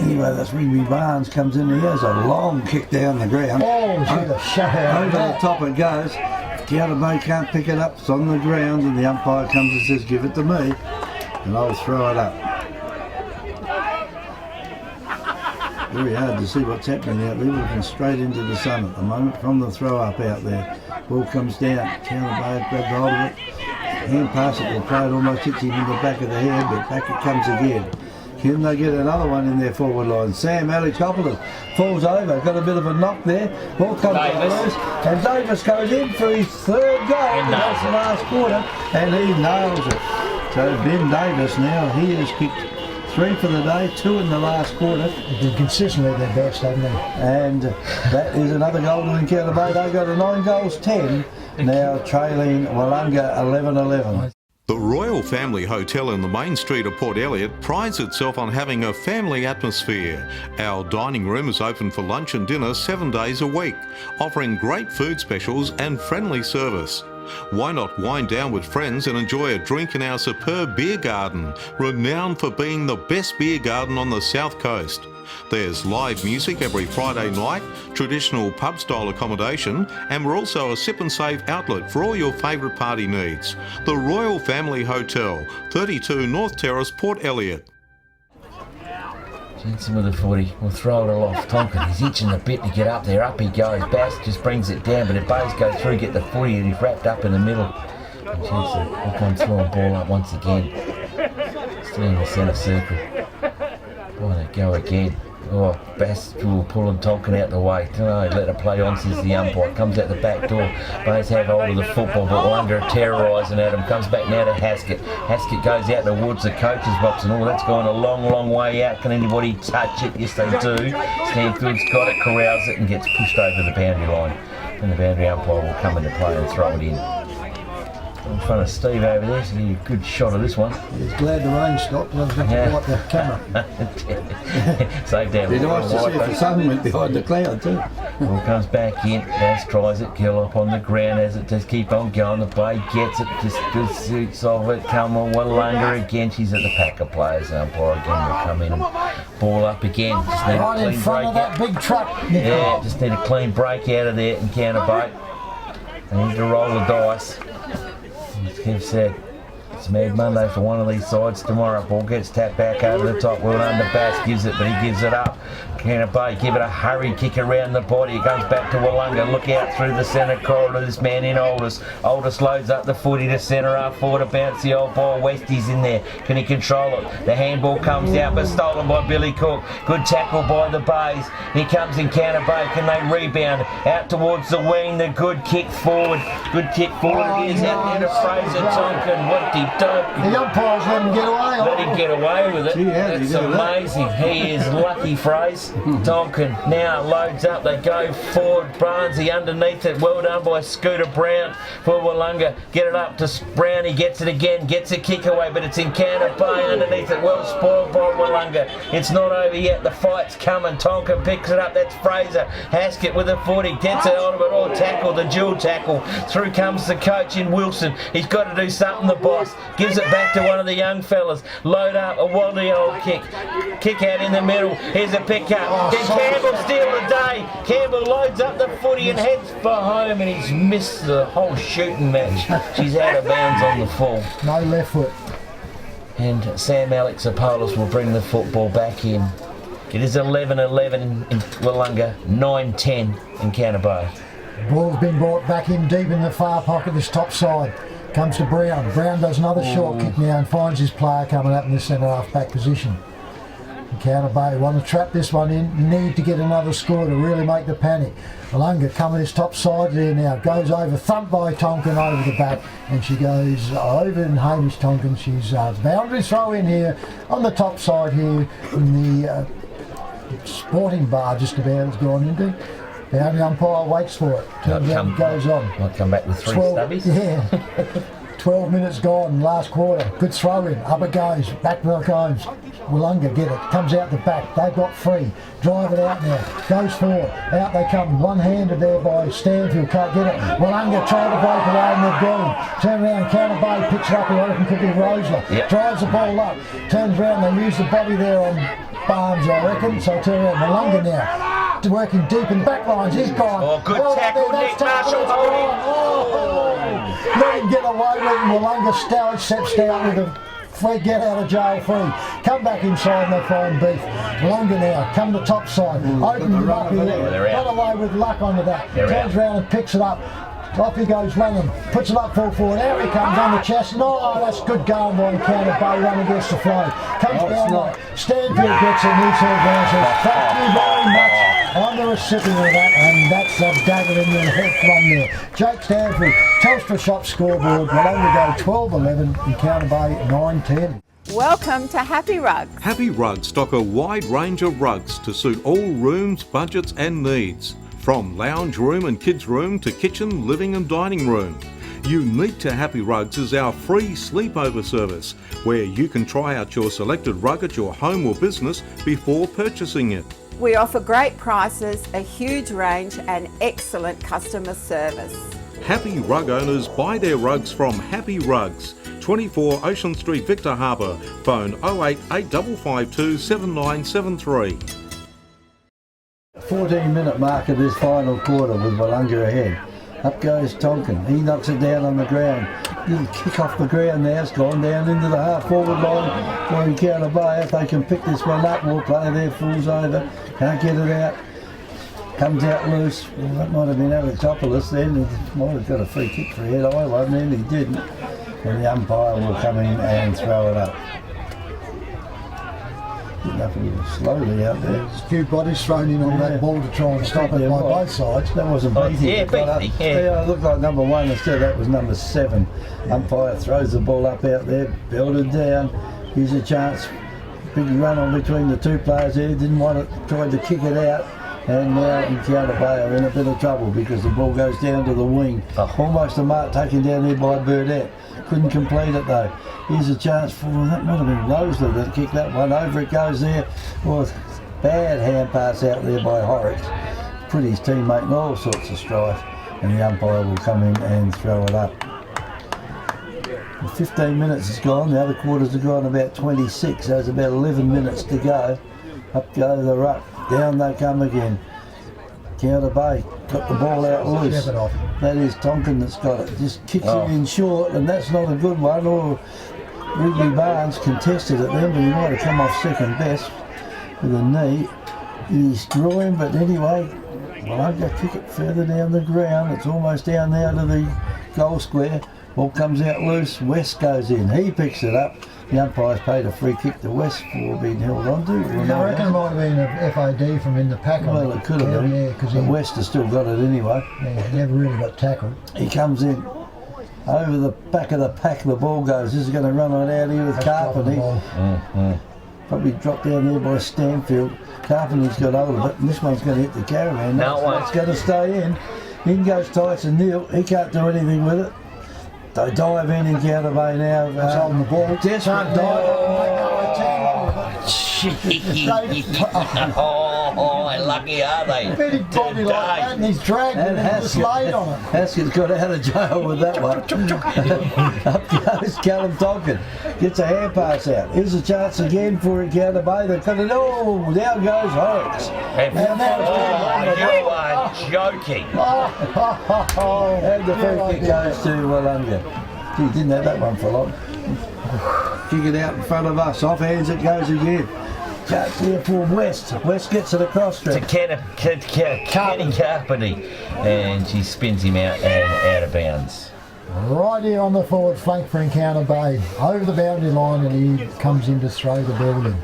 Anyway, that's Rigby Barnes comes in here. There's a long kick down the ground. Oh, she's a shutout. Over the top it goes. Kiara Bay can't pick it up. It's on the ground, and the umpire comes and says, "Give it to me," and I'll throw it up. Very hard to see what's happening out there. We're looking straight into the sun at the moment from the throw up out there. Ball comes down. Kiara Bay grabs hold of it. Hand pass it. The play almost hits him in the back of the head, but back it comes again. Can they get another one in their forward line? Sam Alexopoulos falls over, got a bit of a knock there. Ball comes loose, and Davis goes in for his third goal. That's the last quarter, and he nails it. So Ben Davis now, he has kicked 3 for the day, 2 in the last quarter. They've been consistently their best, haven't they? And that is another goal to Encounter Bay. They got a 9 goals 10, now trailing Willunga 11-11. The Royal Family Hotel in the main street of Port Elliot prides itself on having a family atmosphere. Our dining room is open for lunch and dinner 7 days a week, offering great food specials and friendly service. Why not wind down with friends and enjoy a drink in our superb beer garden, renowned for being the best beer garden on the South Coast. There's live music every Friday night, traditional pub-style accommodation, and we're also a sip and save outlet for all your favourite party needs. The Royal Family Hotel, 32 North Terrace, Port Elliot. Jensen with the footy, we'll throw it aloft. Tonkin, he's itching a bit to get up there. Up he goes. Bass just brings it down, but if Bays go through, get the footy, and he's wrapped up in the middle. And Jensen will come through and ball up once again. Still in the centre circle. Oh, they go again. Oh, Bass will pull and Tonkin out the way. No, let it play on, says the umpire. Comes out the back door. Bays have hold of the football, but Willunga terrorising at him. Comes back now to Haskett. Haskett goes out towards the coach's box, and that's gone a long, long way out. Can anybody touch it? Yes, they do. Stanfield's got it, corrals it, and gets pushed over the boundary line. And the boundary umpire will come into play and throw it in. In front of Steve over there, so get a good shot of this one. He's glad the rain stopped. I was going to wipe the camera. Saved down. It'd be nice to see if the sun went behind the cloud too. Ball comes back in. Bass tries it. Gillop on the ground as it does keep on going. The Bay gets it. Just good suits of it. Come on, Willunga again. She's at the pack of players. Umpire again will come in and ball up again. Just need Right a clean in front break of that out. big truck. Yeah, just need a clean break out of there and Encounter Bay. They need to roll the dice. As Kev said, it's Mad Monday for one of these sides tomorrow. Ball gets tapped back over the top. Well done to Bass, gives it, but he gives it up. Encounter Bay give it a hurried kick around the body. It goes back to Willunga. Look out through the centre corridor. This man in Aldous. Aldous loads up the footy to centre half forward to bounce the old ball. Westie's in there. Can he control it? The handball comes out, but stolen by Billy Cook. Good tackle by the Bays. Here comes Encounter Bay. Can they rebound? Out towards the wing. The good kick forward. Good kick forward. Here's out there to Fraser Tonkin. What did he do? The umpires let him get away. Let him get away with it. Gee, how did That's he do that? amazing. He is lucky, Fraser. Tonkin now loads up. They go forward. Barnesy underneath it. Well done by Scooter Brown for Willunga. Get it up to Brown. He gets it again. Gets a kick away, but it's Encounter Bay underneath it. Well spoiled by Willunga. It's not over yet. The fight's coming. Tonkin picks it up. That's Fraser. Haskett with a 40. Gets it out of it. All tackle. The dual tackle. Through comes the coach in Wilson. He's got to do something, the boss. Gives it back to one of the young fellas. Load up. A wally old kick. Kick out in the middle. Here's a pick up. Can Campbell steal the day? Campbell loads up the footy and heads for home, and he's missed the whole shooting match. She's out of bounds on the full. No left foot. And Sam Alexopoulos will bring the football back in. It is 11-11 in Willunga, 9-10 in Encounter Bay. Ball's been brought back in deep in the far pocket, this top side. Comes to Brown. Brown does another short kick now and finds his player coming up in the centre half back position. Encounter Bay want to trap this one in, need to get another score to really make the panic. Willunga coming this top side there now, goes over, thumped by Tonkin over the back, and she goes over and Hamish Tonkin. She's boundary throw in here on the top side here in the sporting bar just about has gone into. Boundary umpire waits for it, turns out it goes on. Might come back with 3 stubbies. Yeah. 12 minutes gone, last quarter. Good throw in, up it goes, back to it goes. Willunga get it, comes out the back, they've got free. Drive it out now, goes forward, out they come, one-handed there by Stanfield, can't get it. Willunga tried to break away and they've got him. Turn around, Counter Bay, picks it up, I reckon could be Rosler. Drives the ball up, turns around, they use the body there on Barnes, I reckon, so turn around, Willunga now. Working deep in the back lines, he's gone. Oh, good tackle, Nick Marshall. Let him get away with it. Willunga steps down with a free get out of jail free. Come back inside and they find Beef. Willunga now, come to top side. Open them up here. Got away with luck onto that. Turns around and picks it up. Off he goes running, puts it up full forward, out he comes on the chest, no, that's good going by Counter Bay, run against the flow. Comes down there, Stanfield gets it, and he turns around and says, thank you very much, I'm the recipient of that, and that's a dagger in the head from there. Jake Stanfield, Telstra Shop scoreboard, Willunga go 12-11 and Counter Bay 9-10. Welcome to Happy Rugs. Happy Rugs stock a wide range of rugs to suit all rooms, budgets and needs. From lounge room and kids room to kitchen, living and dining room. Unique to Happy Rugs is our free sleepover service, where you can try out your selected rug at your home or business before purchasing it. We offer great prices, a huge range and excellent customer service. Happy Rug owners buy their rugs from Happy Rugs, 24 Ocean Street, Victor Harbour. Phone 08852 7973. 14-minute mark of this final quarter with Willunga ahead. Up goes Tonkin. He knocks it down on the ground. Little kick off the ground now. It's gone down into the half-forward line for Counter Bay. If they can pick this one up, we'll play there. Falls over. Can't get it out. Comes out loose. Well, that might have been Alexopoulos then. He might have got a free kick for a head eye, wasn't he? And he didn't. And the umpire will come in and throw it up. Getting up a little slowly out there. There's a few bodies thrown in on that ball to try and stop it by both sides. That wasn't Beatty. Yeah, it looked like number 1 instead. That was number 7. Umpire throws the ball up out there, belted down. Here's a chance. Big run on between the two players there. Didn't want it, tried to kick it out. And now Counter Bay are in a bit of trouble because the ball goes down to the wing. Almost a mark taken down there by Burdett. Couldn't complete it though. Here's a chance for, that might have been Rosler that kicked that one. Over it goes there. Well, bad hand pass out there by Horrocks. Put his teammate in all sorts of strife. And the umpire will come in and throw it up. 15 minutes is gone. The other quarters have gone about 26. There's about 11 minutes to go. Up go the ruck. Down they come again. Counter Bay got the ball out loose. That is Tonkin that's got it. Just kicks it in short, and that's not a good one. Or Wrigley Barnes contested it then, but he might have come off second best with a knee. He's drawing, but anyway, Willunga kick it further down the ground. It's almost down there to the goal square. Ball comes out loose. West goes in. He picks it up. The umpire's paid a free kick to West for being held on to. I reckon it might have been a FAD from in the pack. Well, it could have been. Yeah, because West has still got it anyway. Yeah, he never really got tackled. He comes in. Over the back of the pack, the ball goes. This is going to run on out here with Carpenter. Probably dropped down there by Stanfield. Carpenter's got hold of it, and this one's going to hit the caravan. It's going to stay in. In goes Tyson Neal. He can't do anything with it. They dive in and Counter Bay now. He's holding the ball. Desperate Oh, lucky are they? Big body like that, and he's dragged it and just laid on it. Haskett's got out of jail with that one. Up goes Callum Tonkin. Gets a hand pass out. Here's a chance again for Counter Bay. They've got it. Oh, down goes Horrocks. You are joking. And the free kick goes to Willunga. Gee, didn't have that one for long. Kick it out in front of us. Off hands it goes again. Chance there for West. West gets it across to Kenny Carpenter, and she spins him out and out of bounds. Right here on the forward flank for Counter Bay. Over the boundary line, and he comes in to throw the ball in.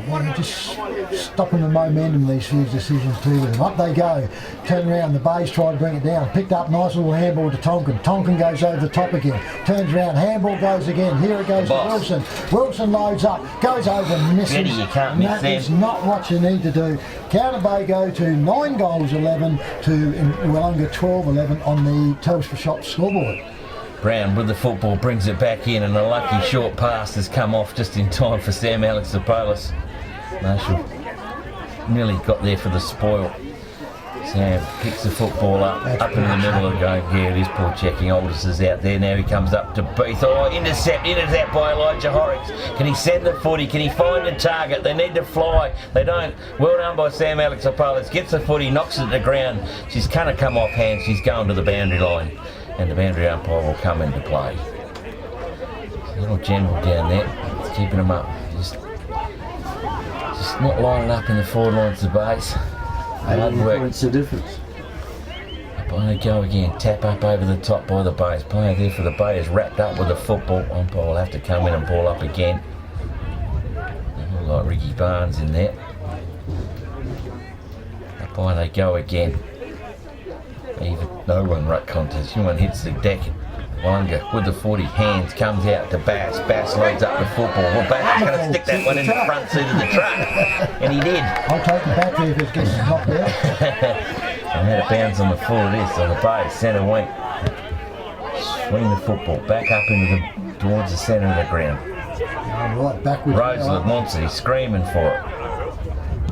Yeah, just stopping the momentum, these few decisions too with them. Up they go. Turn around, the Bays try to bring it down. Picked up, nice little handball to Tonkin. Tonkin goes over the top again. Turns around, handball goes again. Here it goes to Wilson. Wilson loads up, goes over and misses. Eddie, you can't miss that is not what you need to do. Counter Bay go to 9 goals 11 to Willunga 12-11 on the Telstra Shop scoreboard. ground with the football, brings it back in, and a lucky short pass has come off just in time for Sam Alexopoulos. Marshall nearly got there for the spoil. Sam picks the football up into the middle of the game. Yeah, it is poor checking. Aldous is out there. Now he comes up to Beath. Oh, intercept by Elijah Horrocks. Can he send the footy? Can he find a target? They need to fly. They don't. Well done by Sam Alexopoulos. Gets the footy, knocks it to the ground. She's kind of come off hands. She's going to the boundary line. And the boundary umpire will come into play. A little general down there. It's keeping them up. Just not lining up in the forward lines of the base. Hard work. What's the difference? They go again. Tap up over the top by the Bays. Player there for the Bay is wrapped up with the football. Umpire will have to come in and ball up again. Look like Ricky Barnes in there. Up by they go again. Even no one ruck contest. Anyone hits the deck. Willunga with the 40, hands, comes out to Bass. Bass loads up the football. Well, Bass is going to stick that one in the front seat of the truck. And he did. I'll take the battery if it gets knocked out. And had it bounce on the floor, it is, on the base, centre wing. Swing the football back up towards the centre of the ground. Right, backwards. Roseland wants it, he's screaming for it.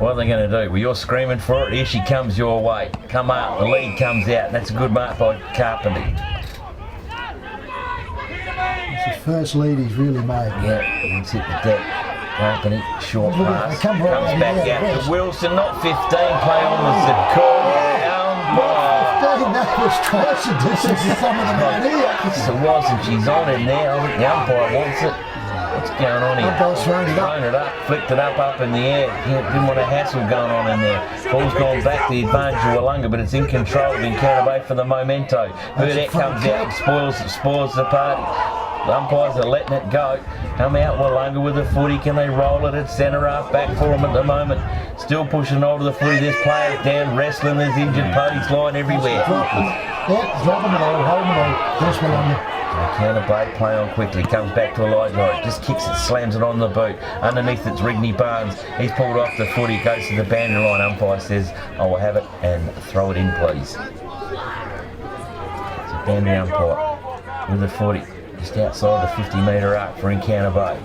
What are they going to do? Well, you're screaming for it, here she comes your way. Come up, the lead comes out, and that's a good mark by Carpenter. It's the first lead he's really made. Yeah, he's hit the deck. Carpenter, short pass, comes back out to Wilson, not 15, play on was the call. That was twice a distance to some of them out here. Yes, it was, and she's on him now. I think the umpire wants it. What's going on here? Umpire's thrown it up. Flicked it up in the air. Didn't want a hassle going on in there. Ball's gone back to the advantage of Willunga, but it's in control of Encounter Bay for the memento. Burdette comes out and spoils the party. The umpires are letting it go. Come out Willunga with the footy. Can they roll it at centre half back for them at the moment? Still pushing hold of the footy. There's players down, wrestling. There's injured parties lying everywhere. Dropping it all, holding it all. There's Willunga. Encounter Bay, play on quickly, comes back to Elijah, just kicks it, slams it on the boot. Underneath it's Rigney Barnes. He's pulled off the footy, goes to the boundary line. Umpire says, I will have it and throw it in, please. It's a boundary umpire with the footy, just outside the 50-metre arc for Encounter Bay.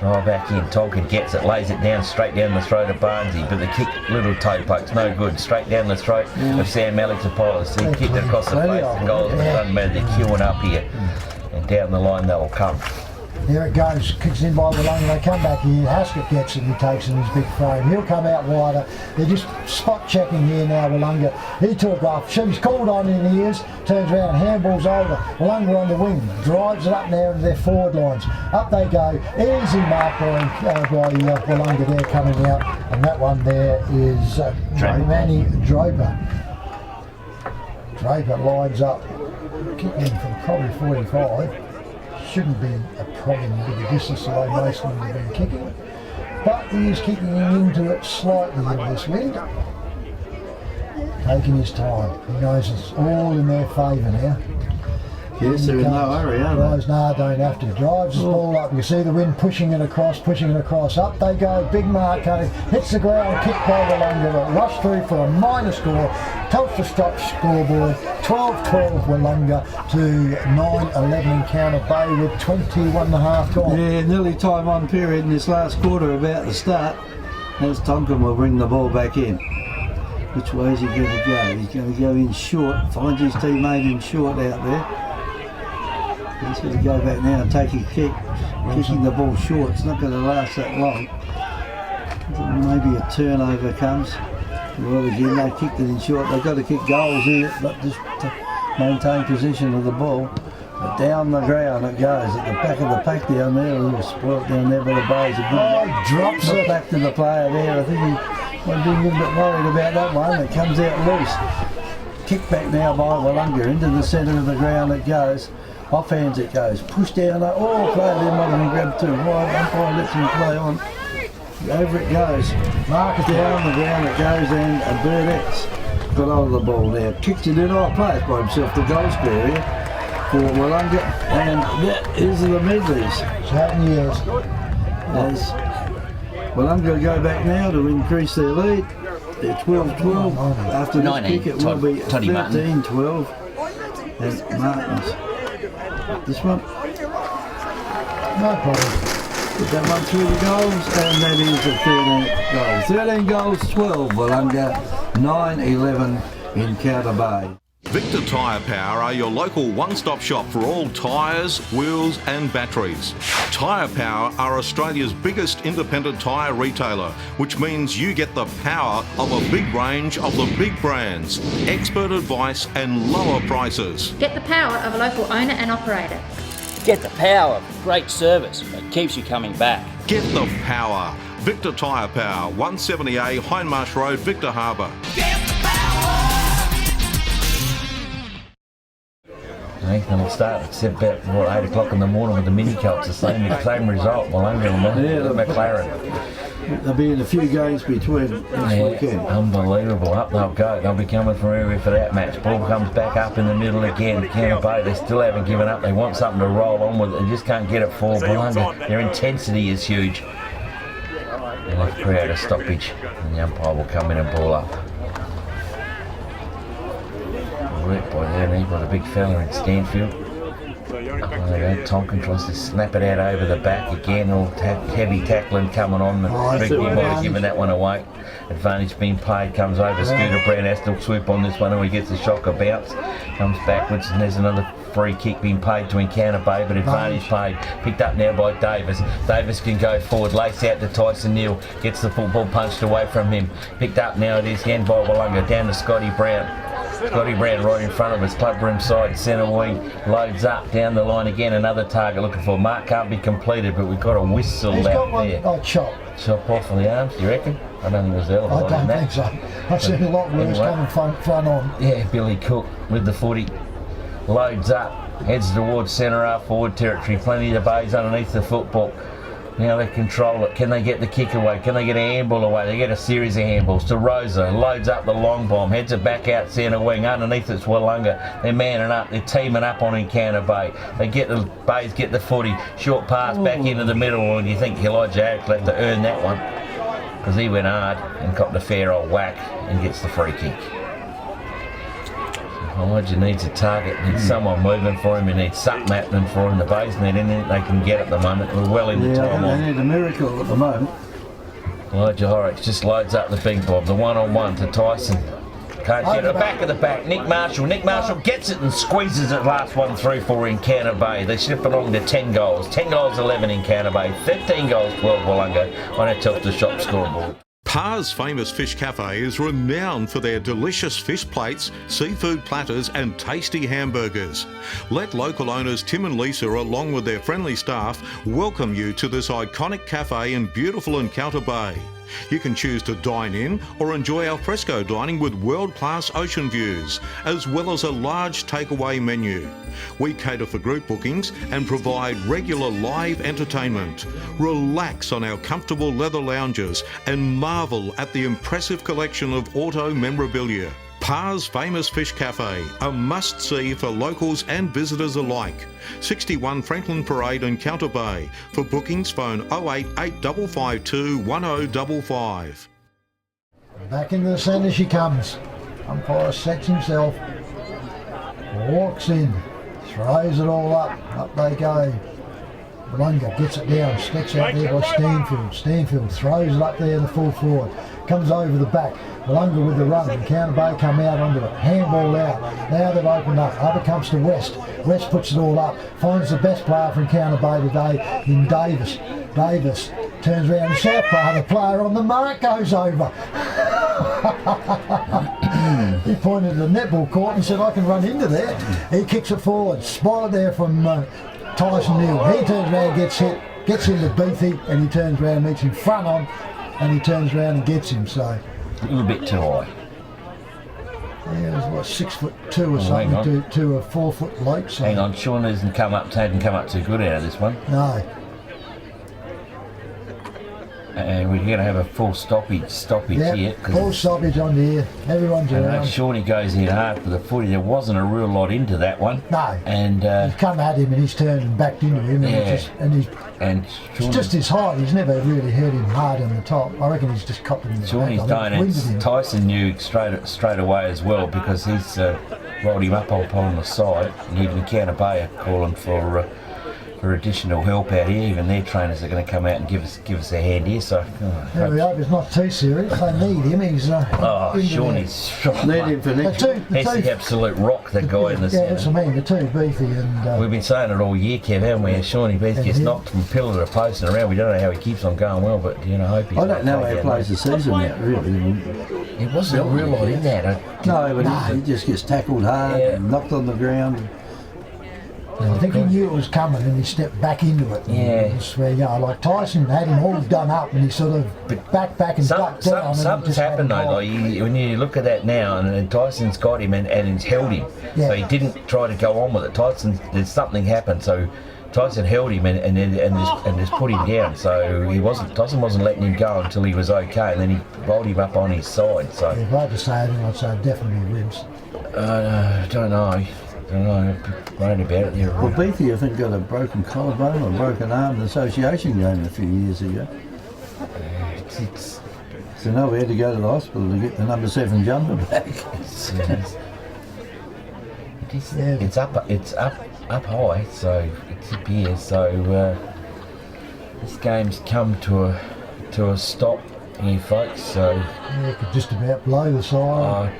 Throw it back in. Tolkien gets it, lays it down straight down the throat of Barnesy, but the kick, little toe poke's no good. Straight down the throat of Sam Alexopoulos. He kicked it across the face. The goals doesn't matter. They're queuing up here, and down the line they'll come. There it goes, kicks in by Willunga, they come back here, Haskett gets it and he takes it in his big frame. He'll come out wider, they're just spot checking here now, Willunga. He took off, she's called on in the ears, turns around, handballs over, Willunga on the wing, drives it up now into their forward lines. Up they go, easy mark by Willunga there coming out, and that one there is Manny Draper. Draper lines up, kicking from probably 45. Shouldn't be a problem with the distance that Mason would have been kicking, but he is kicking into it slightly in this wind, taking his time. He knows it's all in their favour now. Yes, they're in no hurry, aren't they? No, don't have to. Drives the ball up. You see the wind pushing it across. Up they go. Big mark coming. Hits the ground. Kick by Willunga. Rush through for a minor score. Telstra stops scoreboard. 12-12 Willunga to 9-11 Encounter Bay with 21.5 gone. Yeah, nearly time on period in this last quarter about to start. As Tonkin will bring the ball back in. Which way is he going to go? He's going to go in short. Finds his teammate in short out there. He's going to go back now and take a kick. Kicking the ball short. It's not going to last that long. Maybe a turnover comes. Well, again, they kicked it in short. They've got to kick goals here, but just to maintain position of the ball. But down the ground it goes. At the back of the pack down there, a little spoilt down there by the Bays. Drops it back to the player there. I think he might be a little bit worried about that one. It comes out loose. Kick back now by Willunga. Into the centre of the ground it goes. Off hands it goes. Push down. Oh, player there might have been grabbed too wide. Umpire lets him play on. Over it goes. Mark it down the ground it goes, and Burdette's got hold of the ball now. Kicks it in. Plays by himself the goal square here for Willunga, and that is the medleys. Certainly is. As Willunga go back now to increase their lead. They're 12-12. After this kick it will be 13-12. And Martins This one. No problem. Put that one through the goals, and that is a 13 goals. 13 goals, 12 Willunga, 9-11 in Counter Bay. Victor Tyre Power are your local one-stop shop for all tyres, wheels and batteries. Tyre Power are Australia's biggest independent tyre retailer, which means you get the power of a big range of the big brands, expert advice and lower prices. Get the power of a local owner and operator. Get the power of great service that keeps you coming back. Get the power. Victor Tyre Power, 170A Hindmarsh Road, Victor Harbour. Nathan will start except about 8 o'clock in the morning with the mini colts, the same result. Willunga and McLaren. There'll be in a few games between this weekend. Unbelievable. Up they'll go. They'll be coming from everywhere for that match. Ball comes back up in the middle again. Counter Bay, they still haven't given up. They want something to roll on with. They just can't get it for Willunga. Their intensity is huge. They'll have to create a stoppage and the umpire will come in and ball up. Work by there, and he's got a big fella in Stanfield. Tonkin tries to snap it out over the back again, all heavy tackling coming on. Big might have given that one away. Advantage being played, comes over. Scooter Brown has to swoop on this one and he gets a shocker bounce. Comes backwards and there's another free kick being paid to Encounter Bay, but advantage played. Picked up now by Davis. Davis can go forward, lace out to Tyson Neal. Gets the football punched away from him. Picked up now it is again by Willunga, down to Scotty Brown. Scotty Brown right in front of us, club room side, centre wing, loads up, down the line again, another target looking for. Mark can't be completed, but we've got a whistle out there. Chop Off of the arms, do you reckon? I don't think it was there. I don't think so. I've seen a lot worse coming front on. Yeah, Billy Cook with the footy, loads up, heads towards centre half forward territory, plenty of bays underneath the football. Now they control it. Can they get the kick away? Can they get a handball away? They get a series of handballs to Rosa. Loads up the long bomb. Heads it back out centre wing. Underneath it's Willunga. They're manning up. They're teaming up on Encounter Bay. They get the Bays get the footy. Short pass back into the middle. And you think Elijah Harris will have to earn that one because he went hard and copped a fair old whack and gets the free kick. Elijah needs a target, needs someone moving for him, he needs something happening for him. The Bays need anything they can get at the moment. We're well into time on. They need a miracle at the moment. Elijah Horrocks just loads up the big bob, the one-on-one to Tyson. Can't get it, back of the back, Nick Marshall gets it and squeezes it, last one through for Encounter Bay. They slip along to 10 goals, 10 goals 11 Encounter Bay, 15 goals 12 Willunga on our Telstra Shop scoreboard. Par's famous fish cafe is renowned for their delicious fish plates, seafood platters and tasty hamburgers. Let local owners Tim and Lisa, along with their friendly staff, welcome you to this iconic cafe in beautiful Encounter Bay. You can choose to dine in or enjoy al fresco dining with world-class ocean views, as well as a large takeaway menu. We cater for group bookings and provide regular live entertainment. Relax on our comfortable leather lounges and marvel at the impressive collection of auto memorabilia. Par's famous fish cafe, a must-see for locals and visitors alike. 61 Franklin Parade in Encounter Bay. For bookings, phone 088 1055. Back into the centre she comes. Umpire sets himself, walks in, throws it all up they go. Willunga gets it down, sticks out there by Stanfield throws it up there in the full forward, comes over the back. Willunga with the run, Encounter Bay come out onto it, handball out, now they've opened up, it comes to West puts it all up, finds the best player for Encounter Bay today in Davis turns around the south part, the player on the mark goes over. He pointed to the netball court and said, I can run into there. He kicks it forward, spotted there from Tyson Neal. He turns around, gets hit, gets into Beathy, and he turns around, meets him front on, and he turns around and gets him. So a little bit too high. Yeah, it was what, 6'2" or something to a 4 foot late. So. Hang on, Sean hadn't come up too good out of this one. No. And we're going to have a full stoppage here. Full stoppage on here. Everyone's around. Shawnee goes in hard for the footy. There wasn't a real lot into that one. No. And he's come at him and he's turned and backed into him. And it's just his height. He's never really hurt him hard on the top. I reckon he's just copped him in the Shawnee's back. done it. Tyson knew straight away as well because he's rolled him up on the side, and even Counter Bay are calling for additional help out here. Even their trainers are going to come out and give us a hand here. So yeah, we hope it's not too serious. They need him. He's Sean, he's need him for next week. He's the absolute rock, that guy in the centre. Yeah, that's what I mean. The two beefy and. We've been saying it all year, Kev, haven't we? Shawnee Beath gets knocked from pillar to post and around. We don't know how he keeps on going well, but I hope he's. I don't know how he plays the season yet, really. It wasn't a real lot in that. No, but he just gets tackled hard and knocked on the ground. I think he knew it was coming and he stepped back into it. Yeah. Where, like Tyson had him all done up and he sort of backed back and ducked down. Something's happened though. Like when you look at that now, and Tyson's got him and he's held him. Yeah. So he didn't try to go on with it. There's something happened. So Tyson held him and just put him down. So Tyson wasn't letting him go until he was okay, and then he rolled him up on his side. So if I had to say it, I'd say definitely ribs. Don't know. Worried about it there. Well, Beatty, I think, got a broken collarbone or broken arm in the association game a few years ago. So now we had to go to the hospital to get the number 7 jumper back. It's up high, so it's up here. So this game's come to a stop here, folks. So it could just about blow the side.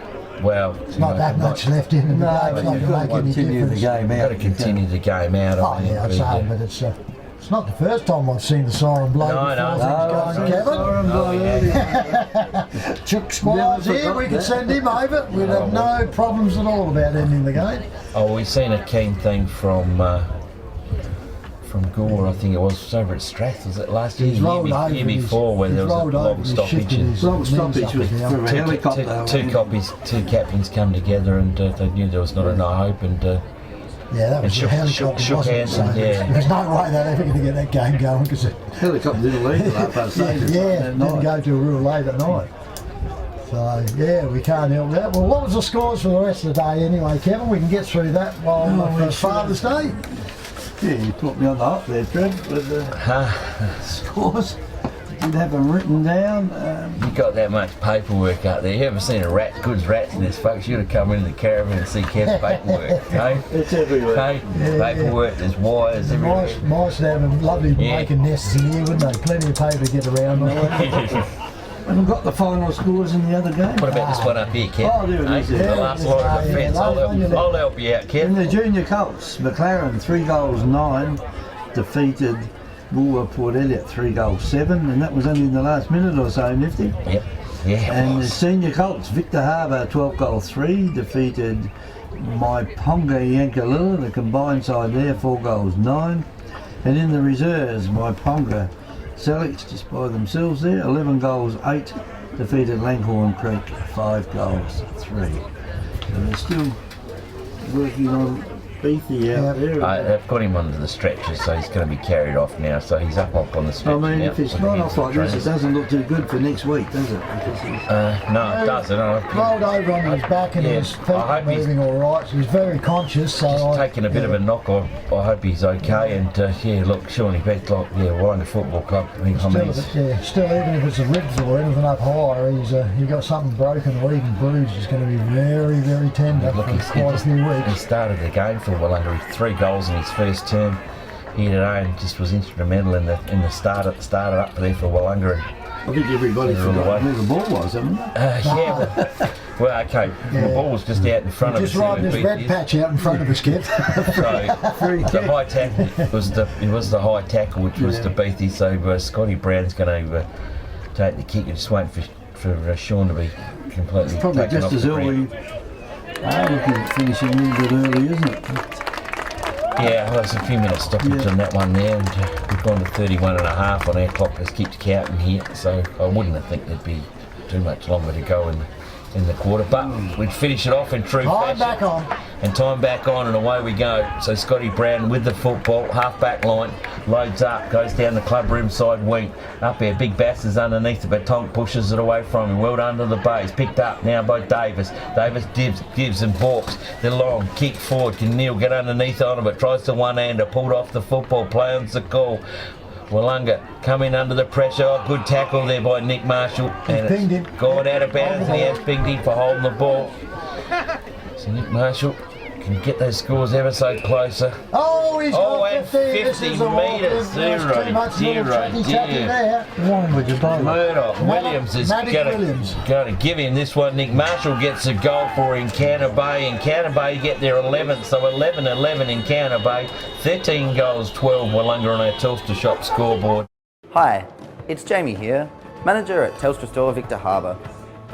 Well, it's not that much left in the game. It's not you've got to continue the game out. Got to continue the game out. I'd say, but it's not the first time I've seen the siren blow before things going, Kevin. Chuck Squires here, we could send him over. We'd have no problems at all about ending the game. Oh, we've seen a keen thing from Gore, I think it was over at Strath, was it last year? Year before, where there was a long stoppage. Long stoppage from a helicopter. Two captains come together and they knew there was not enough hope and that was shook hands. There's no way they're ever going to get that game going because the helicopter didn't leave till half past 8. Didn't go till real late at night. So we can't help that. Well, what was the scores for the rest of the day anyway, Kevin? We can get through that while it's Father's Day. Yeah, you put me on the hop there, Trev, with the scores. Didn't have them written down. You got that much paperwork out there. You ever seen a rat, good rats in this, folks? You'd have come into the caravan and see Kev's paperwork, okay? It's everywhere. Okay? Paperwork, there's wires everywhere. Mice would have them lovely making nests here, wouldn't they? Plenty of paper to get around. And we've got the final scores in the other game. What about this one up here, Kev? Oh, there it is. The last line of defence. I'll help you out, Kev. In the junior Colts, McLaren 3 goals 9 defeated Woolworth Port Elliot 3 goals 7, and that was only in the last minute or so, Nifty. Yep. Yeah. And the senior Colts, Victor Harbour 12 goals 3 defeated Maiponga Yankalilla, the combined side there 4 goals 9, and in the reserves, Maiponga Sellex just by themselves there, 11 goals 8, defeated Langhorne Creek 5 goals 3. And they're still working on Beathy out there. They've got him under the stretcher, so he's going to be carried off now. So he's up on the stretcher. I mean, now, if it's not off like this, it doesn't look too good for next week, does it? No, it doesn't. Rolled over on his back and his feet are moving all right. So he's very conscious. So he's taking a bit of a knock. I hope he's okay. And look, Shawnee Beath, Willunga Football Club. Still, even if it's the ribs or anything up higher, he's got something broken or even bruised. He's going to be very, very tender for quite a few weeks. He started the game for Willunga, 3 goals in his first term here today, and just was instrumental in the started up there for Willunga. I think everybody forgot where the ball was, haven't they? Well, okay, the ball was just out in front of us. Just riding this red patch out in front of us, Kev. So the high tackle was the high tackle, which was the Beathy. So Scotty Brown's going to take the kick and just wait for Sean to be completely probably taken just off as the early. Looking at finishing a little bit early, isn't it? Yeah, well, there's a few minutes stoppage on that one there, and we've gone to 31 and a half on our clock. Let's keep counting here, so I wouldn't have think there'd be too much longer to go in the quarter, but we'd finish it off in true fashion. Time back on, and away we go. So Scotty Brown with the football, half-back line, loads up, goes down the club room side wing. Up there, Big Bass is underneath it, but Tonk pushes it away from him. Well done to the base, picked up now by Davis. Davis gives and balks. The long kick forward, can Neil get underneath on him, but tries to one-hander, pulled off the football, play on the call. Willunga coming under the pressure. Good tackle there by Nick Marshall. And it's gone out of bounds, and he has pinged him for holding the ball. So Nick Marshall can get those scores ever so closer. Oh, he's got and 50. This 50 is a metres. there. One would you buy? Murdoch Williams is going to give him this one. Nick Marshall gets a goal for Encounter Bay. Encounter Bay get their 11th, so 11-11 Encounter Bay. 13 goals, 12 Willunga on our Telstra Shop scoreboard. Hi, it's Jamie here, manager at Telstra Store Victor Harbour.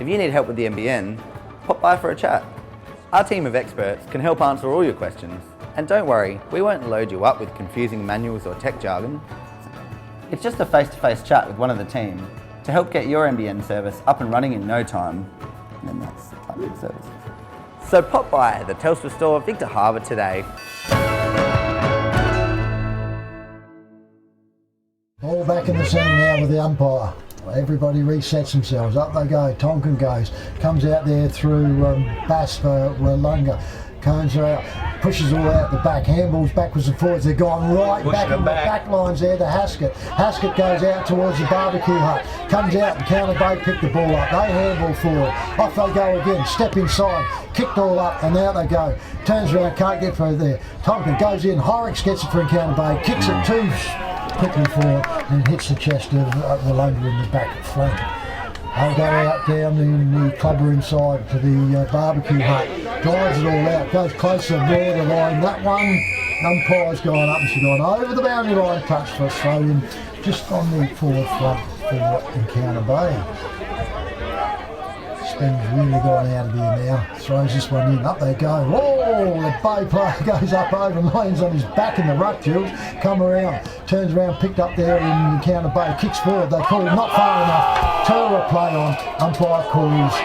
If you need help with the NBN, pop by for a chat. Our team of experts can help answer all your questions. And don't worry, we won't load you up with confusing manuals or tech jargon. It's just a face-to-face chat with one of the team to help get your NBN service up and running in no time. And that's public service. So pop by the Telstra Store Victor Harbour today. All back in the centre now with the umpire. Everybody resets themselves. Up they go. Tonkin goes. Comes out there through Bass for Willunga. Cones are out. Pushes all out the back. Handballs backwards and forwards. They're gone right back in the back lines there to Haskett. Haskett goes out towards the barbecue hut. Comes out and Counter Bay pick the ball up. They handball forward. Off they go again. Step inside. Kicked all up and out they go. Turns around. Can't get through there. Tonkin goes in. Horrocks gets it for Encounter Bay. Kicks it too quickly forward and hits the chest of Willunga in the back flank. They'll go out down in the clubber inside to the barbecue hut. Drives it all out, goes close to the borderline. That one, umpire's gone up and she's gone over the boundary line, touch for a throw in just on the forward front for Encounter Bay. Spin's really gone out of here now. Throws this one in. Up they go. Oh, the Bay player goes up over and lands on his back in the ruck, Jules. Come around. Turns around, picked up there in Encounter Bay. Kicks forward. They call not far enough. Turner play on. Umpire calls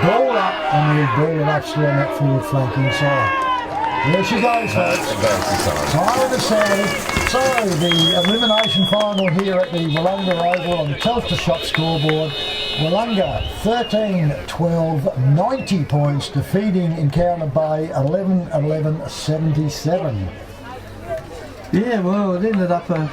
ball up and he'll ball it up still on that forward flank inside. There she goes, folks. Time decided. So the elimination final here at the Willunga Oval on the Telstra Shop scoreboard. Willunga 13-12, 90 points, defeating Encounter Bay 11-11, 77. Yeah, well, it ended up a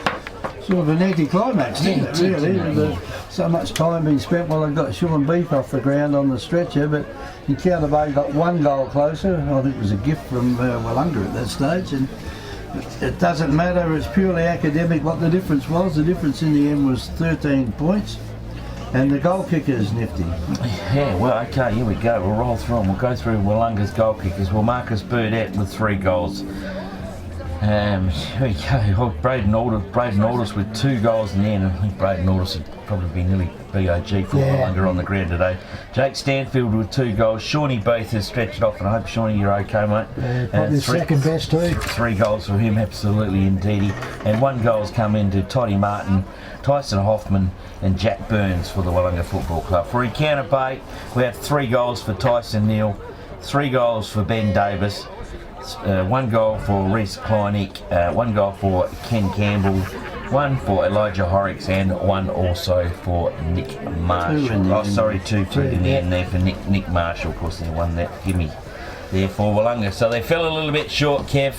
sort of an anticlimax, didn't it, really? With so much time being spent while I got Sean Beef off the ground on the stretcher, but Encounter Bay got one goal closer. I think it was a gift from Willunga at that stage, and it doesn't matter, it's purely academic what the difference was. The difference in the end was 13 points. And the goal kickers nifty. Yeah, well, okay, here we go. We'll roll through them. We'll go through Willunga's goal kickers. Well, Marcus Burdett with 3 goals. Here we go. Oh, Braden Aldous with 2 goals in the end. I think Braden Aldous would probably be nearly BOG for Willunga on the ground today. Jake Stanfield with 2 goals. Shawnee Beath has stretched it off, and I hope, Shawnee, you're okay, mate. Yeah, probably second best too. 3 goals for him, absolutely indeedy. And 1 goal's come into Toddy Martin, Tyson Hoffman and Jack Burns for the Willunga Football Club. For Encounter Bay, we have 3 goals for Tyson Neal, 3 goals for Ben Davis, 1 goal for Reece Kleineck, 1 goal for Ken Campbell, 1 for Elijah Horrocks and 1 also for Nick Marshall. 2 in the end there for Nick Marshall. Of course, they won that gimme there for Willunga. So they fell a little bit short, Kev.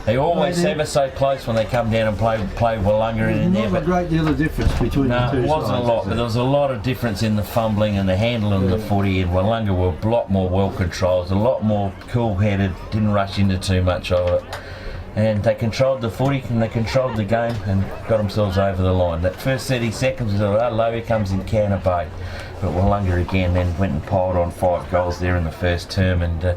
They always ever so close when they come down and play Willunga in there. Not a great deal of difference between the two sides. No, it wasn't a lot, but there was a lot of difference in the fumbling and the handling of the footy, and Willunga were a lot more well controlled, a lot more cool-headed, didn't rush into too much of it. And they controlled the footy and they controlled the game and got themselves over the line. That first 30 seconds was hello, here comes Encounter Bay. But Willunga again then went and piled on 5 goals there in the first term, and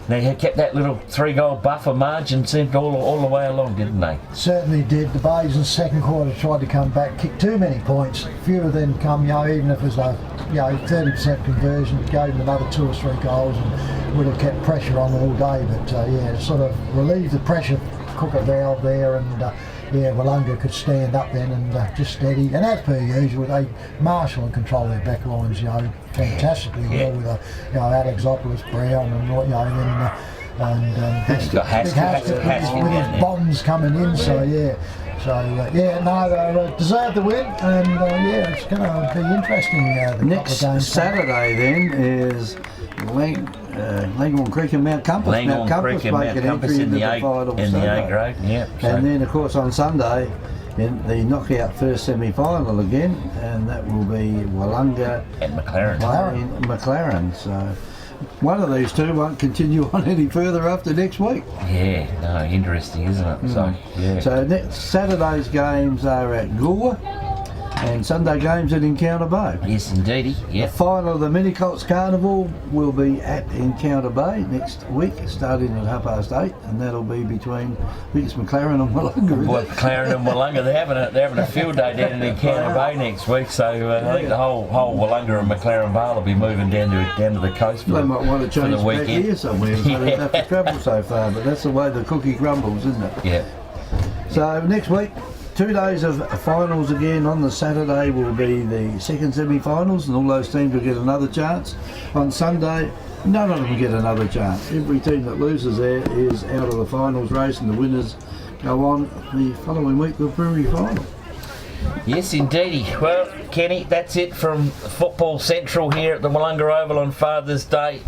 they had kept that little 3-goal buffer margin seemed all the way along, didn't they? Certainly did. The Bays in the second quarter tried to come back, kicked too many points. Few of them come, even if it was a 30% conversion, it gave them another 2 or 3 goals and would have kept pressure on all day. But sort of relieved the pressure cooker valve there, and Willunga could stand up then and just steady. And as per usual, they marshal and control their back lines, fantastically well with Alexopoulos, Brown, and Haskett with his bombs coming in. They deserve the win, and it's going to be interesting. Next Saturday then is Langhorne Creek and Mount Compass. Langhorne Creek and Mount Compass in the A grade, yeah. And then, of course, on Sunday, in the knockout first semi-final again, and that will be Willunga and McLaren. McLaren. So one of these two won't continue on any further after next week. Yeah, no, interesting, isn't it? So, yeah. So next Saturday's games are at Gore and Sunday games at Encounter Bay. Yes, indeedy. The final of the Mini Colts Carnival will be at Encounter Bay next week, starting at 8:30, and that'll be between, I think it's McLaren and Willunga. Well, McLaren and Willunga, they're having a field day down in Encounter Bay next week, so I think the whole Willunga and McLaren Vale will be moving down to the coast for, they might want to change the back weekend. here somewhere, so they don't have to travel so far, but that's the way the cookie crumbles, isn't it? Yeah. So next week, 2 days of finals again. On the Saturday will be the second semi-finals, and all those teams will get another chance. On Sunday, none of them get another chance. Every team that loses there is out of the finals race, and the winners go on the following week to the Prairie Final. Yes, indeedy. Well, Kenny, that's it from Football Central here at the Willunga Oval on Father's Day.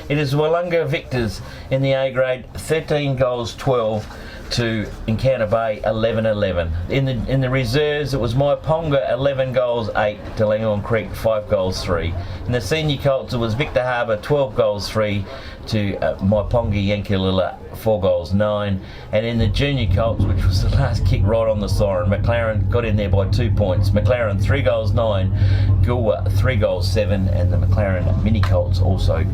It is Willunga victors in the A grade, 13 goals 12 to Encounter Bay 11-11. In the reserves, it was Maiponga 11 goals 8 to Langhorne Creek 5 goals 3. In the senior Colts, it was Victor Harbour 12 goals 3 to Maiponga Yankulilla 4 goals 9. And in the junior Colts, which was the last kick right on the siren, McLaren got in there by 2 points. McLaren 3 goals 9, Gulwa 3 goals 7, and the McLaren mini Colts also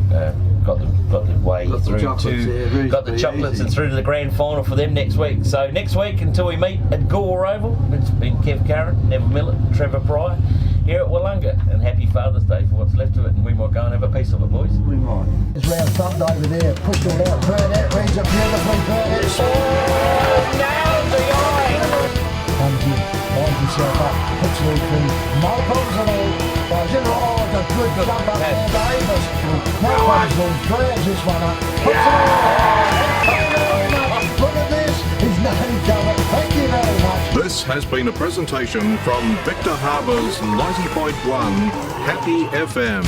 got the way through to got the chocolates and through to the grand final for them next week. So next week, until we meet at Gore Oval, it's been Kev Curran, Neville Millett, Trevor Pryor here at Willunga, and happy Father's Day for what's left of it, and we might go and have a piece of it, boys. We might. It's round thumped over there, pushed it out, Burnett reads it beautifully, Burnett. Comes in, lines himself up, puts it through, no problems at all. Goes in, oh, it's a good jump up there, Davis. No problems at all, drags this one up, puts it all out. Thank you very much. Look at this, his name covered. Thank you very much. This has been a presentation from Victor Harbour's 90.1 Happy FM.